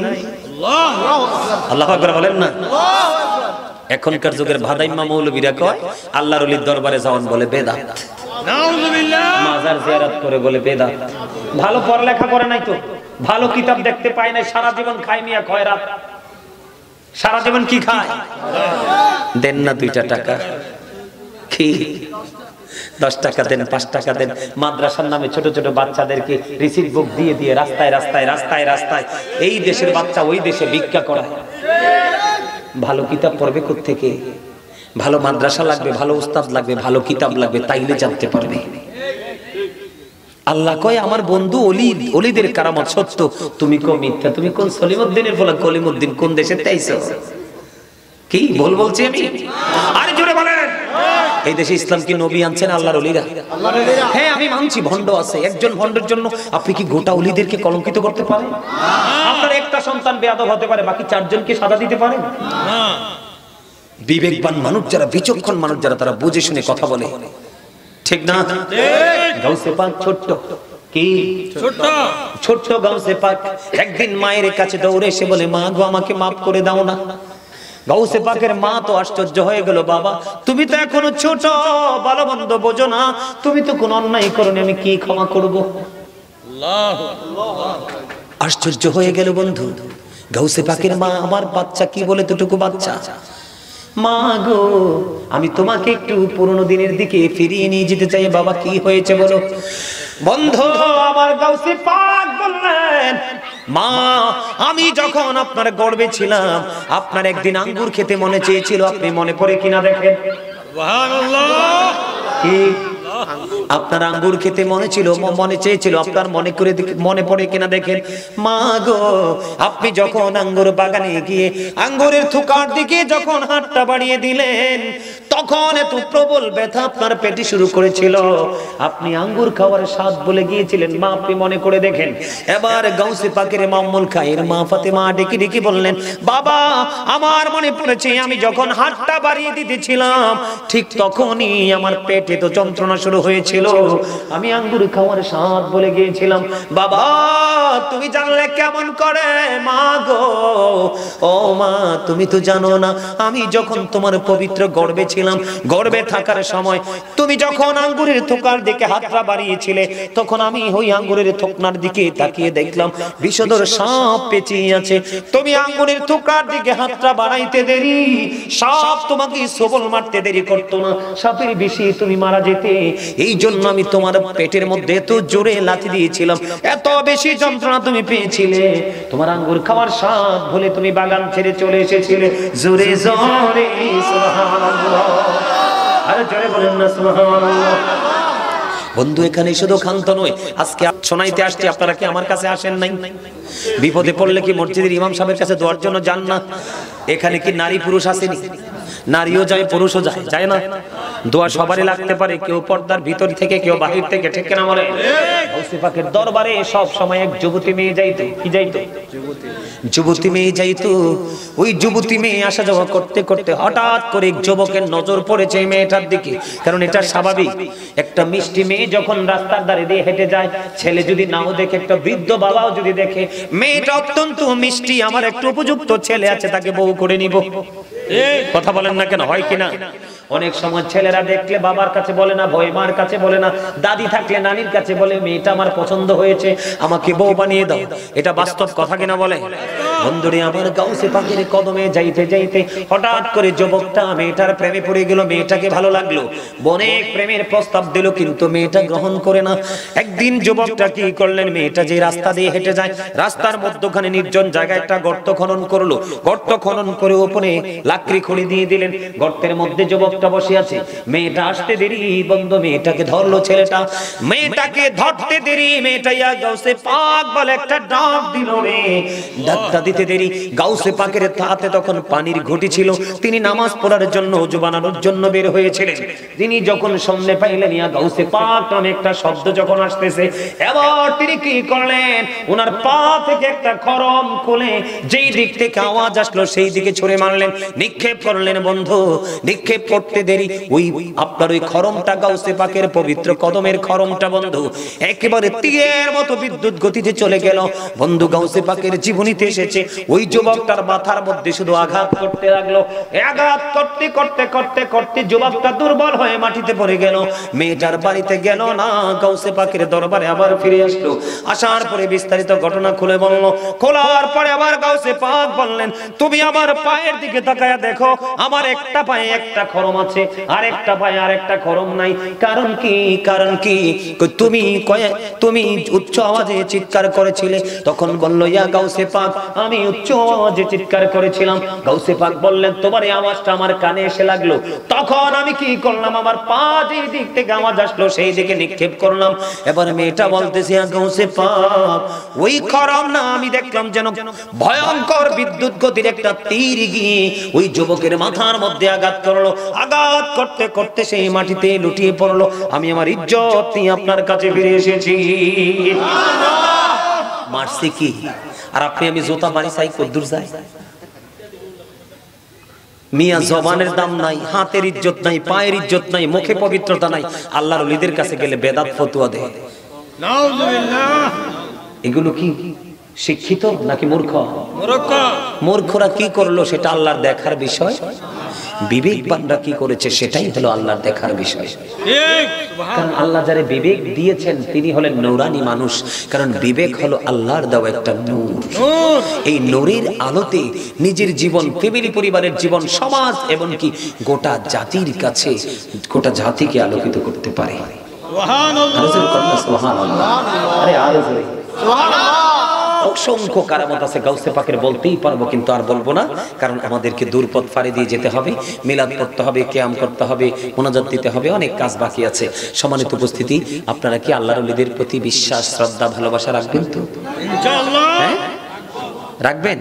আল্লাহু আকবার বলেন না। এখনকার যুগের ভাদাইম্মা মৌলবীরা কয় আল্লাহর ওলির দরবারে যাওয়ান বলে বেদাত, নাউযুবিল্লাহ, মাজার জিয়ারত করে বলে বেদাত। ভালো পড়ালেখা করে নাই তো, ভালো কিতাব দেখতে পায় না, সারা জীবন খায় মিয়া খয়রাত। সারা জীবন কি খায়? দেন না 2টা টাকা, কি 10 টাকা দেন, 5 টাকা দেন। মাদ্রাসার নামে ছোট ছোট বাচ্চাদেরকে রিসিভ বুক দিয়ে দিয়ে রাস্তায় রাস্তায় রাস্তায় রাস্তায় এই দেশের বাচ্চা ওই দেশে ভিক্ষা করায়। ভালো কিতাব পড়বে কোত্থেকে? ভালো মাদ্রাসা লাগবে, ভালো উস্তাদ লাগবে, ভালো কিতাব লাগবে, তাইলে জানতে পারবে। আল্লাহ কয় আমার বন্ধু অলিদের কারামত সত্য, তুমি কো মিথ্যা। তুমি কোন সলিমউদ্দিনের ফলা কলিমউদ্দিন কোন দেশে তাইছো? কি বলছি আমি? আরে জোরে বলেন। এই দেশে ইসলাম কি নবী আনছেন আল্লাহর ওলিরা? হ্যাঁ আমি মানছি ভণ্ড আছে। একজন ভণ্ডের জন্য আপনি কি গোটা ওলিদেরকে কলঙ্কিত করতে পারেন? আপনার একটা সন্তান বেয়াদব হতে পারে, বাকি 4 জনকে সাজা দিতে পারেন না। বিবেকবান মানুষ যারা, বিচক্ষণ মানুষ যারা, তারা বুঝে শুনে কথা বলে, ঠিক না? গাউসে পাক ছোট্ট, কি ছোট্ট গাউসে পাক একদিন মায়ের কাছে দৌড়ে এসে বলে, মা গো আমাকে মাফ করে দাও না। গাউসে পাকের মা তো আশ্চর্য হয়ে গেল, বাবা তুমি তো এখনো ছোট, ভালো মন্দ বোঝো না, তুমি তো কোন অন্যায় করোনি, আমি কি ক্ষমা করব? আশ্চর্য হয়ে গেল বন্ধু। গাউসে পাকের মা, আমার বাচ্চা কি বলে দুটুকু বাচ্চা, মা গো আমি তোমাকে একটু পুরনো দিনের দিকে ফিরিয়ে নিয়ে যেতে চাই। বাবা কি হয়েছে বলো? বন্ধু আমার গাউসে পাক বললেন, মা আমি যখন আপনার গর্ভে ছিলাম, আপনার একদিন আঙ্গুর খেতে মনে চেয়েছিল, আপনি মনে পড়ে কিনা দেখেন। সুবহানাল্লাহ। কি আপনার আঙ্গুর খেতে মনে চেয়েছিল, আপনার মনে পড়ে কিনা দেখেন। মা গো আপনি যখন আঙ্গুর বাগানে গিয়ে আঙ্গুরের থোকার দিকে যখন হাতটা বাড়িয়ে দিলেন, তখন এত প্রবল ব্যথা আপনার পেটে শুরু করেছিল, আপনি আঙ্গুর খাওয়ার স্বাদ বলে গিয়েছিলেন। মা আপনি মনে করে দেখেন। এবার গাউসে পাকের মাম্মুল খায়ের মা ফাতেমা ডেকে ডেকে বললেন, বাবা আমার মনে পড়েছে আমি যখন হাতটা বাড়িয়ে দিতেছিলাম ঠিক তখনই আমার পেটে তো যন্ত্রণা শুরু হয়েছিল, আমি আঙ্গুর খাওয়ার স্বাদ বলে গিয়েছিলাম। বাবা তুমি জানলে কেমন করে? মা গো, ও মা তুমি তো জানো না আমি যখন তোমার পবিত্র গর্ভে ছিলাম, গর্ভে থাকার সময় তুমি যখন আঙ্গুরের থোকার দিকে হাতটা বাড়িয়েছিলে তখন আমি ওই আঙ্গুরের থোকনার দিকে তাকিয়ে দেখলাম বিষধর সাপ পেঁচিয়ে আছে। তুমি আঙ্গুরের থোকার দিকে হাতটা বাড়াইতে দেরি, সাপ তোমাকে সবল মারতে দেরি করতো না, সাপের বিষে তুমি মারা যেতে। এই জন্য আমি তোমার পেটের মধ্যে এত জোরে লাথি দিয়েছিলাম, এত বেশি যন্ত্রণা তুমি পেয়েছিলে। তোমার আঙ্গুর খাওয়ার স্বাদ বলে তুমি বাগান ছেড়ে চলে এসেছিলে। জোরে জোরে সুবহানাল্লাহ, আরে জোরে বলেন না সুবহানাল্লাহ। বন্ধু এখানে শুধু ক্ষান্ত নয়, আজকে শোনাইতে আসছি, আপনারা কি আমার কাছে আসেন নাই? বিপদে পড়লে কি মসজিদের ইমাম সাহেবের কাছে দোয়ার জন্য যান না? এখানে কি নারী পুরুষ আসেনি? নারীও যায় পুরুষও যায়, যায় না? দোয়া সবারই লাগতে পারে, কেউ পর্দার ভিতর থেকে কেউ বাহির থেকে, ঠিক না বলে? গাউসে পাকের দরবারে সব সময় এক যুবতী মেয়ে যাইতো। কি যাইতো? যুবতী মেয়ে যাইতো। ওই যুবতী মেয়ে আসা যাওয়া করতে করতে হঠাৎ করে এক যুবকের নজর পড়েছে এই মেয়েটার দিকে। কারণ এটা স্বাভাবিক, একটা মিষ্টি মেয়ে যখন রাস্তার ধারে দিয়ে হেঁটে যায়, ছেলে যদি নাও দেখে, একটা বৃদ্ধ বাবাও যদি দেখে মেয়েটা অত্যন্ত মিষ্টি, আমার একটু উপযুক্ত ছেলে আছে, তাকে বউ করে নিব। কথা বলেন না কেন? হয় কিনা? অনেক সময় ছেলেরা দেখলে বাবার কাছে বলে না, ভয় মার কাছে বলে না, দাদি থাকলে নানির কাছে বলে মেয়েটা আমার পছন্দ হয়েছে, আমাকে বউ বানিয়ে দাও। এটা বাস্তব কথা কিনা বলে? বন্ধুরে আমার, গাউসে পাকের কদমে যাইতে যাইতে হঠাৎ করে যুবকটা মেয়েটার প্রেমে পড়ে গেল, মেয়েটাকে ভালো লাগলো, অনেক প্রেমের প্রস্তাব দিল, কিন্তু মেয়েটা গ্রহণ করে না। একদিন যুবকটা কি করলেন, মেয়েটা যে রাস্তা দিয়ে হেঁটে যায়, রাস্তার মধ্যখানে নির্জন জায়গায় একটা গর্ত খনন করলো। গর্ত খনন করে উপরে লাকড়ি খড়ি দিয়ে দিলেন, গর্তের মধ্যে যুবকটা বসে আছে। মেয়েটা আসতে দেরি, বন্ধু মেয়েটাকে ধরলো ছেলেটা, মেয়েটাকে ধরতে দেরি, মেয়েটা ইয়া গাউসে পাক বলে একটা ডাক দিল রে। ডাকটা দিতে দেরি, গাউসে পাকের হাতে তখন পানির ঘটি ছিল, তিনি নামাজ পড়ার জন্য, ওযু বানানোর জন্য বের হয়েছিলেন। তিনি যখন সামনে পাইলেন ইয়া গাউসে পাক নামে একটা শব্দ যখন আসতেছে, এবার তিনি কি করলেন, ওনার পা থেকে একটা খড়ম খুলে যেই দিক থেকে আওয়াজ আসলো সেই দিকে ছুঁড়ে মারলেন, নিক্ষেপ করলেন। বন্ধু নিক্ষেপ করতে দেরি, ওই আপনার ওই খড়মটা গাউসে পাকের পবিত্র কদমের খড়মটা বন্ধু একেবারে তীরের মতো বিদ্যুৎ গতিতে চলে গেল। বন্ধু গাউসে পাকের জীবনীতে এসেছে ওই যুবকটার মাথার মধ্যে শুধু আঘাত করতে লাগলো, আঘাত করতে করতে করতে করতে যুবকটা দুর্বল হয়ে মাটিতে পড়ে গেল। মেয়েটার বাড়িতে গেল না, গাউসে পাকের দরবারে আবার ফিরে আসলো। আসার পরে বিস্তারিত ঘটনা খুলে বলল। খোলার পরে আবার গাউসে পাক বললেন, তুমি আমার পায়ের দিকে তাকায়া দেখো, আমার একটা পায়ে একটা খড়ম আছে, আরেকটা পায়ে আরেকটা খড়ম নাই। কারণ কি? কারণ কি? তুমি উচ্চ আওয়াজে চিৎকার করেছিলে। তখন বলল, ইয়া গাউসে পাক, আমি উচ্চ আওয়াজে চিৎকার করেছিলাম। গাউসে পাক বললেন, তোমার এই আওয়াজটা আমার কানে এসে লাগলো, তখন আমি কি করলাম, আমার পা যে দিক থেকে আওয়াজ আসলো সেই দিকে নিক্ষেপ করলাম। এবার মেয়েটা বলতেছে, ইয়া গাউসে পাক, ওই খড়ম না, আমি দেখলাম যেন ভয়ঙ্কর বিদ্যুৎ গতির একটা তীর গিয়ে ওই যুবকের মাথার মধ্যে আঘাত করলো। আঘাত করতে করতে সেই মাটিতে লুটিয়ে পড়লো। আমি আমার ইজ্জত নিয়ে আপনার কাছে ফিরে এসেছি। মারছি কি? আর আপনি আমি জোতা মারি চাই কদ্দুর যায়? মিয়া জবানের দাম নাই, হাতের ইজ্জত নাই, পায়ের ইজ্জত নাই, মুখে পবিত্রতা নাই, আল্লাহর ওলিদের কাছে গেলে বেদাত ফতুয়া দেয়। নাউযুবিল্লাহ। এগুলো কি শিক্ষিত নাকি মূর্খ? মূর্খ। মূর্খরা কি করলো সেটা আল্লাহর দেখার বিষয়, বিবেকবানরা কি করেছে সেটাই হলো আল্লাহর দেখার বিষয়। ঠিক। কারণ আল্লাহ যারে বিবেক দিয়েছেন তিনি হলেন নূরানি মানুষ, কারণ বিবেক হলো আল্লাহর দেওয়া একটা নূর। এই নূরের আলোতে নিজের জীবন, ফ্যামিলি, পরিবারের জীবন, সমাজ এবং কি গোটা জাতির কাছে, গোটা জাতিকে আলোকিত করতে পারে। অসংখ্য কারামত আছে গাউসে পাকের, বলতেই পারবো কিন্তু আর বলবো না, কারণ আমাদেরকে দূরপথ পাড়ি দিয়ে যেতে হবে, মিলাদ পড়তে হবে, কিয়াম করতে হবে, মুনাজাত দিতে হবে, অনেক কাজ বাকি আছে। সম্মানিত উপস্থিতি, আপনারা কি আল্লাহর ওলিদের প্রতি বিশ্বাস, শ্রদ্ধা, ভালোবাসা রাখবেন তো? ইনশাআল্লাহ। হ্যাঁ, রাখবেন।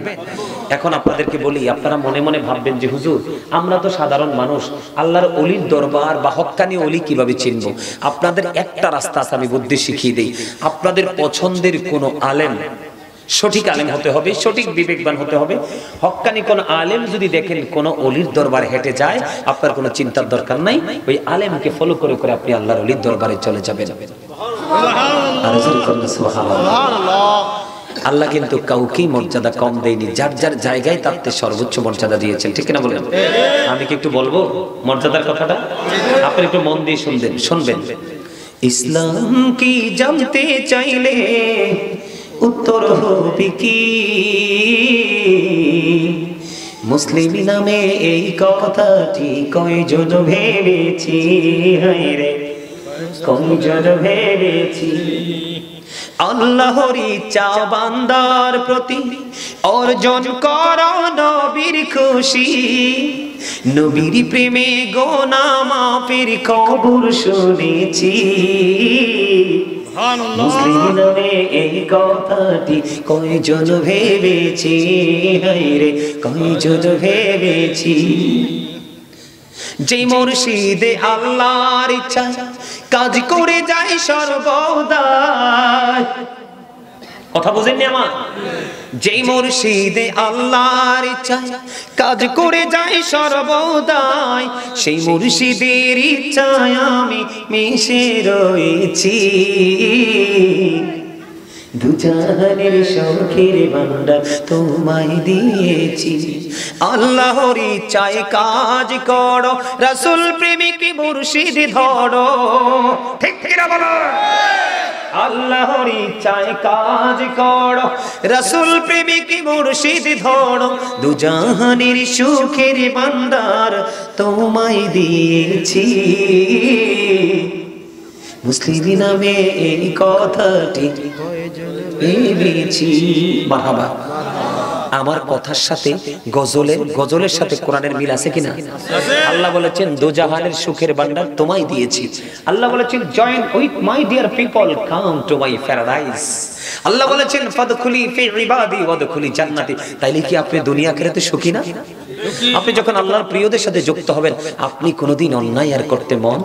এখন আপনাদেরকে বলি, আপনারা মনে মনে ভাববেন যে হুজুর আমরা তো সাধারণ মানুষ, আল্লাহর ওলির দরবার বা হক্কানি ওলি কিভাবে চিনব? আপনাদের একটা রাস্তা আছে, আমি বুদ্ধি শিখিয়ে দেই। আপনাদের পছন্দের কোনো আলেম, সঠিক আলেম হতে হবে, সঠিক বিবেকবান হতে হবে। হক্কানি কোন আলেম যদি দেখেন কোন ওলির দরবারে হেঁটে যায়, আপনার কোনো চিন্তার দরকার নাই, ওই আলেমকে ফলো করে করে আপনি আল্লাহর ওলির দরবারে চলে যাবেন। আল্লাহ কিন্তু কাউকেই মর্যাদা কম দেয়নি, যার যার জায়গায় তাতে সর্বোচ্চ মর্যাদা দিয়েছেন, ঠিক না বলেন? আমি কি একটু বলবো মর্যাদার কথাটা? আপনি একটু মন দিয়ে শুনবেন। ইসলাম কি জানতে চাইলে উত্তর হবে কি, মুসলিম নামে এই কথাটি কয়জন ভেবেছি, হায়রে কয়জন ভেবেছি। আল্লাহর ইচ্ছা বান্দার প্রতি অর্জন কর নবীর খুশি, নবীর প্রেমে গুনাহ মাফের খবর শুনেছি। মুসলিম নামে এই কথাটি কয়জন ভেবেছি, হায়রে কয়জন ভেবেছি। যে মুর্শিদে আল্লাহর ইচ্ছা কাজ করে যায় সর্বদা, কথা বুঝেননি আমার? যে মুর্শিদে আল্লাহর ইচ্ছা কাজ করে যায় সর্বদাই, সেই মুর্শিদের ইচ্ছায় আমি মিশে রয়েছি। দুজাহানের শখের ভান্ডার তোমায় দিয়েছি, আল্লাহর ইচ্ছায় কাজ করো, রাসূল প্রেমিক মুর্শিদ ধরো, ঠিক কিনা বলো? আল্লাহর ইচ্ছায় কাজ করো, রাসূল প্রেমিক মুর্শিদ ধরো, দুজাহানের সুখের ভান্ডার তোমায় দিয়েছি। মুসলিম নামে এই কথাটি ভেবেছি। মারহাবা। আমার কথার সাথে গজলের সাথে কোরআনের মিল আছে কিনা? আল্লাহ বলেছেন দোজাহানের সুখের ভান্ডার তোমায় দিয়েছি। আল্লাহ বলেছেন join with my dear people, come to my paradise. Allah বলেছেন ফাদখুলি ফি ইবাদি ওয়াদখুলি জান্নাতি। তাইলে কি আপনি দুনিয়া আখিরাতে সুখী না? আপনি যখন আল্লাহর প্রিয়দের সাথে যুক্ত হবেন, আপনি কোনোদিন অন্যায় আর করতে মন,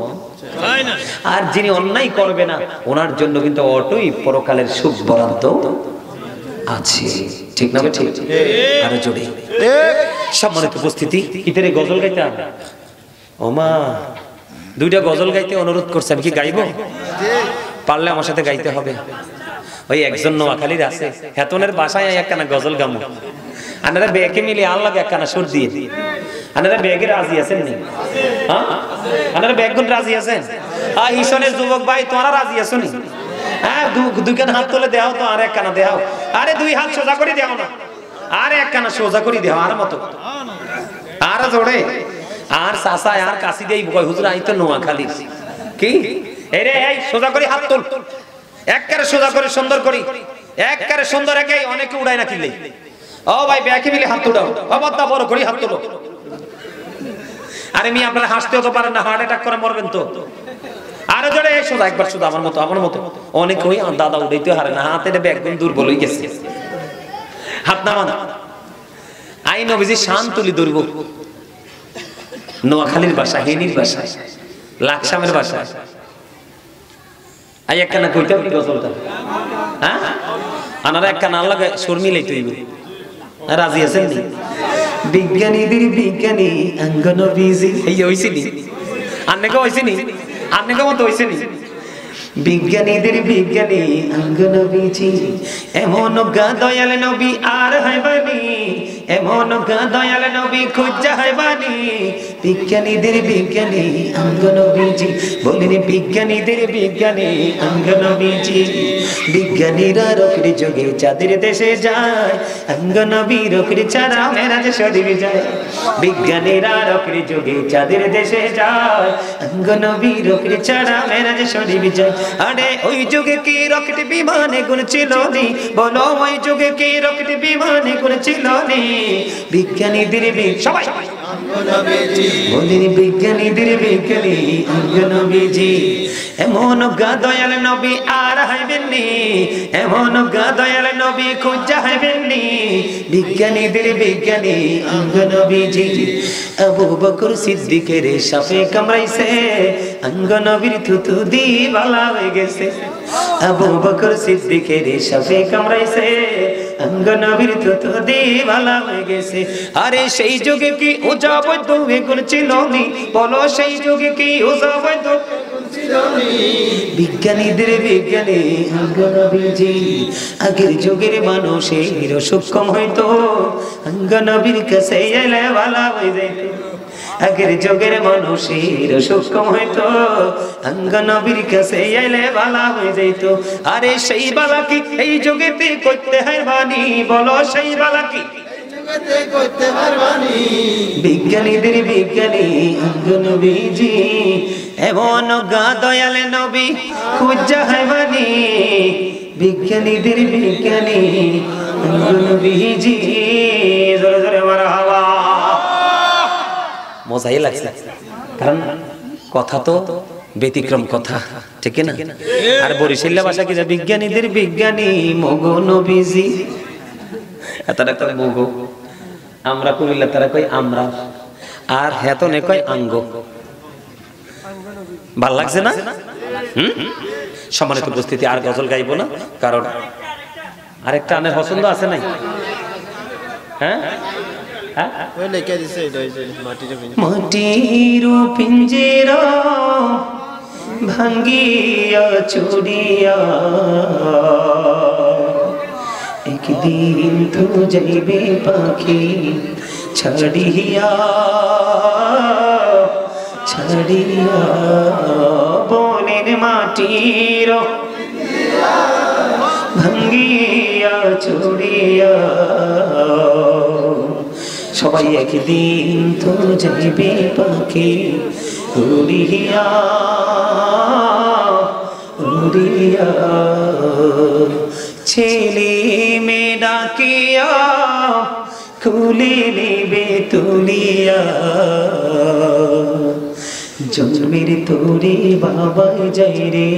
আর যিনি অন্যায় করবে না ওনার জন্য কিন্তু অটোই পরকালের সুখ বরাদ্দ আছে, ঠিক না? ঠিক। আরো জোরে সম্মানিত উপস্থিতি, ইতারে গজল গাইতে ওমা দুইটা গজল গাইতে অনুরোধ করছে, আমি কি গাইবো? পারলে আমার সাথে গাইতে হবে। ওই একজন নোয়াখালীর আছে, হেতনের বাসায় একখানা গজল গামো, আপনারা ব্যাগে মিলে আল্লাহ একখানা সুর দিয়ে, আপনারা ব্যাগে রাজি আছেন নি? হ্যাঁ, আপনারা ব্যাগুন রাজি আছেন? ঈশনের যুবক ভাই তোমরা রাজি আছো নি? হ্যাঁ, দুইখান হাত তুলে দেও তো, আর একখানা দেও। আরে দুই হাত সোজা করে দেও না, আর একখানা সোজা করে দেও, আর মতো আর জোরে। আর চাচা আর কাশি দেই ভয়, হুজুর আই তো নোয়াখালীর। কি এরে, এই সোজা করে হাত তুল, একবারে সোজা করে সুন্দর করি, একবারে সুন্দর একাই অনেকে উড়ায় না কিনলে। ও ভাই ব্যাকে মিলে হাত উঠাও, অবদ্ধা বড় করি হাত তুলো। আরে মি আপনারা হাসতেও তো পারেন না, হার্ট অ্যাটাক করে মরবেন তো। আরো জোরে সোজা, একবার শুধু আমার মতো, আমার মতো। অনেক ওই দাদা উঠাইতে হারে না, হাতের ব্যাকগুন দুর্বল হয়ে গেছে। হাত নামান। আই নবীজি শান তুলি ধরব। নোয়াখালীর বাসা, হেনির বাসা, লাকসামের বাসা। আই একখানা কইতে কি গজলটা? হ্যাঁ, আনারা একখানা আল্লাহ সুর মিলাই তৈব। রাজি আছেন নি? বিজ্ঞানীদের বিজ্ঞানী অঙ্গনবীজি এই হইছিনি, আন্নেকে হইছিনি, আন্নেকে মতো হইছিনি। বিজ্ঞানীদের বিজ্ঞানী অঙ্গনবীজি, এমন গা দয়াল নবী আর হইবানি, এমন গা দয়াল নবী খুঁজা হইবানি। বিজ্ঞানীদের বিজ্ঞানী অঙ্গনবীজি, বলেন বিজ্ঞানীদের বিজ্ঞানী অঙ্গনবীজি। বিজ্ঞানীরা রকরি যোগে চাঁদের দেশে যায়, অঙ্গনবী রকরি ছাড়া মেরাজ শরীফ যায়। বিজ্ঞানীরা রকরি যোগে চাঁদের দেশে যায়, অঙ্গনবী রকরি ছাড়া মেরাজ শরীফ যায়। আরে ওই যুগে কি রকেট বিমানে গুণ ছিল নি? বলো ওই যুগে কি রকেট বিমানে গুণ ছিল নি? বিজ্ঞানীদের সবাই বলেন বিজ্ঞানীদের বিজ্ঞানী অঙ্গনবীজি। এমন গা দয়াল নবী আর হইবেন নি, এমন গা দয়াল নবী খুঁজা হইবেন নি। বিজ্ঞানীদের বিজ্ঞানী অঙ্গনবীজি আবু বকর সিদ্দিকের সাপে কামড়াইছে, অঙ্গনবীর থুতু দি বালা হয়ে গেছে। আবু বকর সিদ্দিকের সাপে কামড়াইছে, অঙ্গনবীর থুতু দি বালা হয়ে গেছে। আরে সেই যুগে কি ওজা বৈদ্য এগুলো ছিল নি? বলো সেই যুগে কি ওজা বৈদ্য? বিজ্ঞানীদের বিজ্ঞানী অঙ্গনবীজি আগের যুগের মানুষের সূক্ষ্ম হইতো, অঙ্গনবীর কাছে এলে ভালো হয়ে যাইত। আগের যুগের মানুষের সূক্ষ্ম হইতো, অঙ্গনবীর কাছে এলে ভালো হয়ে যাইত। আরে সেই বালা কি এই যুগেতে করতে হয় বানি? বলো সেই বালা কি বিজ্ঞানীদের বিজ্ঞানী অঙ্গনবীজি এমন গা দয়ালে নবী খুঁজা হয় বানি। বিজ্ঞানীদের বিজ্ঞানী অঙ্গনবীজি জোরে জোরে মারহাবা। মজাই লাগছে, কারণ কথা তো ব্যতিক্রম কথা, ঠিক না? আর বরিশাল্লা ভাষা কি বিজ্ঞানীদের বিজ্ঞানী মগো নবীজি, তারা কয় মগো, আমরা কুমিল্লা তারা কয় আমরা, আর হেতনে কয় আঙ্গ। ভাল লাগছে না? সম্মানিত উপস্থিতি, আর গজল গাইবো না, কারণ আরেকটা আনের পছন্দ আছে নাই? হ্যাঁ, মাটির পিঞ্জেরা ভাঙ্গিয়া চুড়িয়া একদিন তো যাইবে পাখি ছাড়িয়া ছাড়িয়া বনের মাটির ভাঙ্গিয়া চুড়িয়া সবাই একদিন তো যাইবে পাখি উড়িয়া উড়িয়া। ছেলে মেয়ে ডাকিয়া খুলে নিবে তুলিয়া, জন্মের তোরে বাবাই যাই রে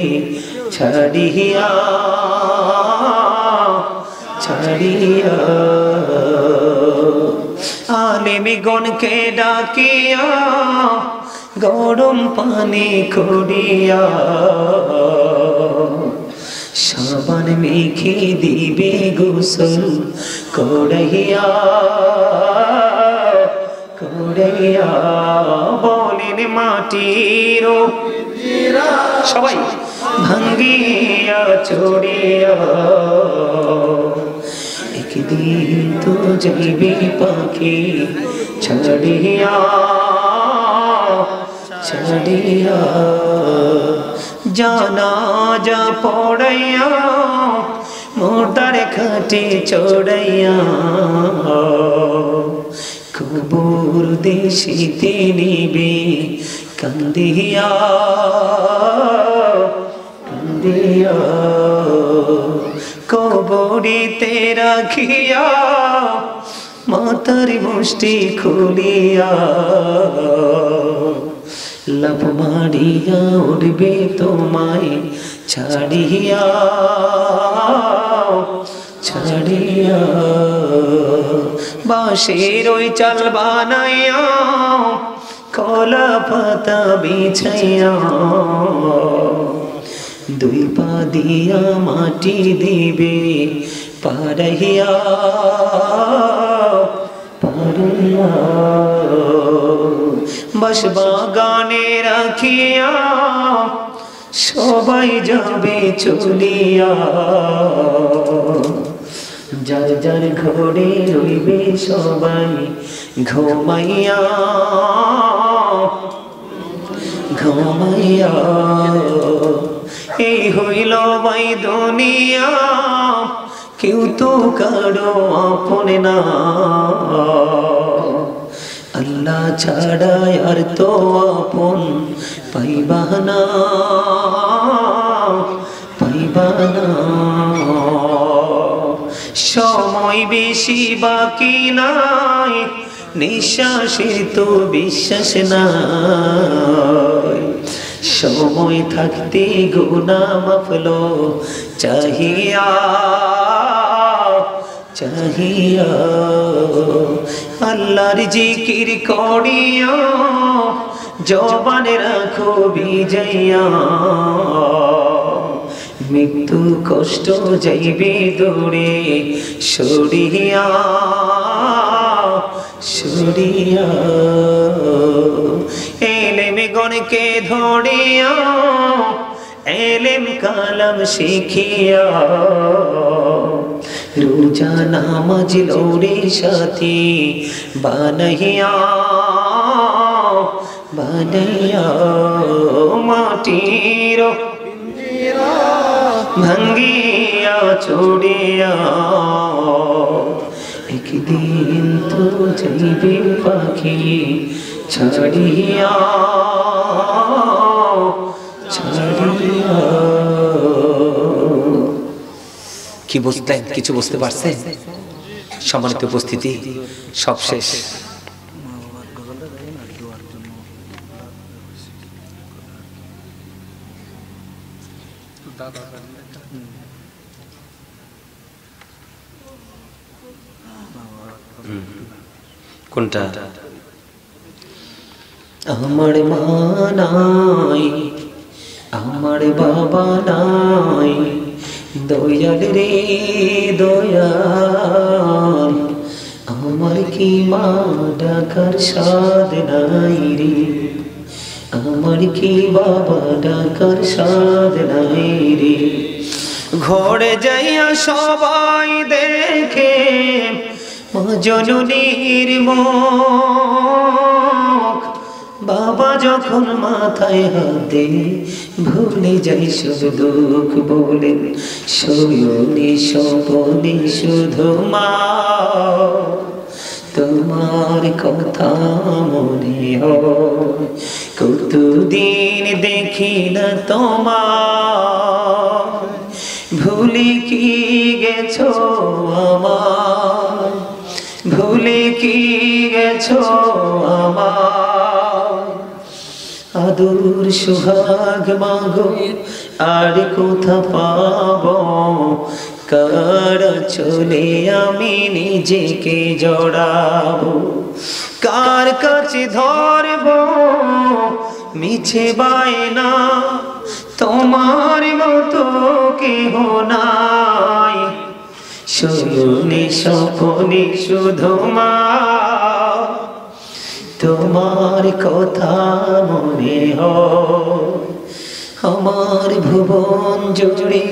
ছাড়িয়া ছাড়িয়া। আলেমগণকে ডাকিয়া গরম পানি করিয়া সাবান মেখে দিবে গোসল করাইয়া করাইয়া বলেন মাটির সবাই ভাঙ্গিয়া চড়িয়া একদিন তো যাইবে পাখি ছাড়িয়া ছাড়িয়া। জানাজা পড়াইয়া মোটার খাটে চড়াইয়া কবর দেশিতে নিবে কান্দিয়া কান্দিয়া। কবরিতে রাখিয়া মাথার মুষ্টি খুলিয়া লাভ মারিয়া উঠবে তোমায় ছাড়িয়া ছাড়িয়া। বাঁশের ওই চাল বানাইয়া কলা পাতা বিছাইয়া দুই পা দিয়া মাটি দিবে পাড়াইয়া পাড়িয়া। বাঁশ বাগানে রাখিয়া সবাই যাবে চলিয়া যার যার ঘরে রইবে সবাই ঘুমাইয়া ঘুমাইয়া। এই হইল ভাই দুনিয়া কেউ তো কারো আপন না আল্লাহ ছাড়া আর তো আপন পাইবা না পাইবা না। সময় বেশি বাকি নাই নিঃশ্বাসে তো বিশ্বাস নাই। সময় থাকতে গুনাহ মাফলো চাহিয়া চাহিয়া আল্লাহর জিকির করিয়া জবানে রাখো বিজয়া মৃত্যু কষ্ট যাইবে দূরে সরিয়া সরিয়া এলেমে গণকে ধরিয়া এলেম কালাম শিখিয়া রোজা নামাজ লৌড়ে সাথী বানাইয়া বানাইয়া মাটির ভাঙ্গিয়া ছড়িয়া একদিন তো যাইবে পাখি ছাড়িয়া ছাড়িয়া। কি বুঝলেন? কিছু বুঝতে পারছেন? সম্মানিত উপস্থিতি, সব শেষ। কোনটা? আমার মা নাই, আমার বাবা নাই, দয়াল রে দয়াল, আমার কি মা ডাকার সাদ নাই রে, আমার কি বাবা ডাকার সাদ নাই রে। ঘরে যাইয়া সবাই দেখে মা জননীর মুখ, বাবা যখন মাথায় হাতে ভুলে যাই সব দুঃখ, বলেন শয়নে স্বপনে শুধু মা তোমার কথা মনে হয়, কতদিন দেখি না তোমার, ভুলে কি গেছো আমার, ভুলে কি গেছো আমার, আদর সুহাগ মাগো আর কোথা পাবো, কার চলে আমি নিজেকে জড়াবো, কার কাছে ধরবো মিছে বায়না, তোমার মতো কেহ নাই, শয়নে স্বপনে শুধু মা তোমার কথা মনে হয়, আমার ভুবন জুড়ে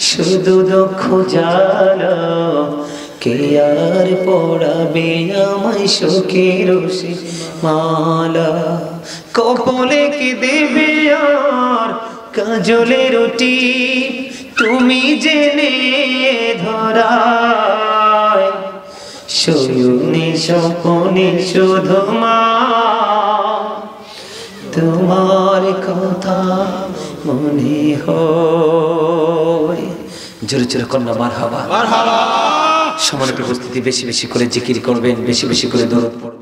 শুধু দুঃখ জ্বালা, কে আর পড়াবে আমায় সুখের মালা, কপালে কি দেবে আর কাজলে রুটি, তুমি জেনে ধরায়, শয়নে স্বপনে শুধু মা তোমার কথা মনে হয়। জোরে জোরে কন্যা মারহাবা। সম্মানিত উপস্থিতি, বেশি বেশি করে জিকির করবেন, বেশি বেশি করে দরুদ পড়বেন।